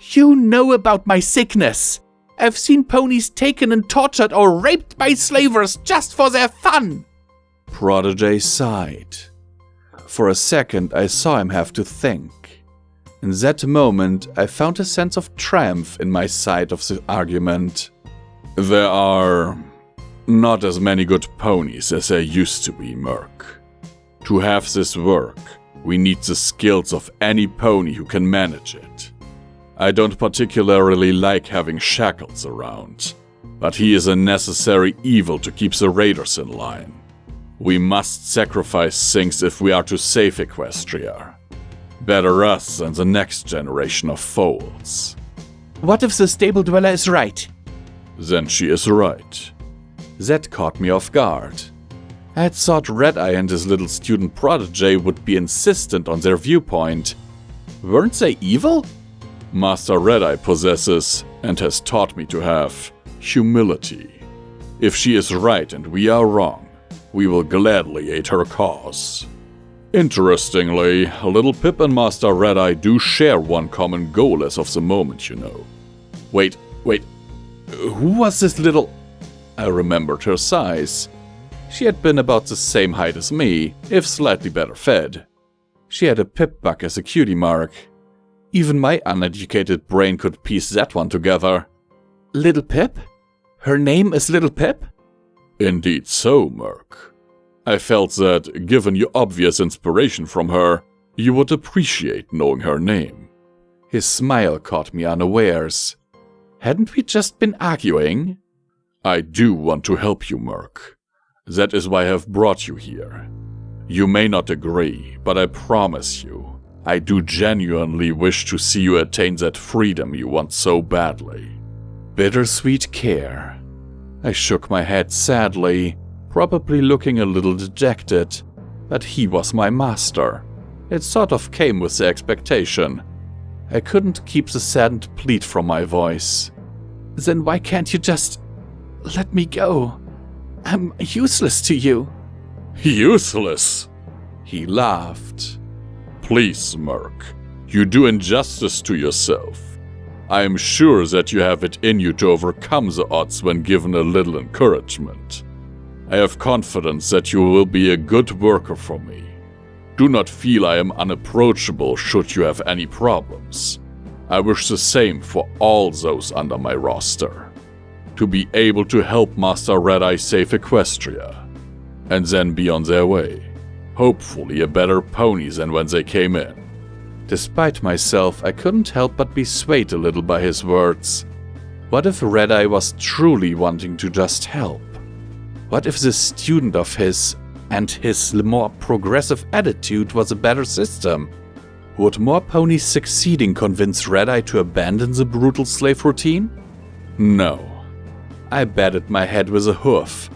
You know about my sickness. I've seen ponies taken and tortured or raped by slavers just for their fun. Prodigy sighed. For a second, I saw him have to think. In that moment, I found a sense of triumph in my side of the argument. There are not as many good ponies as there used to be, Merc. To have this work, we need the skills of any pony who can manage it. I don't particularly like having Shackles around, but he is a necessary evil to keep the raiders in line. We must sacrifice things if we are to save Equestria. Better us than the next generation of foals. What if the stable dweller is right? Then she is right. That caught me off guard. I had thought Red-Eye and his little student Protégé would be insistent on their viewpoint. Weren't they evil? Master Red-Eye possesses, and has taught me to have, humility. If she is right and we are wrong, we will gladly aid her cause. Interestingly, Little Pip and Master Red-Eye do share one common goal as of the moment, you know. Wait, who was this little... I remembered her size. She had been about the same height as me, if slightly better fed. She had a pip-buck as a cutie mark. Even my uneducated brain could piece that one together. Little Pip? Her name is Little Pip? Indeed so, Merc. I felt that, given your obvious inspiration from her, you would appreciate knowing her name. His smile caught me unawares. Hadn't we just been arguing? I do want to help you, Merc. That is why I have brought you here. You may not agree, but I promise you, I do genuinely wish to see you attain that freedom you want so badly. Bittersweet care. I shook my head sadly, probably looking a little dejected, but he was my master. It sort of came with the expectation. I couldn't keep the saddened plead from my voice. Then why can't you just let me go? I'm useless to you. Useless? He laughed. Please, Merc, you do injustice to yourself. I am sure that you have it in you to overcome the odds when given a little encouragement. I have confidence that you will be a good worker for me. Do not feel I am unapproachable should you have any problems. I wish the same for all those under my roster. to be able to help Master Red-Eye save Equestria, and then be on their way. Hopefully a better pony than when they came in. Despite myself, I couldn't help but be swayed a little by his words. What if Red-Eye was truly wanting to just help? What if this student of his and his more progressive attitude was a better system? Would more ponies succeeding convince Red-Eye to abandon the brutal slave routine? No. I batted my head with a hoof.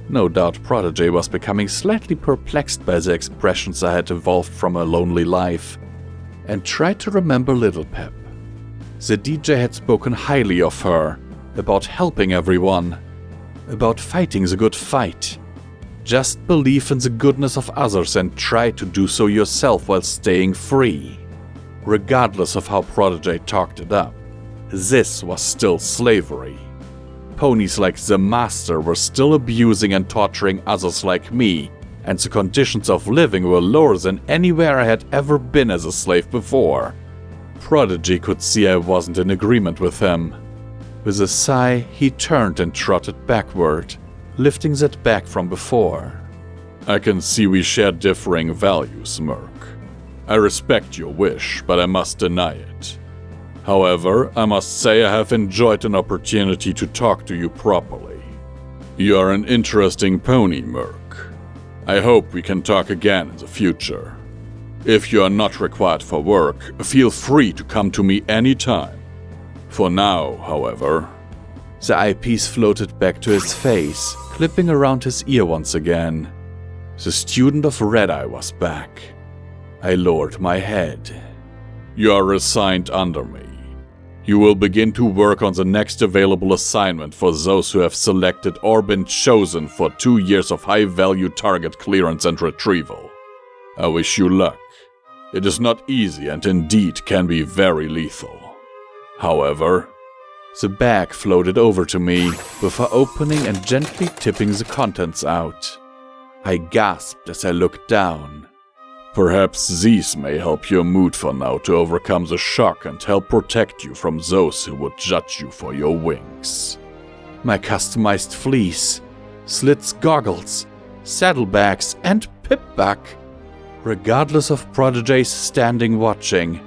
No doubt Prodigy was becoming slightly perplexed by the expressions I had evolved from a lonely life, and tried to remember Little Pip. The DJ had spoken highly of her, about helping everyone, about fighting the good fight. Just believe in the goodness of others and try to do so yourself while staying free. Regardless of how Prodigy talked it up, this was still slavery. Ponies like the Master were still abusing and torturing others like me, and the conditions of living were lower than anywhere I had ever been as a slave before. Prodigy could see I wasn't in agreement with him. With a sigh, he turned and trotted backward, lifting that bag from before. I can see we share differing values, Murk. I respect your wish, but I must deny it. However, I must say I have enjoyed an opportunity to talk to you properly. You are an interesting pony, Murk. I hope we can talk again in the future. If you are not required for work, feel free to come to me anytime. For now, however... The eyepiece floated back to his face, clipping around his ear once again. The student of Red-Eye was back. I lowered my head. You are assigned under me. You will begin to work on the next available assignment for those who have selected or been chosen for 2 years of high-value target clearance and retrieval. I wish you luck. It is not easy and indeed can be very lethal. However, the bag floated over to me before opening and gently tipping the contents out. I gasped as I looked down. Perhaps these may help your mood for now to overcome the shock and help protect you from those who would judge you for your wings. My customized fleece, slits goggles, saddlebags, and pipback. Regardless of Prodigy's standing watching,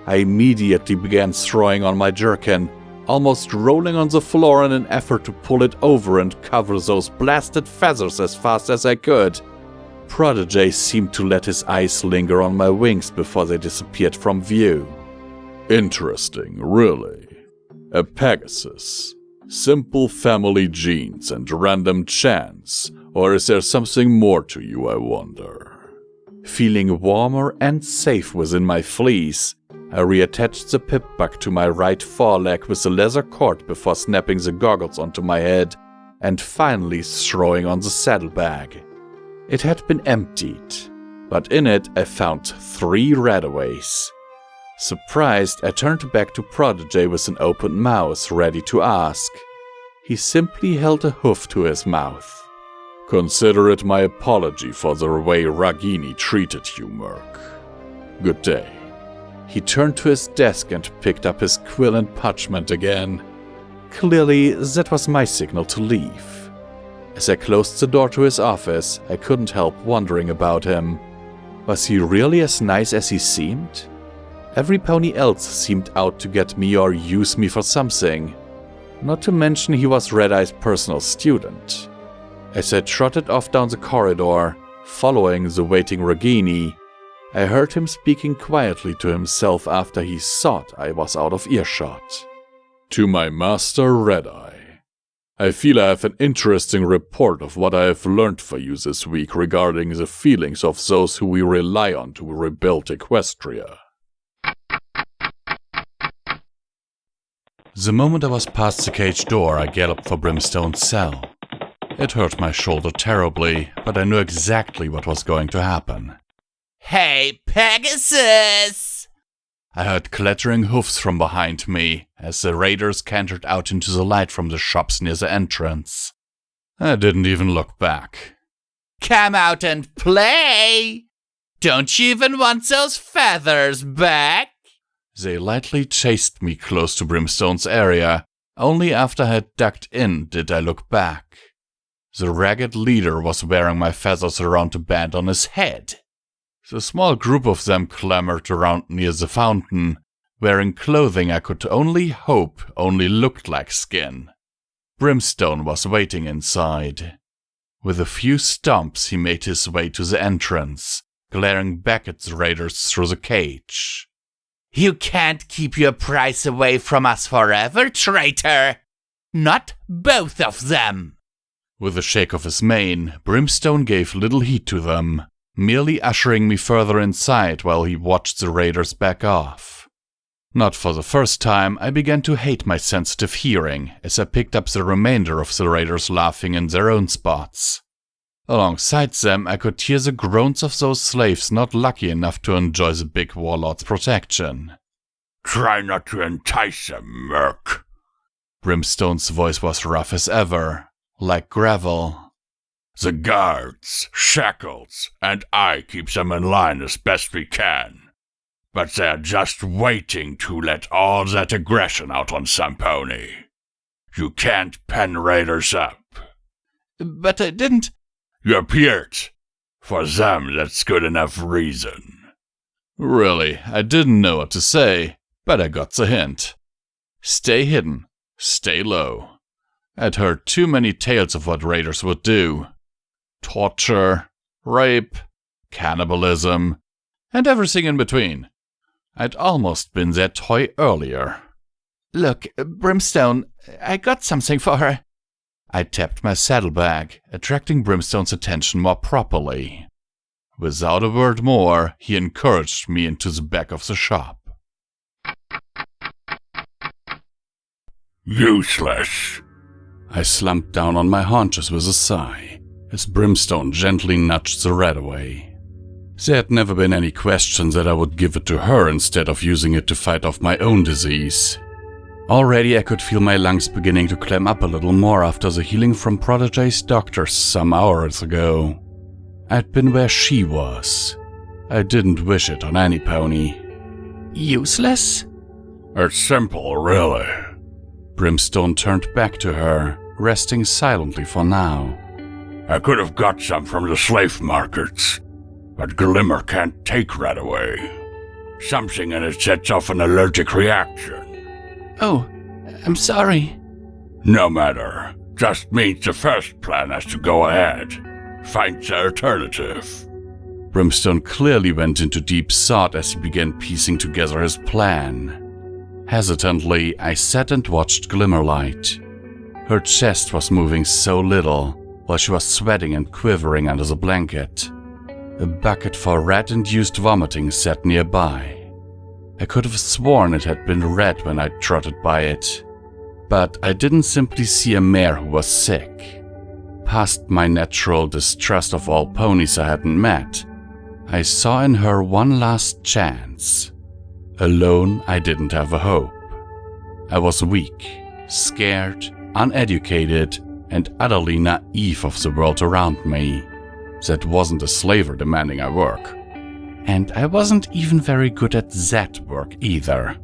I immediately began throwing on my jerkin, almost rolling on the floor in an effort to pull it over and cover those blasted feathers as fast as I could. Prodigy seemed to let his eyes linger on my wings before they disappeared from view. Interesting, really. A Pegasus. Simple family genes and random chance, or is there something more to you, I wonder? Feeling warmer and safe within my fleece, I reattached the pipback to my right foreleg with a leather cord before snapping the goggles onto my head and finally throwing on the saddlebag. It had been emptied, but in it I found 3 radaways. Surprised, I turned back to Prodigy with an open mouth, ready to ask. He simply held a hoof to his mouth. Consider it my apology for the way Ragini treated you, Murk. Good day. He turned to his desk and picked up his quill and parchment again. Clearly, that was my signal to leave. As I closed the door to his office, I couldn't help wondering about him. Was he really as nice as he seemed? Every pony else seemed out to get me or use me for something. Not to mention he was Red-Eye's personal student. As I trotted off down the corridor, following the waiting Ragini, I heard him speaking quietly to himself after he thought I was out of earshot. To my master Red-Eye. I feel I have an interesting report of what I have learned for you this week regarding the feelings of those who we rely on to rebuild Equestria. The moment I was past the cage door, I galloped for Brimstone's cell. It hurt my shoulder terribly, but I knew exactly what was going to happen. Hey, Pegasus! I heard clattering hoofs from behind me as the raiders cantered out into the light from the shops near the entrance. I didn't even look back. Come out and play! Don't you even want those feathers back? They lightly chased me close to Brimstone's area, Only after I had ducked in did I look back. The ragged leader was wearing my feathers around a band on his head. The small group of them clamored around near the fountain, wearing clothing I could only hope only looked like skin. Brimstone was waiting inside. With a few stomps he made his way to the entrance, glaring back at the raiders through the cage. You can't keep your prize away from us forever, traitor! Not both of them! With a shake of his mane, Brimstone gave little heed to them, merely ushering me further inside while he watched the raiders back off. Not for the first time, I began to hate my sensitive hearing as I picked up the remainder of the raiders laughing in their own spots. Alongside them, I could hear the groans of those slaves not lucky enough to enjoy the big warlord's protection. Try not to entice them, Merc. Brimstone's voice was rough as ever, like gravel. The guards, shackles, and I keep them in line as best we can. But they're just waiting to let all that aggression out on some pony. You can't pen raiders up. But I didn't... You appeared. For them, that's good enough reason. Really, I didn't know what to say, but I got the hint. Stay hidden, stay low. I'd heard too many tales of what raiders would do. Torture, rape, cannibalism, and everything in between. I'd almost been their toy earlier. Look, Brimstone, I got something for her. I tapped my saddlebag, attracting Brimstone's attention more properly. Without a word more, he encouraged me into the back of the shop. Useless. I slumped down on my haunches with a sigh, as Brimstone gently nudged the rat away. There had never been any question that I would give it to her instead of using it to fight off my own disease. Already I could feel my lungs beginning to clam up a little more after the healing from Protégé's doctors some hours ago. I'd been where she was. I didn't wish it on any pony. Useless? It's simple, really. Brimstone turned back to her, resting silently for now. I could have got some from the slave markets, but Glimmer can't take rat away. Something in it sets off an allergic reaction. Oh, I'm sorry. No matter. Just means the first plan has to go ahead. Find the alternative. Brimstone clearly went into deep thought as he began piecing together his plan. Hesitantly, I sat and watched Glimmerlight. Her chest was moving so little, while she was sweating and quivering under the blanket. A bucket for rat-induced vomiting sat nearby. I could have sworn it had been red when I trotted by it. But I didn't simply see a mare who was sick. Past my natural distrust of all ponies I hadn't met, I saw in her one last chance. Alone, I didn't have a hope. I was weak, scared, uneducated, and utterly naive of the world around me. That wasn't a slaver demanding I work. And I wasn't even very good at that work either.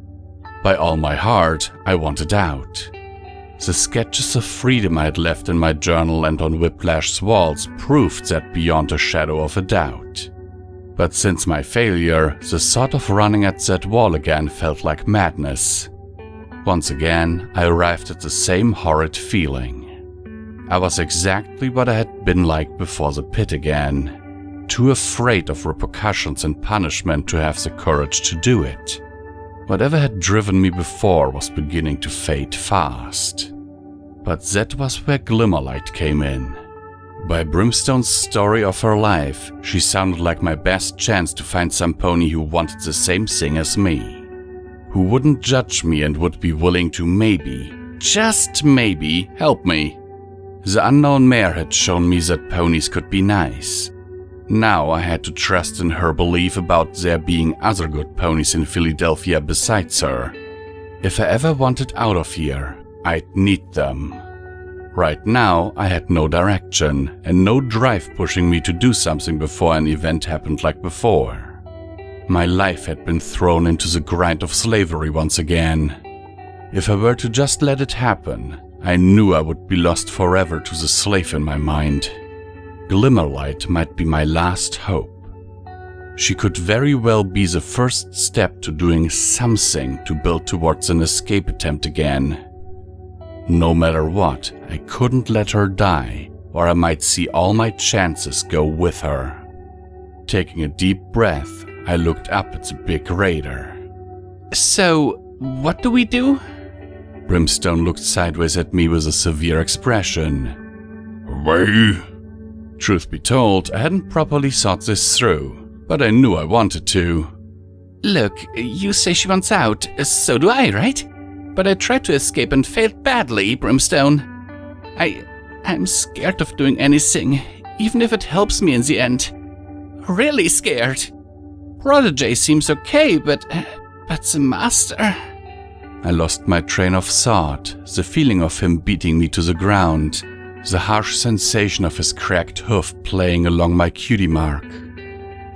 By all my heart, I wanted out. The sketches of freedom I had left in my journal and on Whiplash's walls proved that beyond a shadow of a doubt. But since my failure, the thought of running at that wall again felt like madness. Once again, I arrived at the same horrid feeling. I was exactly what I had been like before the pit again. Too afraid of repercussions and punishment to have the courage to do it. Whatever had driven me before was beginning to fade fast. But that was where Glimmerlight came in. By Brimstone's story of her life, she sounded like my best chance to find some pony who wanted the same thing as me. Who wouldn't judge me and would be willing to maybe, just maybe, help me. The unknown mare had shown me that ponies could be nice. Now I had to trust in her belief about there being other good ponies in Fillydelphia besides her. If I ever wanted out of here, I'd need them. Right now, I had no direction and no drive pushing me to do something before an event happened like before. My life had been thrown into the grind of slavery once again. If I were to just let it happen, I knew I would be lost forever to the slave in my mind. Glimmerlight might be my last hope. She could very well be the first step to doing something to build towards an escape attempt again. No matter what, I couldn't let her die, or I might see all my chances go with her. Taking a deep breath, I looked up at the big raider. So, what do we do? Brimstone looked sideways at me with a severe expression. We? Truth be told, I hadn't properly thought this through, but I knew I wanted to. Look, you say she wants out, so do I, right? But I tried to escape and failed badly, Brimstone. I'm scared of doing anything, even if it helps me in the end. Really scared. Prodigy seems okay, but the master... I lost my train of thought, the feeling of him beating me to the ground, the harsh sensation of his cracked hoof playing along my cutie mark.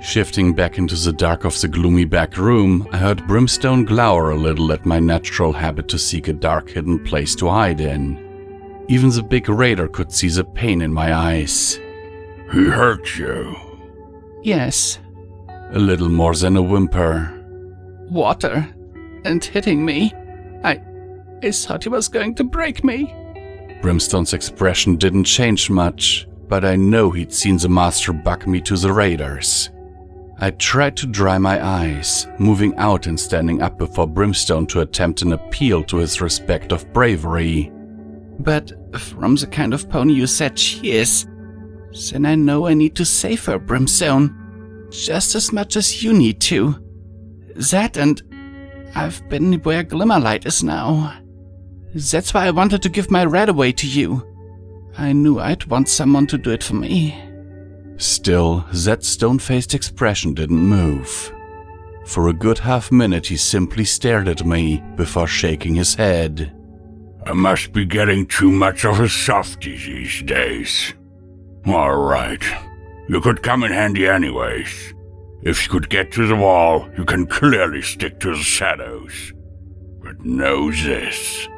Shifting back into the dark of the gloomy back room, I heard Brimstone glower a little at my natural habit to seek a dark hidden place to hide in. Even the big raider could see the pain in my eyes. He hurt you? Yes. A little more than a whimper. Water. And hitting me. I thought he was going to break me. Brimstone's expression didn't change much, but I know he'd seen the master buck me to the raiders. I tried to dry my eyes, moving out and standing up before Brimstone to attempt an appeal to his respect of bravery. But from the kind of pony you said she is, then I know I need to save her, Brimstone, just as much as you need to. That and I've been where Glimmerlight is now. That's why I wanted to give my rat away to you. I knew I'd want someone to do it for me. Still, that stone-faced expression didn't move. For a good half-minute he simply stared at me before shaking his head. I must be getting too much of a softie these days. All right. You could come in handy anyways. If you could get to the wall, you can clearly stick to the shadows. But know this,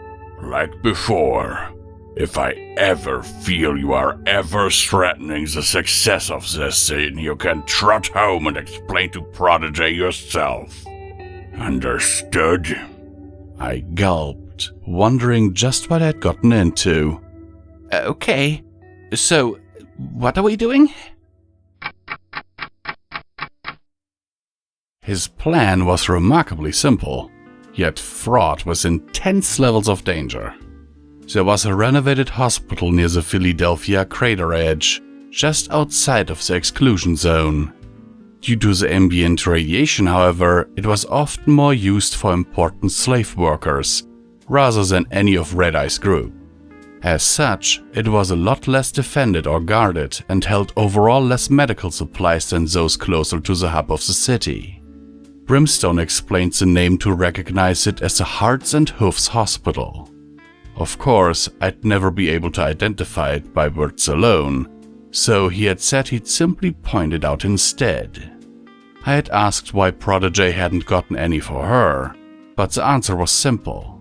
like before, if I ever feel you are ever threatening the success of this scene, you can trot home and explain to Prodigy yourself. Understood? I gulped, wondering just what I'd gotten into. Okay, so what are we doing? His plan was remarkably simple, yet fraught with intense levels of danger. There was a renovated hospital near the Fillydelphia crater edge, just outside of the exclusion zone. Due to the ambient radiation, however, it was often more used for important slave workers, rather than any of Red Eye's group. As such, it was a lot less defended or guarded and held overall less medical supplies than those closer to the hub of the city. Brimstone explained the name to recognize it as the Hearts and Hoofs Hospital. Of course, I'd never be able to identify it by words alone, so he had said he'd simply point it out instead. I had asked why Prodigy hadn't gotten any for her, but the answer was simple.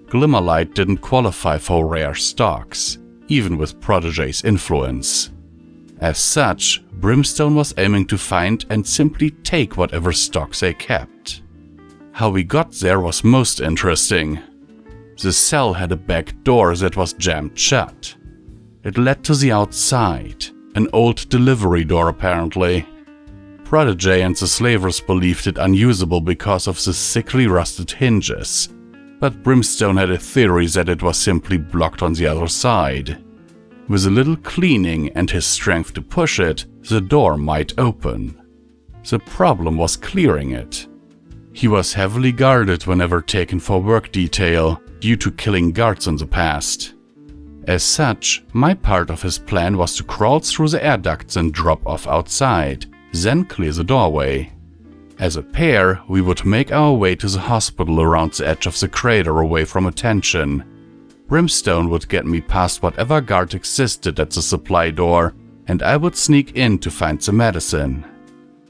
Glimmerlight didn't qualify for rare stocks, even with Prodigy's influence. As such, Brimstone was aiming to find and simply take whatever stocks they kept. How we got there was most interesting. The cell had a back door that was jammed shut. It led to the outside, an old delivery door apparently. Prodigy and the slavers believed it unusable because of the sickly rusted hinges, but Brimstone had a theory that it was simply blocked on the other side. With a little cleaning and his strength to push it, the door might open. The problem was clearing it. He was heavily guarded whenever taken for work detail, due to killing guards in the past. As such, my part of his plan was to crawl through the air ducts and drop off outside, then clear the doorway. As a pair, we would make our way to the hospital around the edge of the crater away from attention. Brimstone would get me past whatever guard existed at the supply door, and I would sneak in to find the medicine.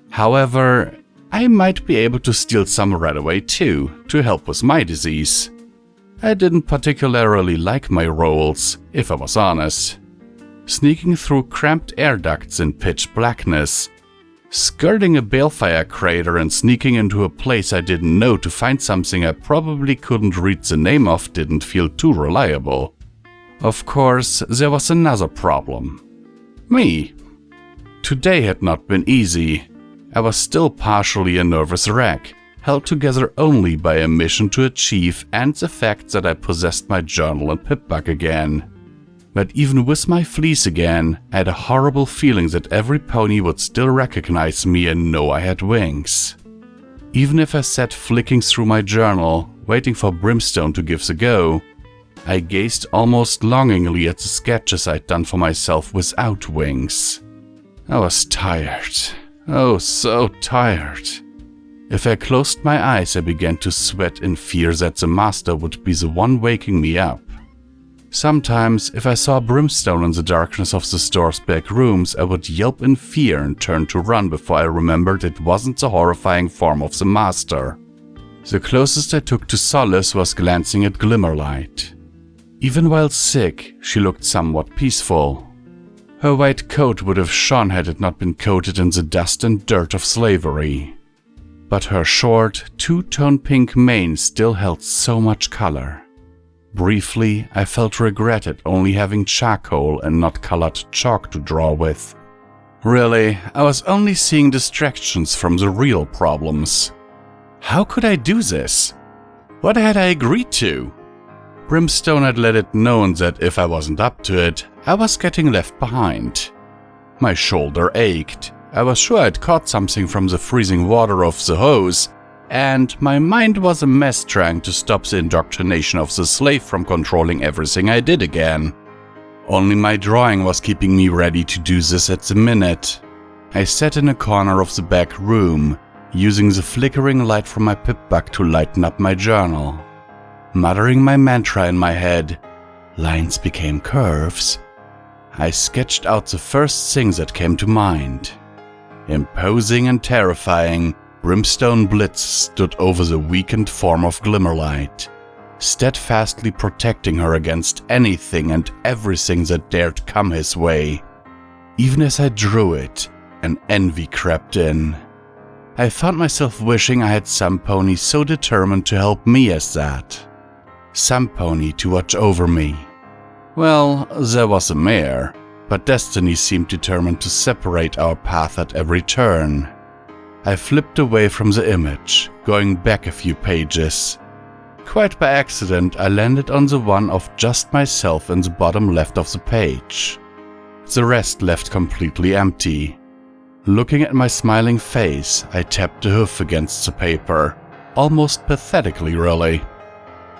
However, I might be able to steal some right away too, to help with my disease. I didn't particularly like my roles, if I was honest. Sneaking through cramped air ducts in pitch blackness, skirting a balefire crater and sneaking into a place I didn't know to find something I probably couldn't read the name of didn't feel too reliable. Of course, there was another problem. Me. Today had not been easy. I was still partially a nervous wreck, held together only by a mission to achieve and the fact that I possessed my journal and pip-bug again. But even with my fleece again, I had a horrible feeling that every pony would still recognize me and know I had wings. Even if I sat flicking through my journal, waiting for Brimstone to give the go, I gazed almost longingly at the sketches I'd done for myself without wings. I was tired. Oh, so tired. If I closed my eyes, I began to sweat in fear that the master would be the one waking me up. Sometimes, if I saw Brimstone in the darkness of the store's back rooms, I would yelp in fear and turn to run before I remembered it wasn't the horrifying form of the master. The closest I took to solace was glancing at Glimmerlight. Even while sick, she looked somewhat peaceful. Her white coat would have shone had it not been coated in the dust and dirt of slavery. But her short, two-tone pink mane still held so much color. Briefly, I felt regret at only having charcoal and not colored chalk to draw with. Really, I was only seeing distractions from the real problems. How could I do this? What had I agreed to? Brimstone had let it known that if I wasn't up to it, I was getting left behind. My shoulder ached. I was sure I'd caught something from the freezing water of the hose, and my mind was a mess trying to stop the indoctrination of the slave from controlling everything I did again. Only my drawing was keeping me ready to do this at the minute. I sat in a corner of the back room, using the flickering light from my pip-bug to lighten up my journal. Muttering my mantra in my head, lines became curves. I sketched out the first things that came to mind. Imposing and terrifying, Brimstone Blitz stood over the weakened form of Glimmerlight, steadfastly protecting her against anything and everything that dared come his way. Even as I drew it, an envy crept in. I found myself wishing I had some pony so determined to help me as that. Some pony to watch over me. Well, there was a mare, but destiny seemed determined to separate our path at every turn. I flipped away from the image, going back a few pages. Quite by accident, I landed on the one of just myself in the bottom left of the page. The rest left completely empty. Looking at my smiling face, I tapped a hoof against the paper, almost pathetically really.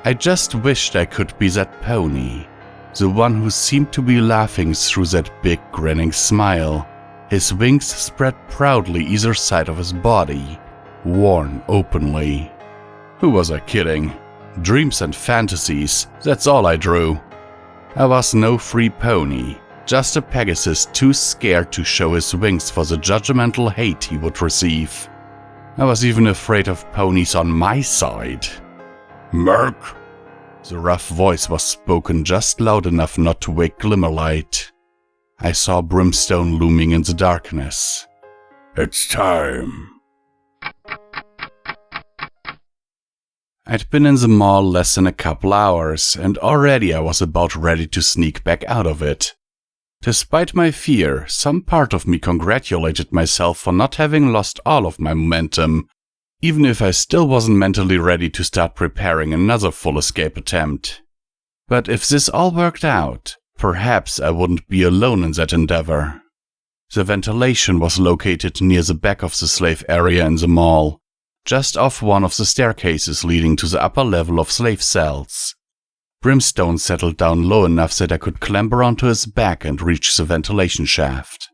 I just wished I could be that pony, the one who seemed to be laughing through that big grinning smile, his wings spread proudly either side of his body, worn openly. Who was I kidding? Dreams and fantasies, that's all I drew. I was no free pony, just a Pegasus too scared to show his wings for the judgmental hate he would receive. I was even afraid of ponies on my side. Merc? The rough voice was spoken just loud enough not to wake Glimmerlight. I saw Brimstone looming in the darkness. It's time. I'd been in the mall less than a couple hours, and already I was about ready to sneak back out of it. Despite my fear, some part of me congratulated myself for not having lost all of my momentum, even if I still wasn't mentally ready to start preparing another full escape attempt. But if this all worked out, perhaps I wouldn't be alone in that endeavor. The ventilation was located near the back of the slave area in the mall, just off one of the staircases leading to the upper level of slave cells. Brimstone settled down low enough that I could clamber onto his back and reach the ventilation shaft.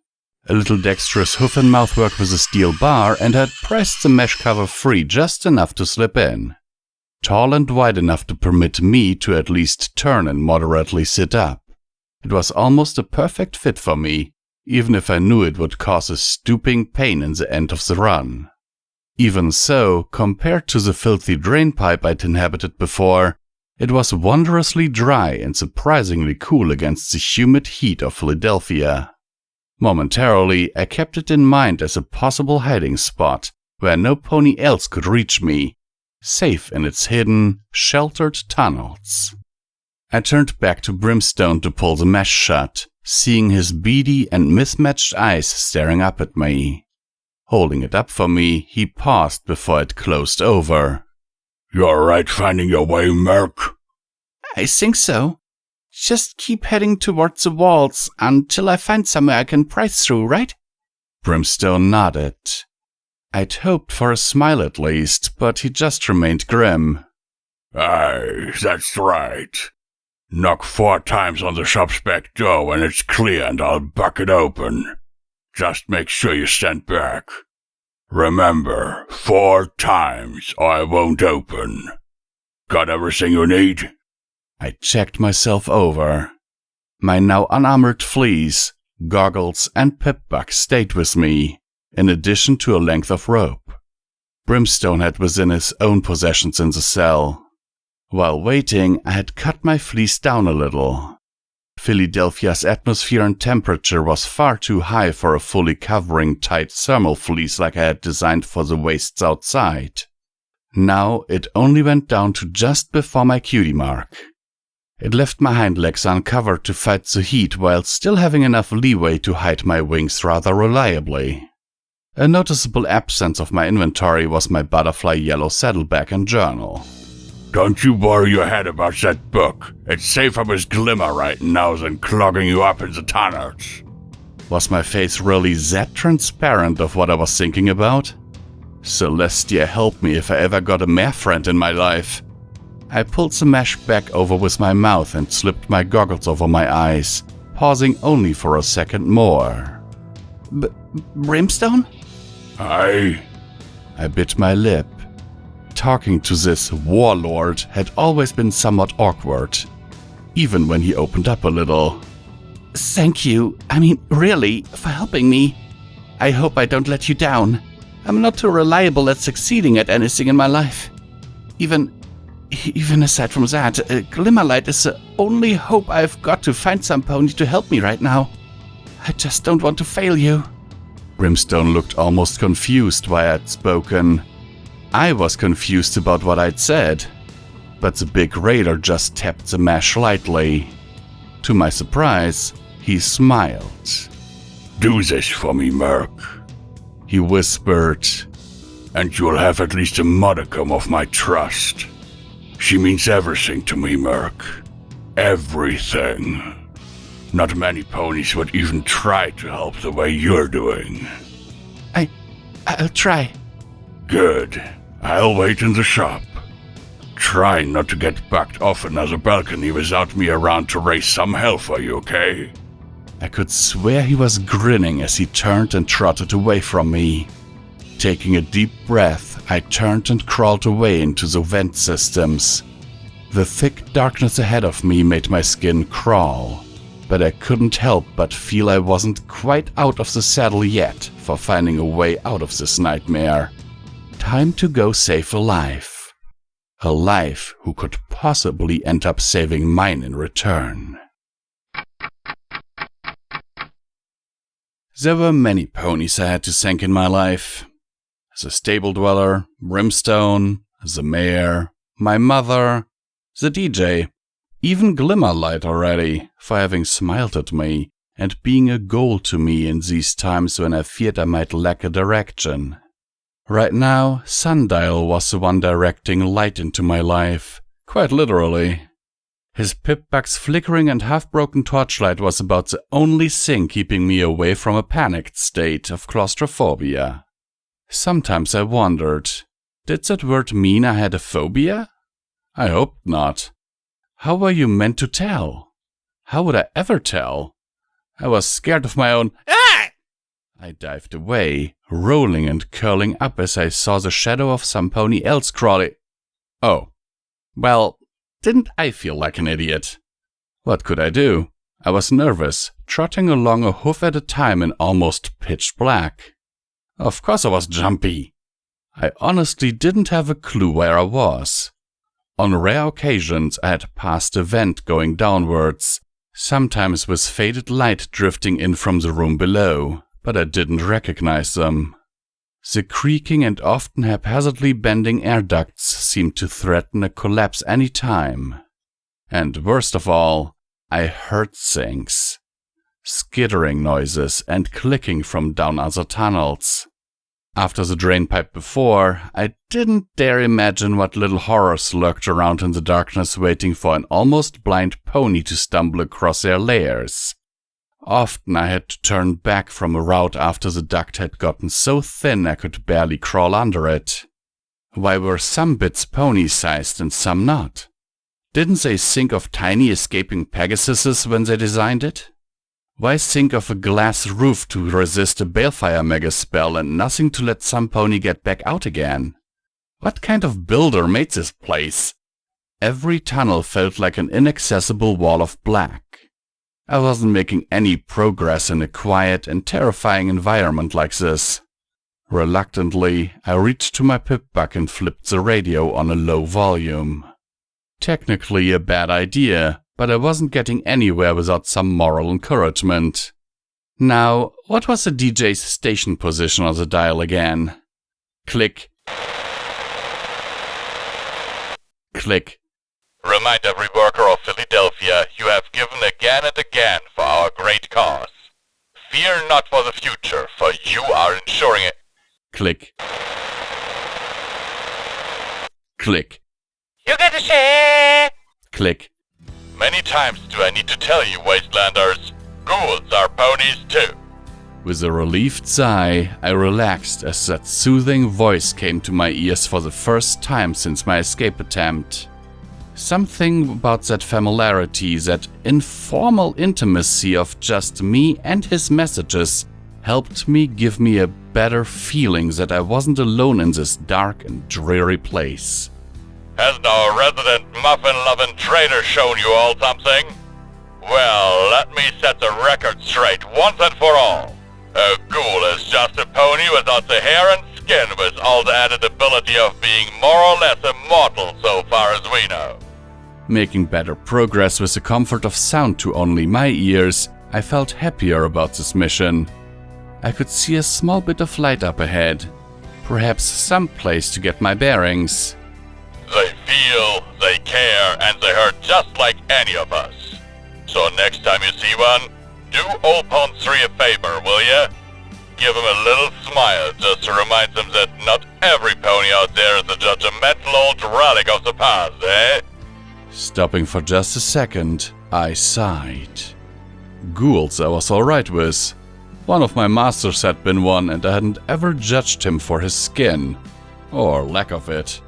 A little dexterous hoof and mouthwork with a steel bar, and I'd pressed the mesh cover free just enough to slip in. Tall and wide enough to permit me to at least turn and moderately sit up. It was almost a perfect fit for me, even if I knew it would cause a stooping pain in the end of the run. Even so, compared to the filthy drainpipe I'd inhabited before, It was wondrously dry and surprisingly cool against the humid heat of Fillydelphia. Momentarily, I kept it in mind as a possible hiding spot where no pony else could reach me, safe in its hidden, sheltered tunnels. I turned back to Brimstone to pull the mesh shut, seeing his beady and mismatched eyes staring up at me. Holding it up for me, he paused before it closed over. You alright finding your way, Merc? I think so. Just keep heading towards the walls until I find somewhere I can prise through, right? Brimstone nodded. I'd hoped for a smile at least, but he just remained grim. Aye, that's right. Knock 4 times on the shop's back door when it's clear and I'll buck it open. Just make sure you stand back. Remember, 4 times or I won't open. Got everything you need? I checked myself over. My now unarmored fleece, goggles, and pip-buck stayed with me, in addition to a length of rope. Brimstone had within his own possessions in the cell. While waiting, I had cut my fleece down a little. Fillydelphia's atmosphere and temperature was far too high for a fully covering tight thermal fleece like I had designed for the wastes outside. Now it only went down to just before my cutie mark. It left my hind legs uncovered to fight the heat while still having enough leeway to hide my wings rather reliably. A noticeable absence of my inventory was my butterfly yellow saddlebag and journal. Don't you worry your head about that book. It's safer with Glimmerlight now than clogging you up in the tunnels. Was my face really that transparent of what I was thinking about? Celestia help me if I ever got a mare friend in my life. I pulled the mesh back over with my mouth and slipped my goggles over my eyes, pausing only for a second more. Brimstone? Aye? I bit my lip. Talking to this warlord had always been somewhat awkward, even when he opened up a little. Thank you, really, for helping me. I hope I don't let you down. I'm not too reliable at succeeding at anything in my life. Even aside from that, Glimmerlight is the only hope I've got to find some pony to help me right now. I just don't want to fail you. Brimstone looked almost confused why I'd spoken. I was confused about what I'd said, but the big raider just tapped the mesh lightly. To my surprise, he smiled. Do this for me, Merc, he whispered, and you'll have at least a modicum of my trust. She means everything to me, Merc. Everything. Not many ponies would even try to help the way you're doing. I'll try. Good. I'll wait in the shop. Try not to get bucked off another balcony without me around to raise some hell for you, okay? I could swear he was grinning as he turned and trotted away from me. Taking a deep breath, I turned and crawled away into the vent systems. The thick darkness ahead of me made my skin crawl, but I couldn't help but feel I wasn't quite out of the saddle yet for finding a way out of this nightmare. Time to go save a life. A life who could possibly end up saving mine in return. There were many ponies I had to thank in my life. The stable dweller, Brimstone, the mayor, my mother, the DJ, even Glimmerlight already, for having smiled at me and being a ghoul to me in these times when I feared I might lack a direction. Right now, Sundial was the one directing light into my life, quite literally. His pip-buck's flickering and half-broken torchlight was about the only thing keeping me away from a panicked state of claustrophobia. Sometimes I wondered, did that word mean I had a phobia? I hoped not. How were you meant to tell? How would I ever tell? I was scared of my own. Ah! I dived away, rolling and curling up as I saw the shadow of some pony else crawling. Oh, well, didn't I feel like an idiot? What could I do? I was nervous, trotting along a hoof at a time in almost pitch black. Of course I was jumpy. I honestly didn't have a clue where I was. On rare occasions, I had passed a vent going downwards, sometimes with faded light drifting in from the room below, but I didn't recognize them. The creaking and often haphazardly bending air ducts seemed to threaten a collapse any time. And worst of all, I heard things. Skittering noises and clicking from down other tunnels. After the drain pipe before, I didn't dare imagine what little horrors lurked around in the darkness waiting for an almost blind pony to stumble across their lairs. Often I had to turn back from a route after the duct had gotten so thin I could barely crawl under it. Why were some bits pony-sized and some not? Didn't they think of tiny escaping Pegasuses when they designed it? Why think of a glass roof to resist a balefire mega-spell and nothing to let some pony get back out again? What kind of builder made this place? Every tunnel felt like an inaccessible wall of black. I wasn't making any progress in a quiet and terrifying environment like this. Reluctantly, I reached to my pip-buck and flipped the radio on a low volume. Technically a bad idea, but I wasn't getting anywhere without some moral encouragement. Now, what was the DJ's station position on the dial again? Click. Click. Remind every worker of Fillydelphia you have given again and again for our great cause. Fear not for the future, for you are ensuring it. Click. Click. You get a share! Click. Many times do I need to tell you, Wastelanders, ghouls are ponies too. With a relieved sigh, I relaxed as that soothing voice came to my ears for the first time since my escape attempt. Something about that familiarity, that informal intimacy of just me and his messages, helped me give me a better feeling that I wasn't alone in this dark and dreary place. Hasn't our resident muffin-loving trader shown you all something? Well, let me set the record straight once and for all. A ghoul is just a pony without the hair and skin, with all the added ability of being more or less immortal so far as we know. Making better progress with the comfort of sound to only my ears, I felt happier about this mission. I could see a small bit of light up ahead. Perhaps some place to get my bearings. They feel, they care, and they hurt just like any of us. So next time you see one, do old Pone 3 a favor, will ya? Give him a little smile just to remind them that not every pony out there is a judgmental old relic of the past, eh? Stopping for just a second, I sighed. Ghouls I was alright with. One of my masters had been one, and I hadn't ever judged him for his skin. Or lack of it.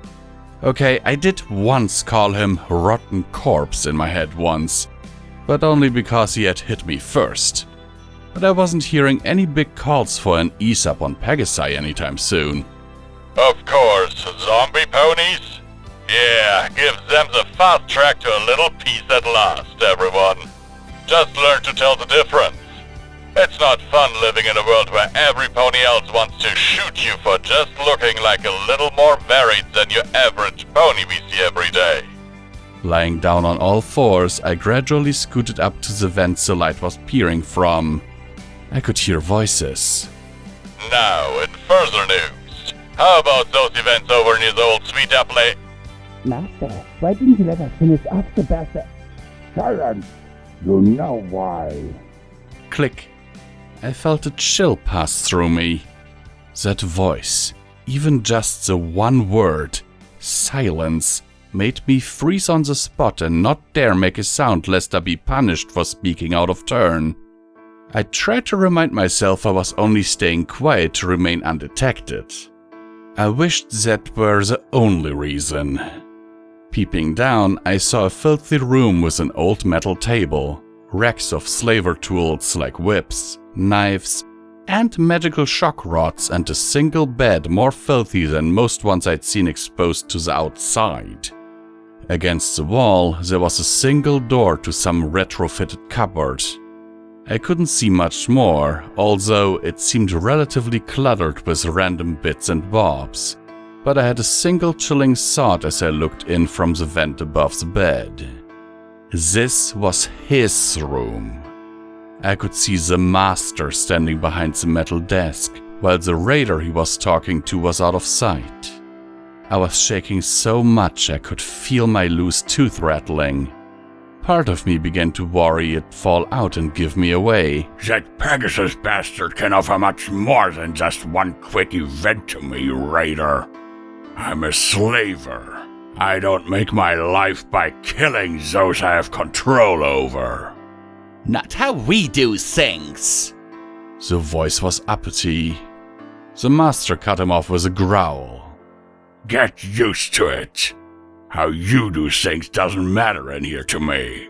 Okay, I did once call him Rotten Corpse in my head once, but only because he had hit me first. But I wasn't hearing any big calls for an ease up on Pegasus anytime soon. Of course, zombie ponies? Yeah, give them the fast track to a little peace at last, everyone. Just learn to tell the difference. It's not fun living in a world where every pony else wants to shoot you for just looking like a little more varied than your average pony we see every day. Lying down on all fours, I gradually scooted up to the vents the light was peering from. I could hear voices. Now, in further news, how about those events over near the old sweet apple? Master, why didn't you let us finish off the bastard? Silence! You know why. Click. I felt a chill pass through me. That voice, even just the one word, silence, made me freeze on the spot and not dare make a sound lest I be punished for speaking out of turn. I tried to remind myself I was only staying quiet to remain undetected. I wished that were the only reason. Peeping down, I saw a filthy room with an old metal table, racks of slaver tools like whips, knives, and magical shock rods, and a single bed more filthy than most ones I'd seen exposed to the outside. Against the wall, there was a single door to some retrofitted cupboard. I couldn't see much more, although it seemed relatively cluttered with random bits and bobs. but I had a single chilling thought as I looked in from the vent above the bed. This was his room. I could see the master standing behind the metal desk, while the raider he was talking to was out of sight. I was shaking so much I could feel my loose tooth rattling. Part of me began to worry it'd fall out and give me away. That Pegasus bastard can offer much more than just one quick event to me, raider. I'm a slaver. I don't make my life by killing those I have control over. Not how we do things. The voice was uppity. The master cut him off with a growl. Get used to it. How you do things doesn't matter in here to me.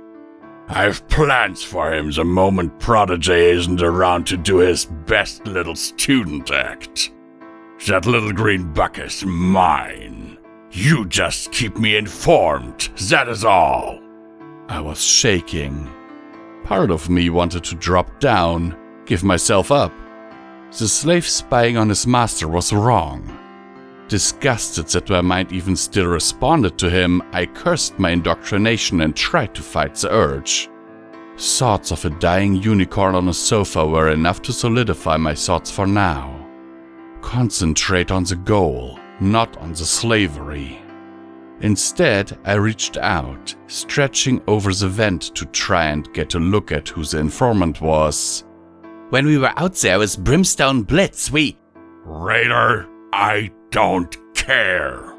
I have plans for him the moment Prodigy isn't around to do his best little student act. That little green buck is mine. You just keep me informed, that is all. I was shaking. Part of me wanted to drop down, give myself up. The slave spying on his master was wrong. Disgusted that my mind even still responded to him, I cursed my indoctrination and tried to fight the urge. Thoughts of a dying unicorn on a sofa were enough to solidify my thoughts for now. Concentrate on the goal, not on the slavery. Instead, I reached out, stretching over the vent to try and get a look at who the informant was. When we were out there with Brimstone Blitz, we... Raider, I don't care.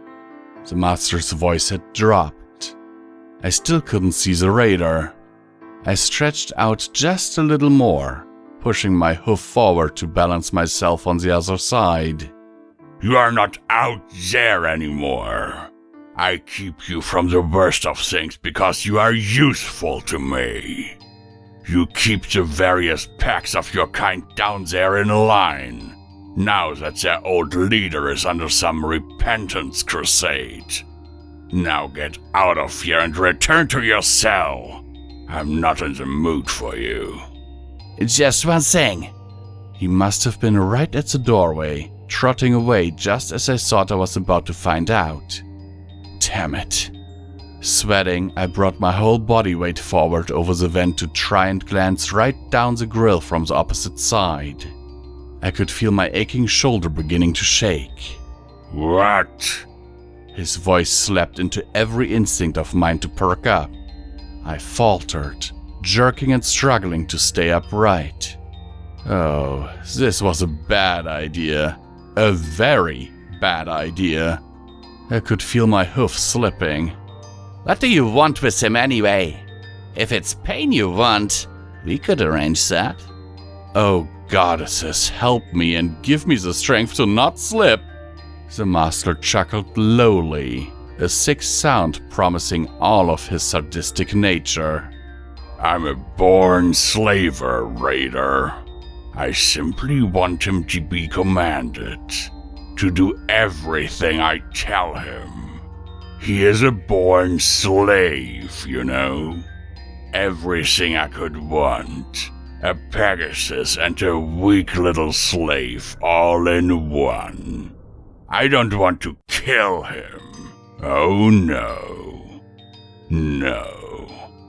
The master's voice had dropped. I still couldn't see the raider. I stretched out just a little more, pushing my hoof forward to balance myself on the other side. You are not out there anymore. I keep you from the worst of things because you are useful to me. You keep the various packs of your kind down there in line, now that their old leader is under some repentance crusade. Now get out of here and return to your cell. I'm not in the mood for you. Just one thing. He must have been right at the doorway, trotting away just as I thought I was about to find out. Damn it. Sweating, I brought my whole body weight forward over the vent to try and glance right down the grill from the opposite side. I could feel my aching shoulder beginning to shake. What? His voice slapped into every instinct of mine to perk up. I faltered, jerking and struggling to stay upright. Oh, this was a bad idea. A very bad idea. I could feel my hoof slipping. What do you want with him anyway? If it's pain you want, we could arrange that. Oh, goddesses, help me and give me the strength to not slip. The master chuckled lowly, a sick sound promising all of his sadistic nature. I'm a born slaver, raider. I simply want him to be commanded, to do everything I tell him. He is a born slave, you know. Everything I could want. A Pegasus and a weak little slave all in one. I don't want to kill him. Oh no. No.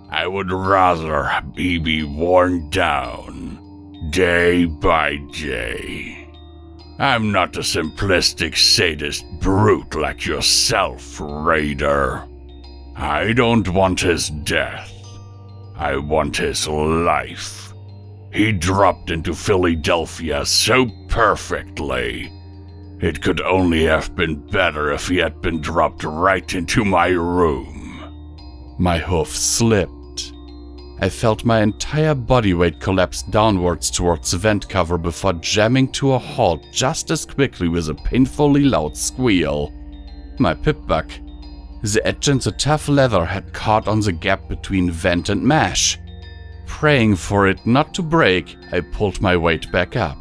I would rather he be worn down, day by day. I'm not a simplistic sadist brute like yourself, raider. I don't want his death. I want his life. He dropped into Fillydelphia so perfectly. It could only have been better if he had been dropped right into my room. My hoof slipped. I felt my entire body weight collapse downwards towards the vent cover before jamming to a halt just as quickly with a painfully loud squeal. My pipbuck. The edge and the tough leather had caught on the gap between vent and mesh. Praying for it not to break, I pulled my weight back up.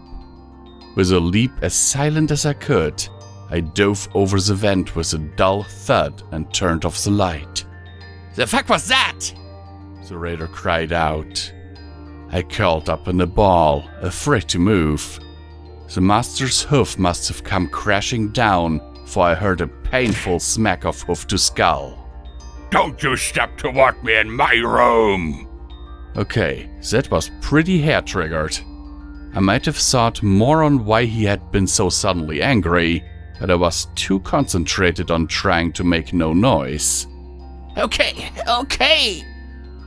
With a leap as silent as I could, I dove over the vent with a dull thud and turned off the light. The fuck was that? The raider cried out. I curled up in a ball, afraid to move. The master's hoof must have come crashing down, for I heard a painful smack of hoof to skull. Don't you step toward me in my room! Okay, that was pretty hair-triggered. I might have thought more on why he had been so suddenly angry, but I was too concentrated on trying to make no noise. Okay.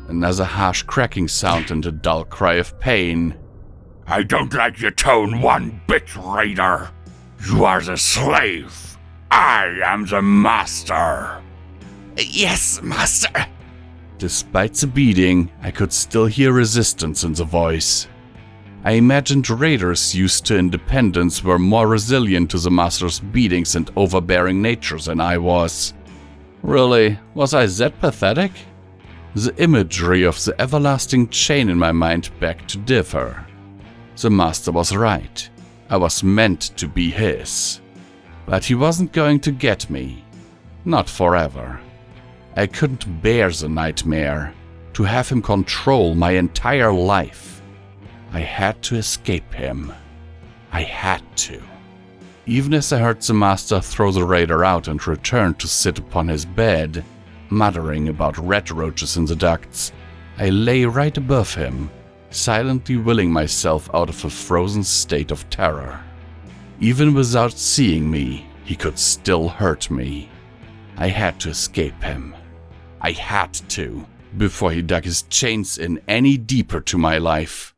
Another harsh cracking sound and a dull cry of pain. I don't like your tone one bit, Raider. You are the slave. I am the master. Yes, master. Despite the beating, I could still hear resistance in the voice. I imagined raiders used to independence were more resilient to the master's beatings and overbearing nature than I was. Really, was I that pathetic? The imagery of the everlasting chain in my mind begged to differ. The master was right. I was meant to be his. But he wasn't going to get me. Not forever. I couldn't bear the nightmare, to have him control my entire life. I had to escape him. I had to. Even as I heard the master throw the raider out and return to sit upon his bed, muttering about rat roaches in the ducts, I lay right above him, silently willing myself out of a frozen state of terror. Even without seeing me, he could still hurt me. I had to escape him. I had to, before he dug his chains in any deeper to my life.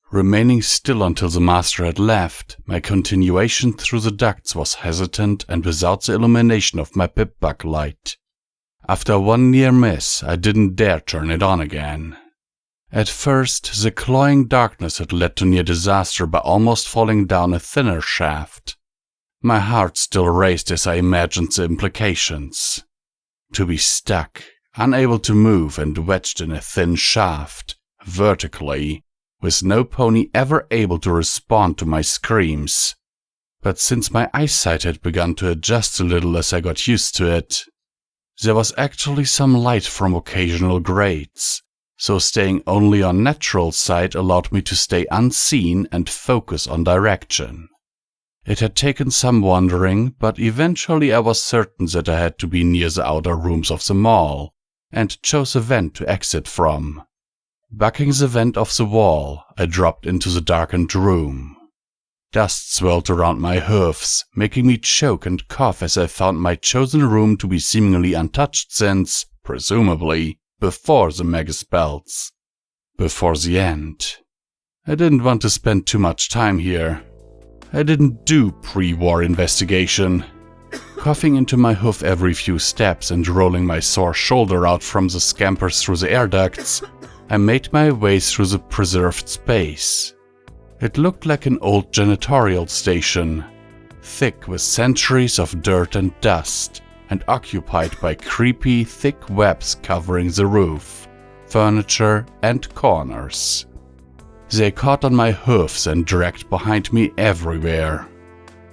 Remaining still until the master had left, my continuation through the ducts was hesitant and without the illumination of my pip-bug light. After one near miss, I didn't dare turn it on again. At first, the clawing darkness had led to near disaster by almost falling down a thinner shaft. My heart still raced as I imagined the implications. To be stuck, unable to move and wedged in a thin shaft, vertically, with no pony ever able to respond to my screams. But since my eyesight had begun to adjust a little as I got used to it, there was actually some light from occasional grates, so staying only on natural sight allowed me to stay unseen and focus on direction. It had taken some wandering, but eventually I was certain that I had to be near the outer rooms of the mall, and chose a vent to exit from. Bucking the vent off the wall, I dropped into the darkened room. Dust swirled around my hoofs, making me choke and cough as I found my chosen room to be seemingly untouched since, presumably, before the mega spells. Before the end. I didn't want to spend too much time here. I didn't do pre-war investigation. Coughing into my hoof every few steps and rolling my sore shoulder out from the scampers through the air ducts, I made my way through the preserved space. It looked like an old janitorial station, thick with centuries of dirt and dust, and occupied by creepy, thick webs covering the roof, furniture, and corners. They caught on my hoofs and dragged behind me everywhere.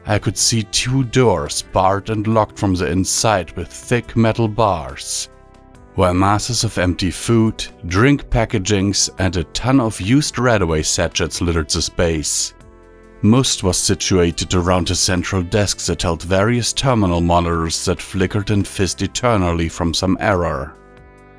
I could see 2 doors barred and locked from the inside with thick metal bars, while masses of empty food, drink packagings, and a ton of used Radaway sachets littered the space. Most was situated around a central desk that held various terminal monitors that flickered and fizzed eternally from some error.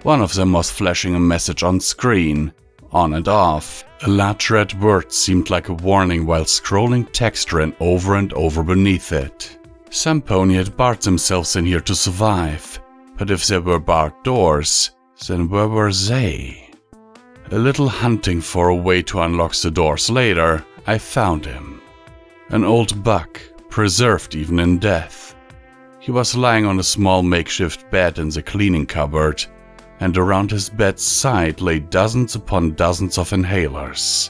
One of them was flashing a message on screen, on and off. A large red word seemed like a warning while scrolling text ran over and over beneath it. Some pony had barred themselves in here to survive, but if there were barred doors, then where were they? A little hunting for a way to unlock the doors later, I found him. An old buck, preserved even in death. He was lying on a small makeshift bed in the cleaning cupboard, and around his bed's side lay dozens upon dozens of inhalers.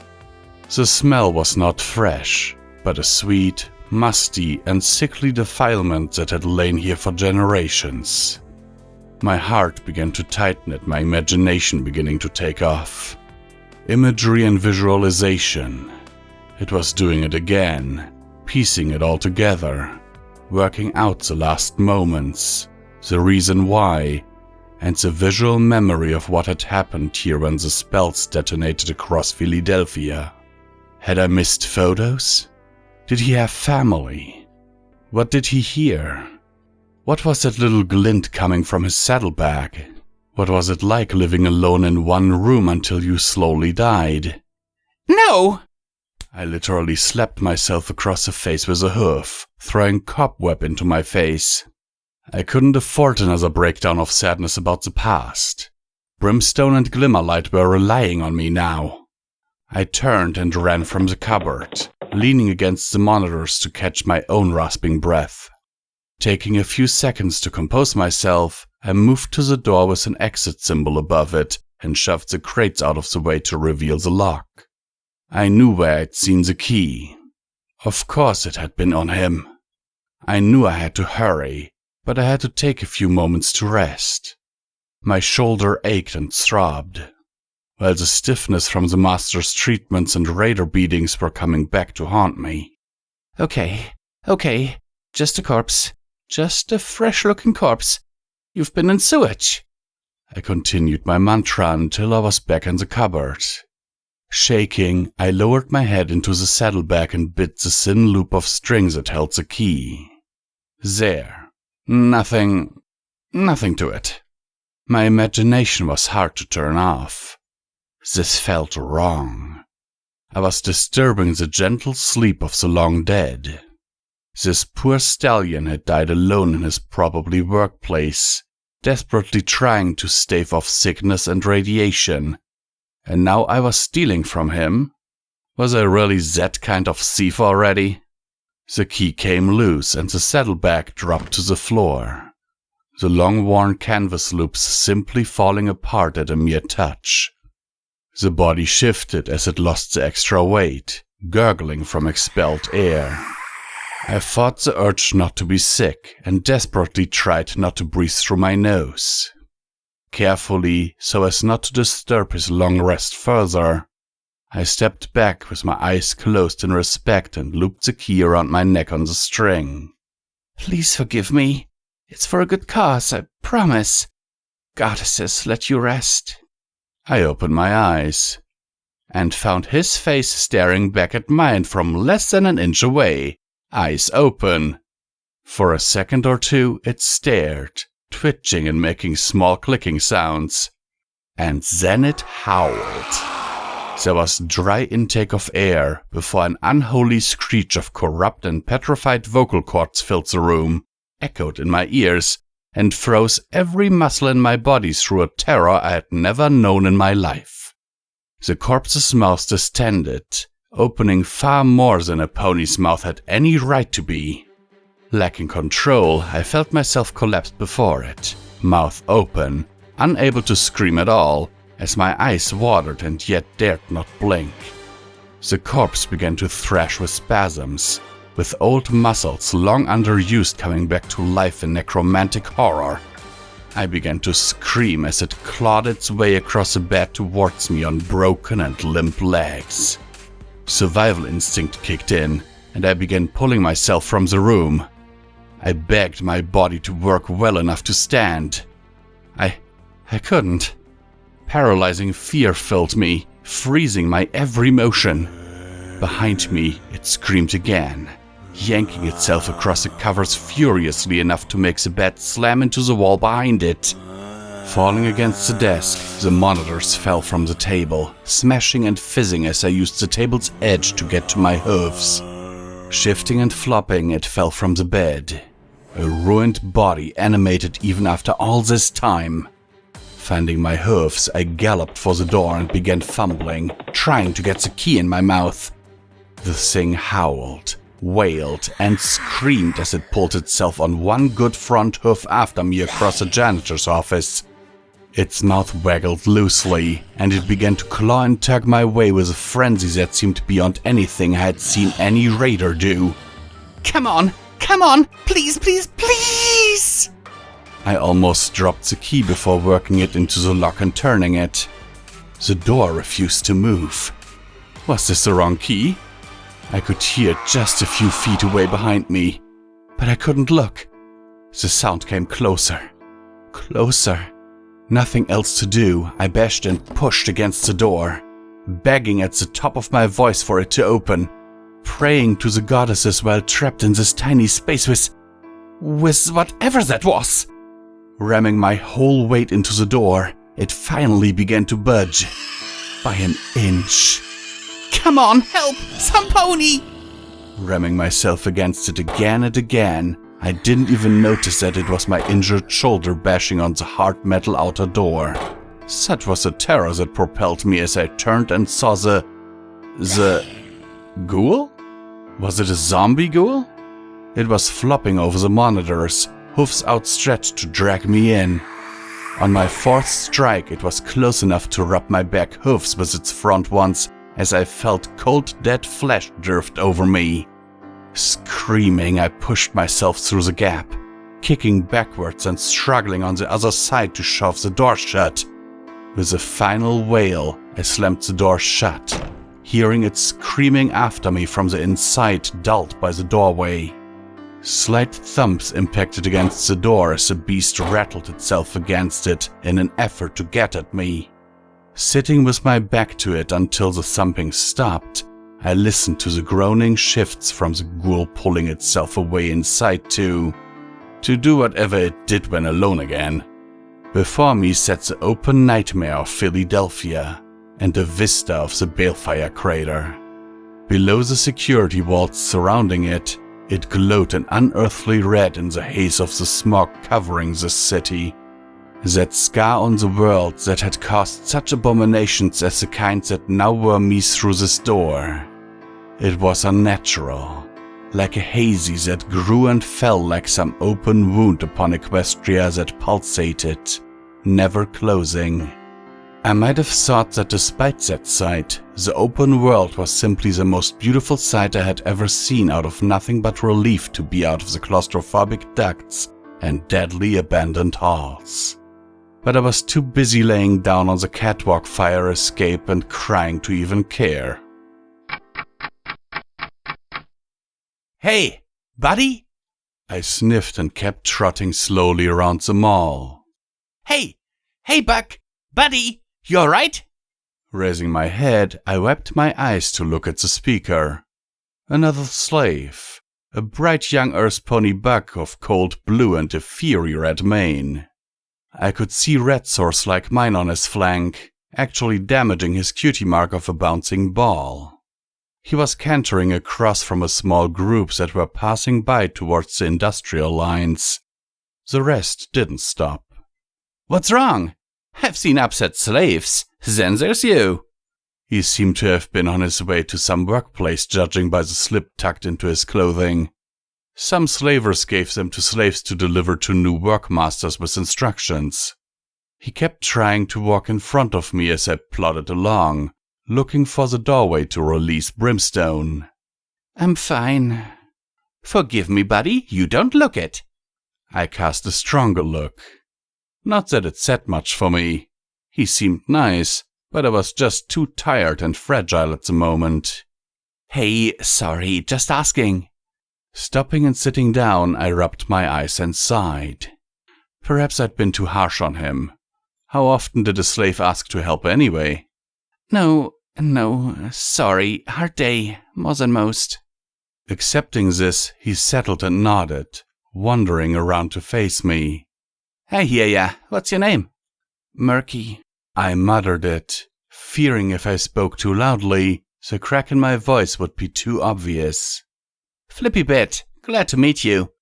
The smell was not fresh, but a sweet, musty, and sickly defilement that had lain here for generations. My heart began to tighten at my imagination beginning to take off. Imagery and visualization. It was doing it again, piecing it all together, working out the last moments, the reason why, and the visual memory of what had happened here when the spells detonated across Fillydelphia. Had I missed photos? Did he have family? What did he hear? What was that little glint coming from his saddlebag? What was it like living alone in one room until you slowly died? No! I literally slapped myself across the face with a hoof, throwing cobweb into my face. I couldn't afford another breakdown of sadness about the past. Brimstone and Glimmerlight were relying on me now. I turned and ran from the cupboard, leaning against the monitors to catch my own rasping breath. Taking a few seconds to compose myself, I moved to the door with an exit symbol above it and shoved the crates out of the way to reveal the lock. I knew where I'd seen the key. Of course it had been on him. I knew I had to hurry, but I had to take a few moments to rest. My shoulder ached and throbbed, while the stiffness from the master's treatments and raider beatings were coming back to haunt me. Okay, just a corpse. Just a fresh-looking corpse. You've been in sewage. I continued my mantra until I was back in the cupboard. Shaking, I lowered my head into the saddlebag and bit the thin loop of string that held the key. There. Nothing to it. My imagination was hard to turn off. This felt wrong. I was disturbing the gentle sleep of the long dead. This poor stallion had died alone in his probably workplace, desperately trying to stave off sickness and radiation. And now I was stealing from him? Was I really that kind of thief already? The key came loose and the saddlebag dropped to the floor, the long-worn canvas loops simply falling apart at a mere touch. The body shifted as it lost the extra weight, gurgling from expelled air. I fought the urge not to be sick and desperately tried not to breathe through my nose. Carefully, so as not to disturb his long rest further, I stepped back with my eyes closed in respect and looped the key around my neck on the string. Please forgive me. It's for a good cause, I promise. Goddesses, let you rest. I opened my eyes and found his face staring back at mine from less than an inch away, eyes open. For a second or two it stared, twitching and making small clicking sounds. And then it howled. There was dry intake of air before an unholy screech of corrupt and petrified vocal cords filled the room, echoed in my ears, and froze every muscle in my body through a terror I had never known in my life. The corpse's mouth distended, opening far more than a pony's mouth had any right to be. Lacking control, I felt myself collapse before it, mouth open, unable to scream at all, as my eyes watered and yet dared not blink. The corpse began to thrash with spasms, with old muscles long underused coming back to life in necromantic horror. I began to scream as it clawed its way across the bed towards me on broken and limp legs. Survival instinct kicked in, and I began pulling myself from the room. I begged my body to work well enough to stand. I couldn't. Paralyzing fear filled me, freezing my every motion. Behind me, it screamed again, yanking itself across the covers furiously enough to make the bed slam into the wall behind it. Falling against the desk, the monitors fell from the table, smashing and fizzing as I used the table's edge to get to my hooves. Shifting and flopping, it fell from the bed. A ruined body animated even after all this time. Finding my hooves, I galloped for the door and began fumbling, trying to get the key in my mouth. The thing howled, wailed, and screamed as it pulled itself on one good front hoof after me across the janitor's office. Its mouth waggled loosely, and it began to claw and tug my way with a frenzy that seemed beyond anything I had seen any raider do. Come on, please, please, please! I almost dropped the key before working it into the lock and turning it. The door refused to move. Was this the wrong key? I could hear it just a few feet away behind me, but I couldn't look. The sound came closer. Closer. Nothing else to do, I bashed and pushed against the door, begging at the top of my voice for it to open. praying to the goddesses while trapped in this tiny space with whatever that was. Ramming my whole weight into the door, it finally began to budge. By an inch. Come on, help! Some pony! Ramming myself against it again and again, I didn't even notice that it was my injured shoulder bashing on the hard metal outer door. Such was the terror that propelled me as I turned and saw the ghoul? Was it a zombie ghoul? It was flopping over the monitors, hoofs outstretched to drag me in. On my fourth strike, it was close enough to rub my back hoofs with its front ones as I felt cold dead flesh drift over me. Screaming, I pushed myself through the gap, kicking backwards and struggling on the other side to shove the door shut. With a final wail, I slammed the door shut, hearing it screaming after me from the inside dulled by the doorway. Slight thumps impacted against the door as the beast rattled itself against it in an effort to get at me. Sitting with my back to it until the thumping stopped, I listened to the groaning shifts from the ghoul pulling itself away inside to do whatever it did when alone again. Before me sat the open nightmare of Fillydelphia and a vista of the balefire crater. Below the security walls surrounding it, it glowed an unearthly red in the haze of the smog covering the city. That scar on the world that had caused such abominations as the kind that now wore me through this door. It was unnatural, like a hazy that grew and fell like some open wound upon Equestria that pulsated, never closing. I might have thought that despite that sight, the open world was simply the most beautiful sight I had ever seen out of nothing but relief to be out of the claustrophobic ducts and deadly abandoned halls. But I was too busy laying down on the catwalk fire escape and crying to even care. Hey, buddy? I sniffed and kept trotting slowly around the mall. Hey, Buck, buddy, you alright? Raising my head, I wiped my eyes to look at the speaker. Another slave, a bright young earth pony Buck of cold blue and a fiery red mane. I could see red sores like mine on his flank, actually damaging his cutie mark of a bouncing ball. He was cantering across from a small group that were passing by towards the industrial lines. The rest didn't stop. What's wrong? I've seen upset slaves. Then there's you. He seemed to have been on his way to some workplace, judging by the slip tucked into his clothing. Some slavers gave them to slaves to deliver to new workmasters with instructions. He kept trying to walk in front of me as I plodded along, looking for the doorway to release Brimstone. I'm fine. Forgive me, buddy, you don't look it. I cast a stronger look. Not that it said much for me. He seemed nice, but I was just too tired and fragile at the moment. Hey, sorry, just asking. Stopping and sitting down, I rubbed my eyes and sighed. Perhaps I'd been too harsh on him. How often did a slave ask to help anyway? No, sorry, hard day, more than most. Accepting this, he settled and nodded, wandering around to face me. I hear ya. What's your name? Murky. I muttered it, fearing if I spoke too loudly, the crack in my voice would be too obvious. Flippy bit, glad to meet you.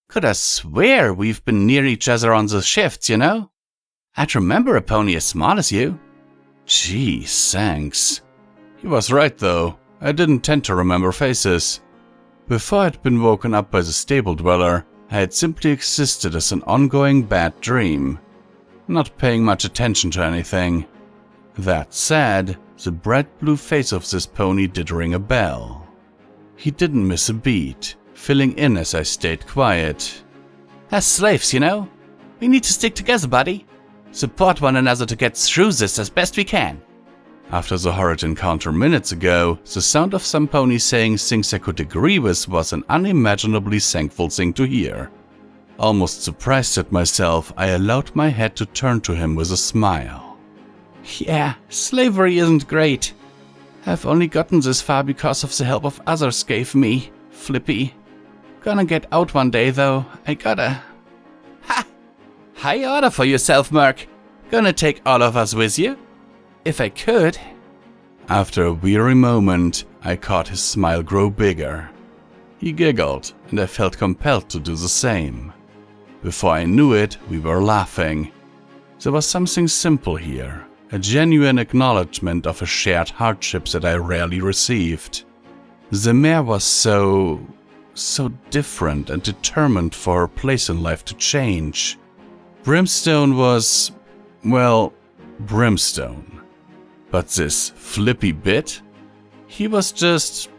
Could I swear we've been near each other on the shifts, you know? I'd remember a pony as small as you. Gee, thanks. He was right, though. I didn't tend to remember faces. Before I'd been woken up by the stable dweller, I had simply existed as an ongoing bad dream, not paying much attention to anything. That said, the bright blue face of this pony did ring a bell. He didn't miss a beat, filling in as I stayed quiet. As slaves, you know, we need to stick together, buddy. Support one another to get through this as best we can. After the horrid encounter minutes ago, the sound of some ponies saying things I could agree with was an unimaginably thankful thing to hear. Almost surprised at myself, I allowed my head to turn to him with a smile. Yeah, slavery isn't great. I've only gotten this far because of the help of others gave me, Flippy. Gonna get out one day, though. I gotta. Ha! High order for yourself, Murk. Gonna take all of us with you? If I could. After a weary moment, I caught his smile grow bigger. He giggled, and I felt compelled to do the same. Before I knew it, we were laughing. There was something simple here, a genuine acknowledgement of a shared hardship that I rarely received. The mare was so different and determined for her place in life to change. Brimstone was, well, Brimstone. But this Flippy bit? He was just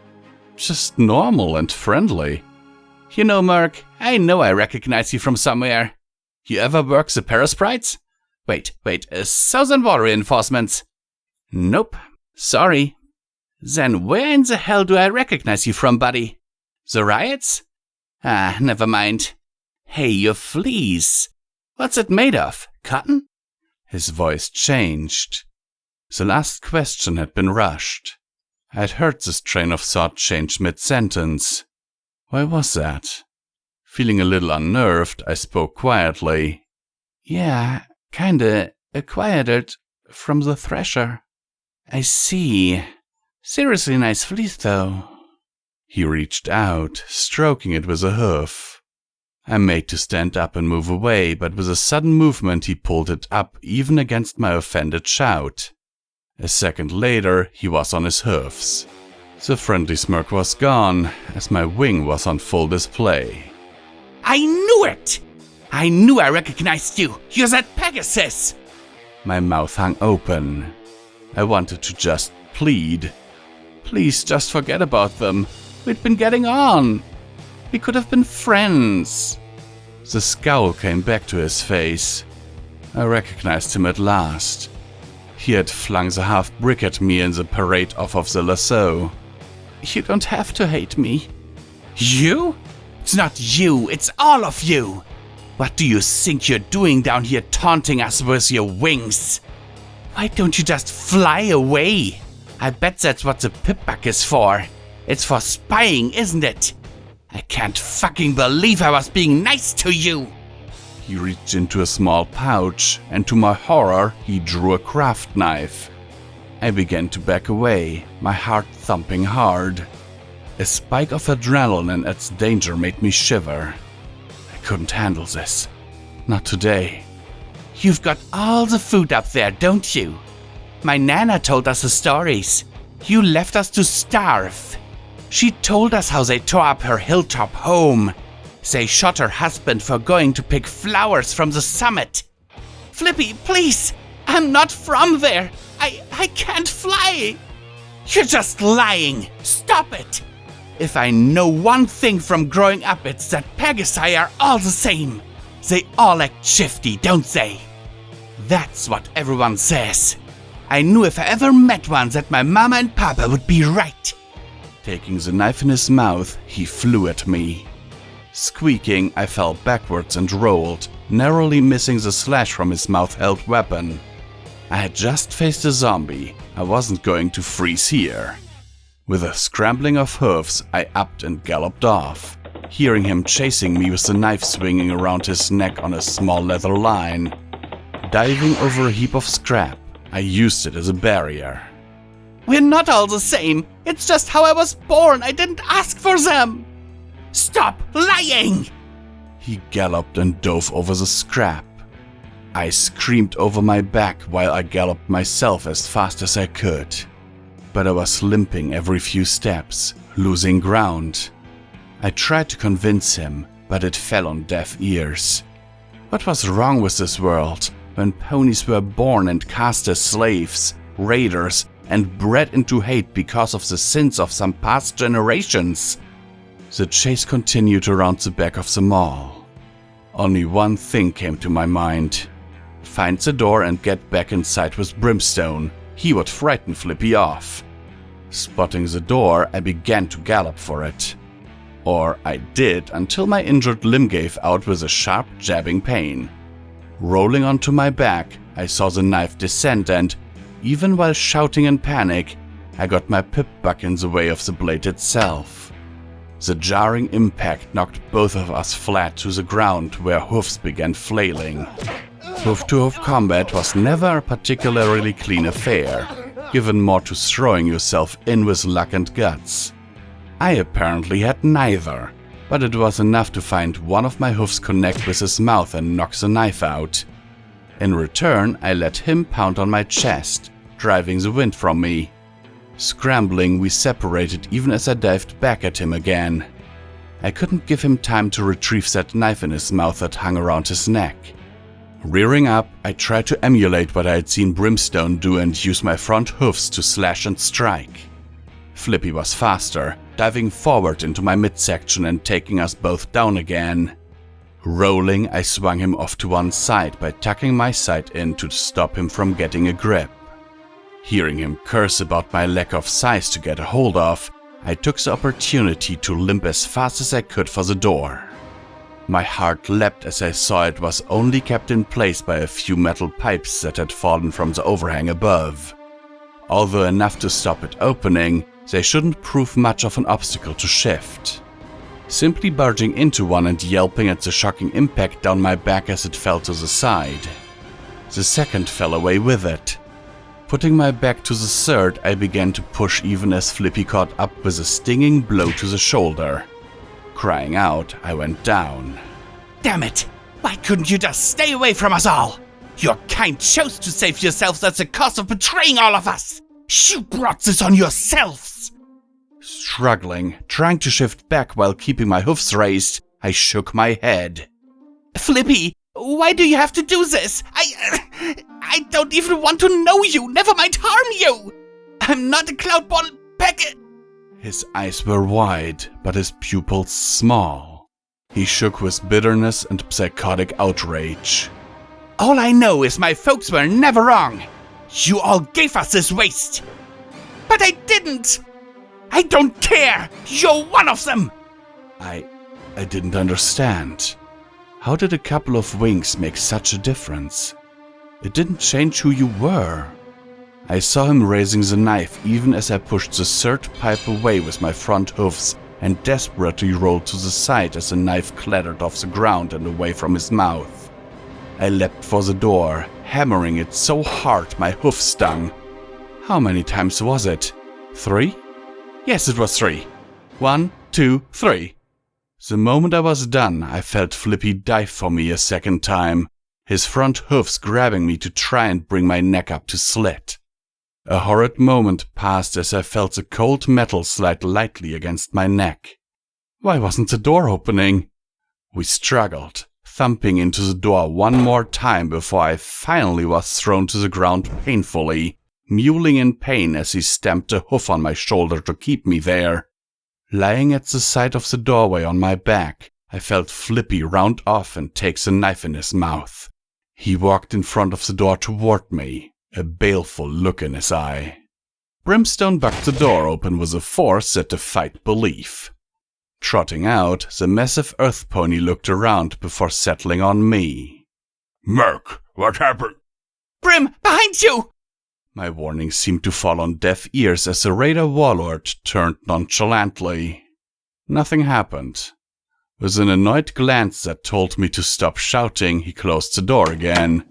normal and friendly. You know, Murk, I know I recognize you from somewhere. You ever work the Parasprites? Wait, Southern War Reinforcements? Nope, sorry. Then where in the hell do I recognize you from, buddy? The riots? Ah, never mind. Hey, your fleece. What's it made of? Cotton? His voice changed. The last question had been rushed. I'd heard this train of thought change mid-sentence. Why was that? Feeling a little unnerved, I spoke quietly. Yeah, kinda acquired from the thresher. I see. Seriously nice fleece, though. He reached out, stroking it with a hoof. I made to stand up and move away, but with a sudden movement he pulled it up even against my offended shout. A second later, he was on his hoofs. The friendly smirk was gone, as my wing was on full display. I knew it! I knew I recognized you! You're that Pegasus! My mouth hung open. I wanted to just plead. Please just forget about them. We'd been getting on. We could have been friends. The scowl came back to his face. I recognized him at last. He had flung the half-brick at me in the parade off of the lasso. You don't have to hate me. You? It's not you, it's all of you! What do you think you're doing down here taunting us with your wings? Why don't you just fly away? I bet that's what the pipback is for. It's for spying, isn't it? I can't fucking believe I was being nice to you! He reached into a small pouch, and to my horror, he drew a craft knife. I began to back away, my heart thumping hard. A spike of adrenaline and its danger made me shiver. I couldn't handle this. Not today. You've got all the food up there, don't you? My Nana told us the stories. You left us to starve. She told us how they tore up her hilltop home. They shot her husband for going to pick flowers from the summit. Flippy, please! I'm not from there! I can't fly! You're just lying! Stop it! If I know one thing from growing up, it's that Pegasi are all the same. They all act shifty, don't they? That's what everyone says. I knew if I ever met one that my mama and papa would be right. Taking the knife in his mouth, he flew at me. Squeaking, I fell backwards and rolled, narrowly missing the slash from his mouth-held weapon. I had just faced a zombie. I wasn't going to freeze here. With a scrambling of hoofs, I upped and galloped off, hearing him chasing me with the knife swinging around his neck on a small leather line. Diving over a heap of scrap, I used it as a barrier. We're not all the same. It's just how I was born. I didn't ask for them. Stop lying! He galloped and dove over the scrap. I screamed over my back while I galloped myself as fast as I could. But I was limping every few steps, losing ground. I tried to convince him, but it fell on deaf ears. What was wrong with this world when ponies were born and cast as slaves, raiders, and bred into hate because of the sins of some past generations? The chase continued around the back of the mall. Only one thing came to my mind. Find the door and get back inside with Brimstone. He would frighten Flippy off. Spotting the door, I began to gallop for it. Or I did until my injured limb gave out with a sharp jabbing pain. Rolling onto my back, I saw the knife descend and, even while shouting in panic, I got my pip back in the way of the blade itself. The jarring impact knocked both of us flat to the ground where hoofs began flailing. Hoof-to-hoof combat was never a particularly clean affair, given more to throwing yourself in with luck and guts. I apparently had neither, but it was enough to find one of my hoofs connect with his mouth and knock the knife out. In return, I let him pound on my chest, driving the wind from me. Scrambling, we separated even as I dived back at him again. I couldn't give him time to retrieve that knife in his mouth that hung around his neck. Rearing up, I tried to emulate what I had seen Brimstone do and use my front hoofs to slash and strike. Flippy was faster, diving forward into my midsection and taking us both down again. Rolling, I swung him off to one side by tucking my side in to stop him from getting a grip. Hearing him curse about my lack of size to get a hold of, I took the opportunity to limp as fast as I could for the door. My heart leapt as I saw it was only kept in place by a few metal pipes that had fallen from the overhang above. Although enough to stop it opening, they shouldn't prove much of an obstacle to shift. Simply barging into one and yelping at the shocking impact down my back as it fell to the side. The second fell away with it. Putting my back to the third, I began to push even as Flippy caught up with a stinging blow to the shoulder. Crying out, I went down. Damn it! Why couldn't you just stay away from us all? Your kind chose to save yourselves at the cost of betraying all of us! You brought this on yourselves! Struggling, trying to shift back while keeping my hoofs raised, I shook my head. Flippy, why do you have to do this? I don't even want to know you, never mind harm you! I'm not a cloudball packet! His eyes were wide, but his pupils small. He shook with bitterness and psychotic outrage. All I know is my folks were never wrong. You all gave us this waste. But I didn't! I don't care! You're one of them! I didn't understand. How did a couple of wings make such a difference? It didn't change who you were. I saw him raising the knife even as I pushed the third pipe away with my front hoofs and desperately rolled to the side as the knife clattered off the ground and away from his mouth. I leapt for the door, hammering it so hard my hoof stung. How many times was it? 3? Yes, it was 3. 1, 2, 3. The moment I was done, I felt Flippy dive for me a second time, his front hoofs grabbing me to try and bring my neck up to slit. A horrid moment passed as I felt the cold metal slide lightly against my neck. Why wasn't the door opening? We struggled, thumping into the door one more time before I finally was thrown to the ground painfully, mewling in pain as he stamped a hoof on my shoulder to keep me there. Lying at the side of the doorway on my back, I felt Flippy round off and take the knife in his mouth. He walked in front of the door toward me, a baleful look in his eye. Brimstone bucked the door open with a force that defied belief. Trotting out, the massive earth pony looked around before settling on me. Merc, what happened? Brim, behind you! My warning seemed to fall on deaf ears as the raider warlord turned nonchalantly. Nothing happened. With an annoyed glance that told me to stop shouting, he closed the door again.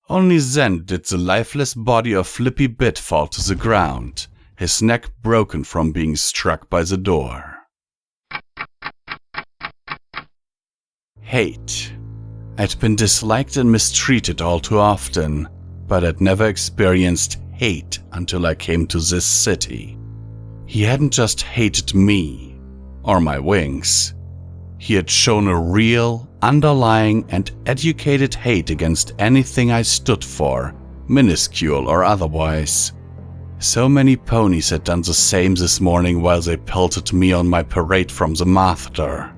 Only then did the lifeless body of Flippy Bit fall to the ground, his neck broken from being struck by the door. Hate. I'd been disliked and mistreated all too often, but I'd never experienced hate until I came to this city. He hadn't just hated me, or my wings. He had shown a real, underlying, and educated hate against anything I stood for, minuscule or otherwise. So many ponies had done the same this morning while they pelted me on my parade from the master.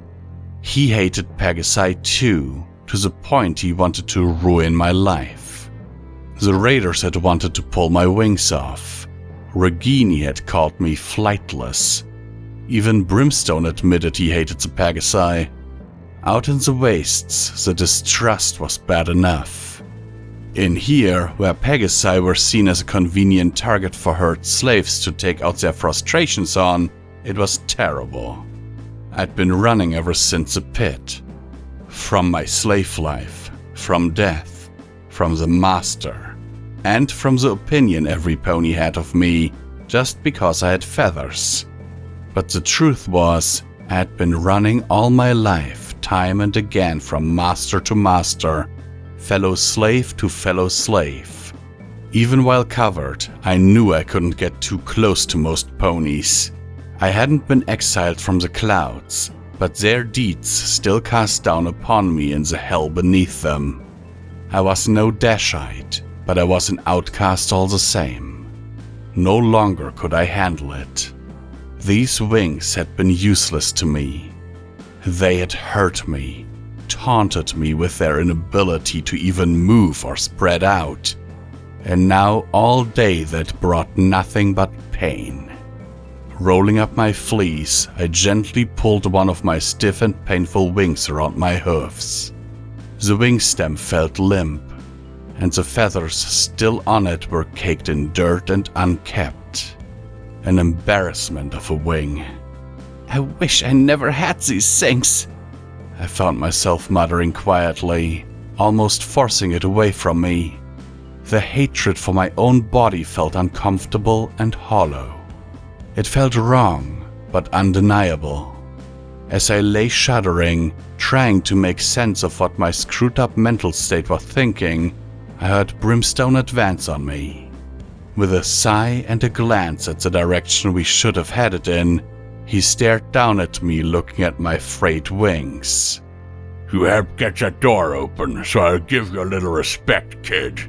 He hated Pegasus too, to the point he wanted to ruin my life. The raiders had wanted to pull my wings off. Regini had called me flightless. Even Brimstone admitted he hated the Pegasus. Out in the wastes, the distrust was bad enough. In here, where Pegasi were seen as a convenient target for herd slaves to take out their frustrations on, it was terrible. I'd been running ever since the pit. From my slave life, from death, from the master, and from the opinion every pony had of me just because I had feathers. But the truth was, I had been running all my life, time and again, from master to master, fellow slave to fellow slave. Even while covered, I knew I couldn't get too close to most ponies. I hadn't been exiled from the clouds, but their deeds still cast down upon me in the hell beneath them. I was no Dashite, but I was an outcast all the same. No longer could I handle it. These wings had been useless to me. They had hurt me, taunted me with their inability to even move or spread out, and now all day that brought nothing but pain. Rolling up my fleece, I gently pulled one of my stiff and painful wings around my hoofs. The wing stem felt limp, and the feathers still on it were caked in dirt and unkept. An embarrassment of a wing. I wish I never had these things, I found myself muttering quietly, almost forcing it away from me. The hatred for my own body felt uncomfortable and hollow. It felt wrong, but undeniable. As I lay shuddering, trying to make sense of what my screwed-up mental state was thinking, I heard Brimstone advance on me. With a sigh and a glance at the direction we should have headed in, he stared down at me, looking at my frayed wings. You helped get that door open, so I'll give you a little respect, kid.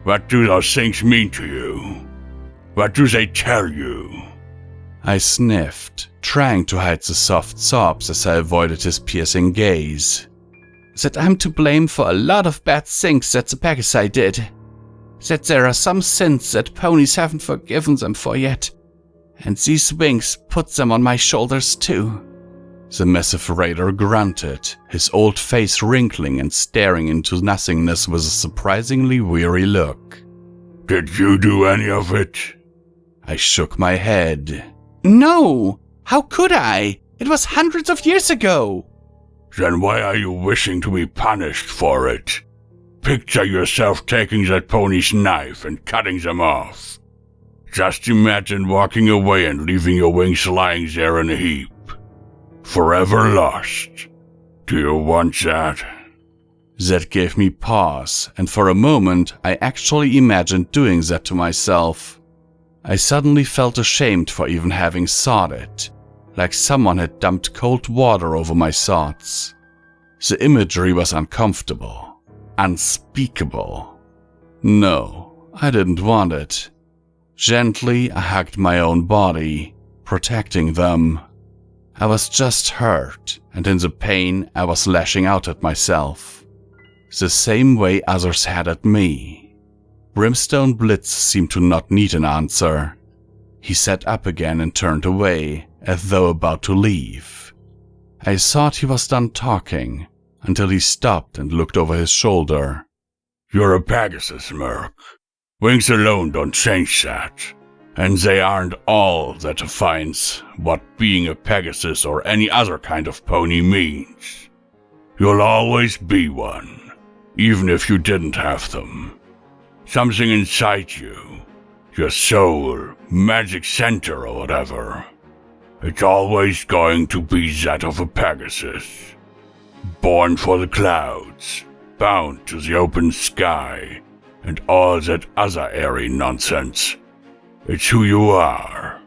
What do those things mean to you? What do they tell you? I sniffed, trying to hide the soft sobs as I avoided his piercing gaze. That I'm to blame for a lot of bad things that the Pegasus did. That there are some sins that ponies haven't forgiven them for yet. And these wings put them on my shoulders too. The massive raider grunted, his old face wrinkling and staring into nothingness with a surprisingly weary look. Did you do any of it? I shook my head. No! How could I? It was hundreds of years ago. Then why are you wishing to be punished for it? Picture yourself taking that pony's knife and cutting them off. Just imagine walking away and leaving your wings lying there in a heap. Forever lost. Do you want that? That gave me pause, and for a moment I actually imagined doing that to myself. I suddenly felt ashamed for even having thought it, like someone had dumped cold water over my thoughts. The imagery was uncomfortable. Unspeakable. No, I didn't want it. Gently, I hugged my own body, protecting them. I was just hurt, and in the pain, I was lashing out at myself. The same way others had at me. Brimstone Blitz seemed to not need an answer. He sat up again and turned away, as though about to leave. I thought he was done talking, until he stopped and looked over his shoulder. You're a Pegasus, Murk. Wings alone don't change that. And they aren't all that defines what being a Pegasus or any other kind of pony means. You'll always be one, even if you didn't have them. Something inside you, your soul, magic center or whatever, it's always going to be that of a Pegasus. Born for the clouds, bound to the open sky, and all that other airy nonsense. It's who you are.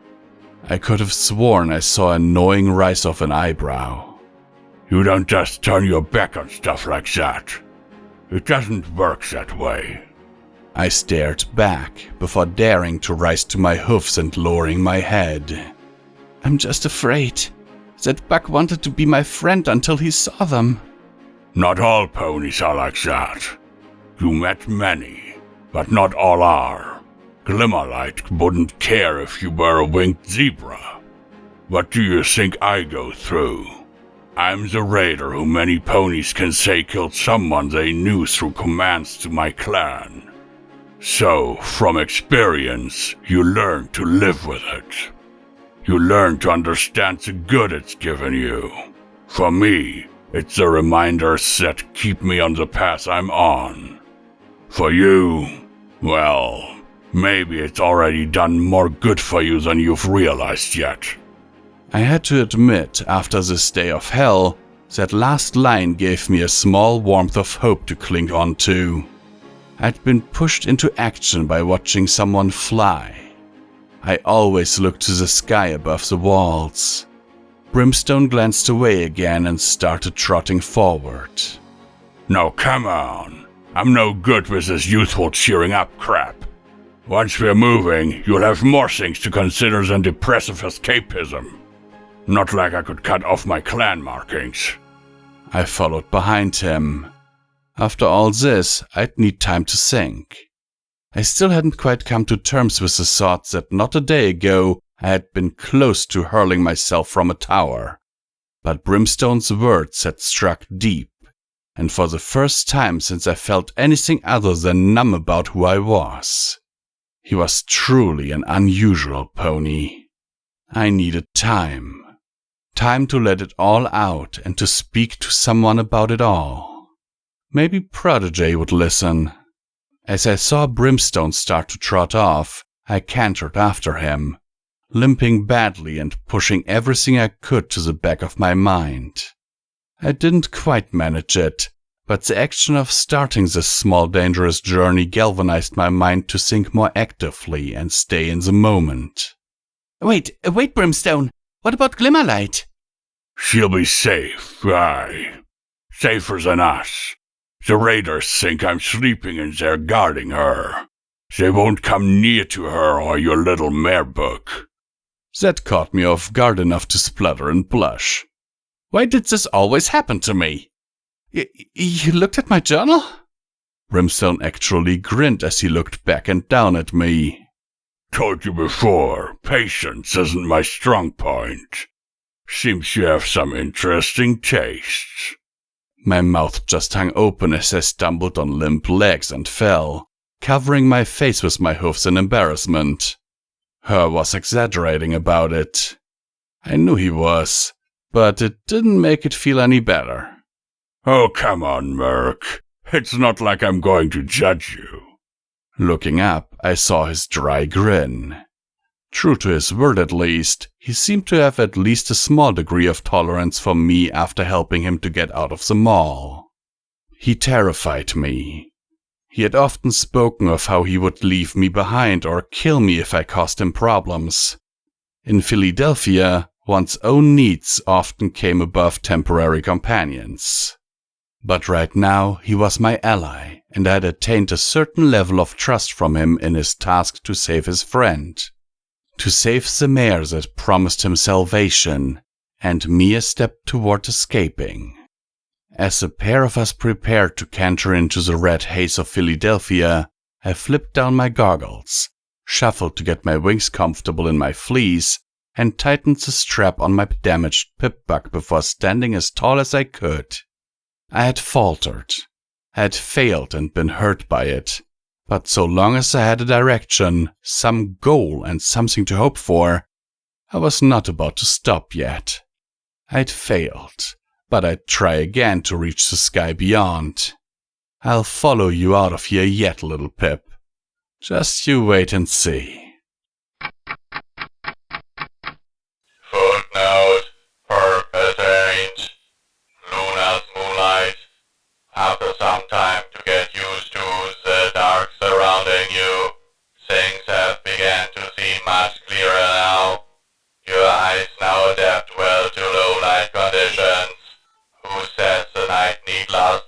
I could have sworn I saw a knowing rise of an eyebrow. You don't just turn your back on stuff like that. It doesn't work that way. I stared back before daring to rise to my hoofs and lowering my head. I'm just afraid. That Buck wanted to be my friend until he saw them. Not all ponies are like that. You met many, but not all are. Glimmerlight wouldn't care if you were a winged zebra. What do you think I go through? I'm the raider who many ponies can say killed someone they knew through commands to my clan. So, from experience, you learn to live with it. You learn to understand the good it's given you. For me, it's the reminders that keep me on the path I'm on. For you, well, maybe it's already done more good for you than you've realized yet. I had to admit, after this day of hell, that last line gave me a small warmth of hope to cling on to. I'd been pushed into action by watching someone fly. I always looked to the sky above the walls. Brimstone glanced away again and started trotting forward. Now come on, I'm no good with this youthful cheering up crap. Once we're moving, you'll have more things to consider than depressive escapism. Not like I could cut off my clan markings. I followed behind him. After all this, I'd need time to think. I still hadn't quite come to terms with the thought that not a day ago I had been close to hurling myself from a tower. But Brimstone's words had struck deep, and for the first time since I felt anything other than numb about who I was. He was truly an unusual pony. I needed time. Time to let it all out and to speak to someone about it all. Maybe Prodigy would listen. As I saw Brimstone start to trot off, I cantered after him, limping badly and pushing everything I could to the back of my mind. I didn't quite manage it, but the action of starting this small dangerous journey galvanized my mind to think more actively and stay in the moment. Wait, Brimstone! What about Glimmerlight? She'll be safe, aye. Safer than us. The raiders think I'm sleeping in there guarding her. They won't come near to her or your little mare book. That caught me off guard enough to splutter and blush. Why did this always happen to me? You looked at my journal? Brimstone actually grinned as he looked back and down at me. Told you before, patience isn't my strong point. Seems you have some interesting tastes. My mouth just hung open as I stumbled on limp legs and fell, covering my face with my hoofs in embarrassment. Her was exaggerating about it. I knew he was, but it didn't make it feel any better. Oh, come on, Murk. It's not like I'm going to judge you. Looking up, I saw his dry grin. True to his word at least, he seemed to have at least a small degree of tolerance for me after helping him to get out of the mall. He terrified me. He had often spoken of how he would leave me behind or kill me if I caused him problems. In Fillydelphia, one's own needs often came above temporary companions. But right now, he was my ally, and I had attained a certain level of trust from him in his task to save his friend. To save the mare that promised him salvation, and me a step toward escaping. As the pair of us prepared to canter into the red haze of Fillydelphia, I flipped down my goggles, shuffled to get my wings comfortable in my fleece, and tightened the strap on my damaged pip-buck before standing as tall as I could. I had faltered. I had failed and been hurt by it. But so long as I had a direction, some goal and something to hope for, I was not about to stop yet. I'd failed, but I'd try again to reach the sky beyond. I'll follow you out of here yet, little Pip. Just you wait and see. Footnote, purpose attained. Luna's moonlight. After some time to get used to the dark surrounding you, things have begun to seem much clearer now. Your eyes now adapt well to low light conditions. Who says the night need last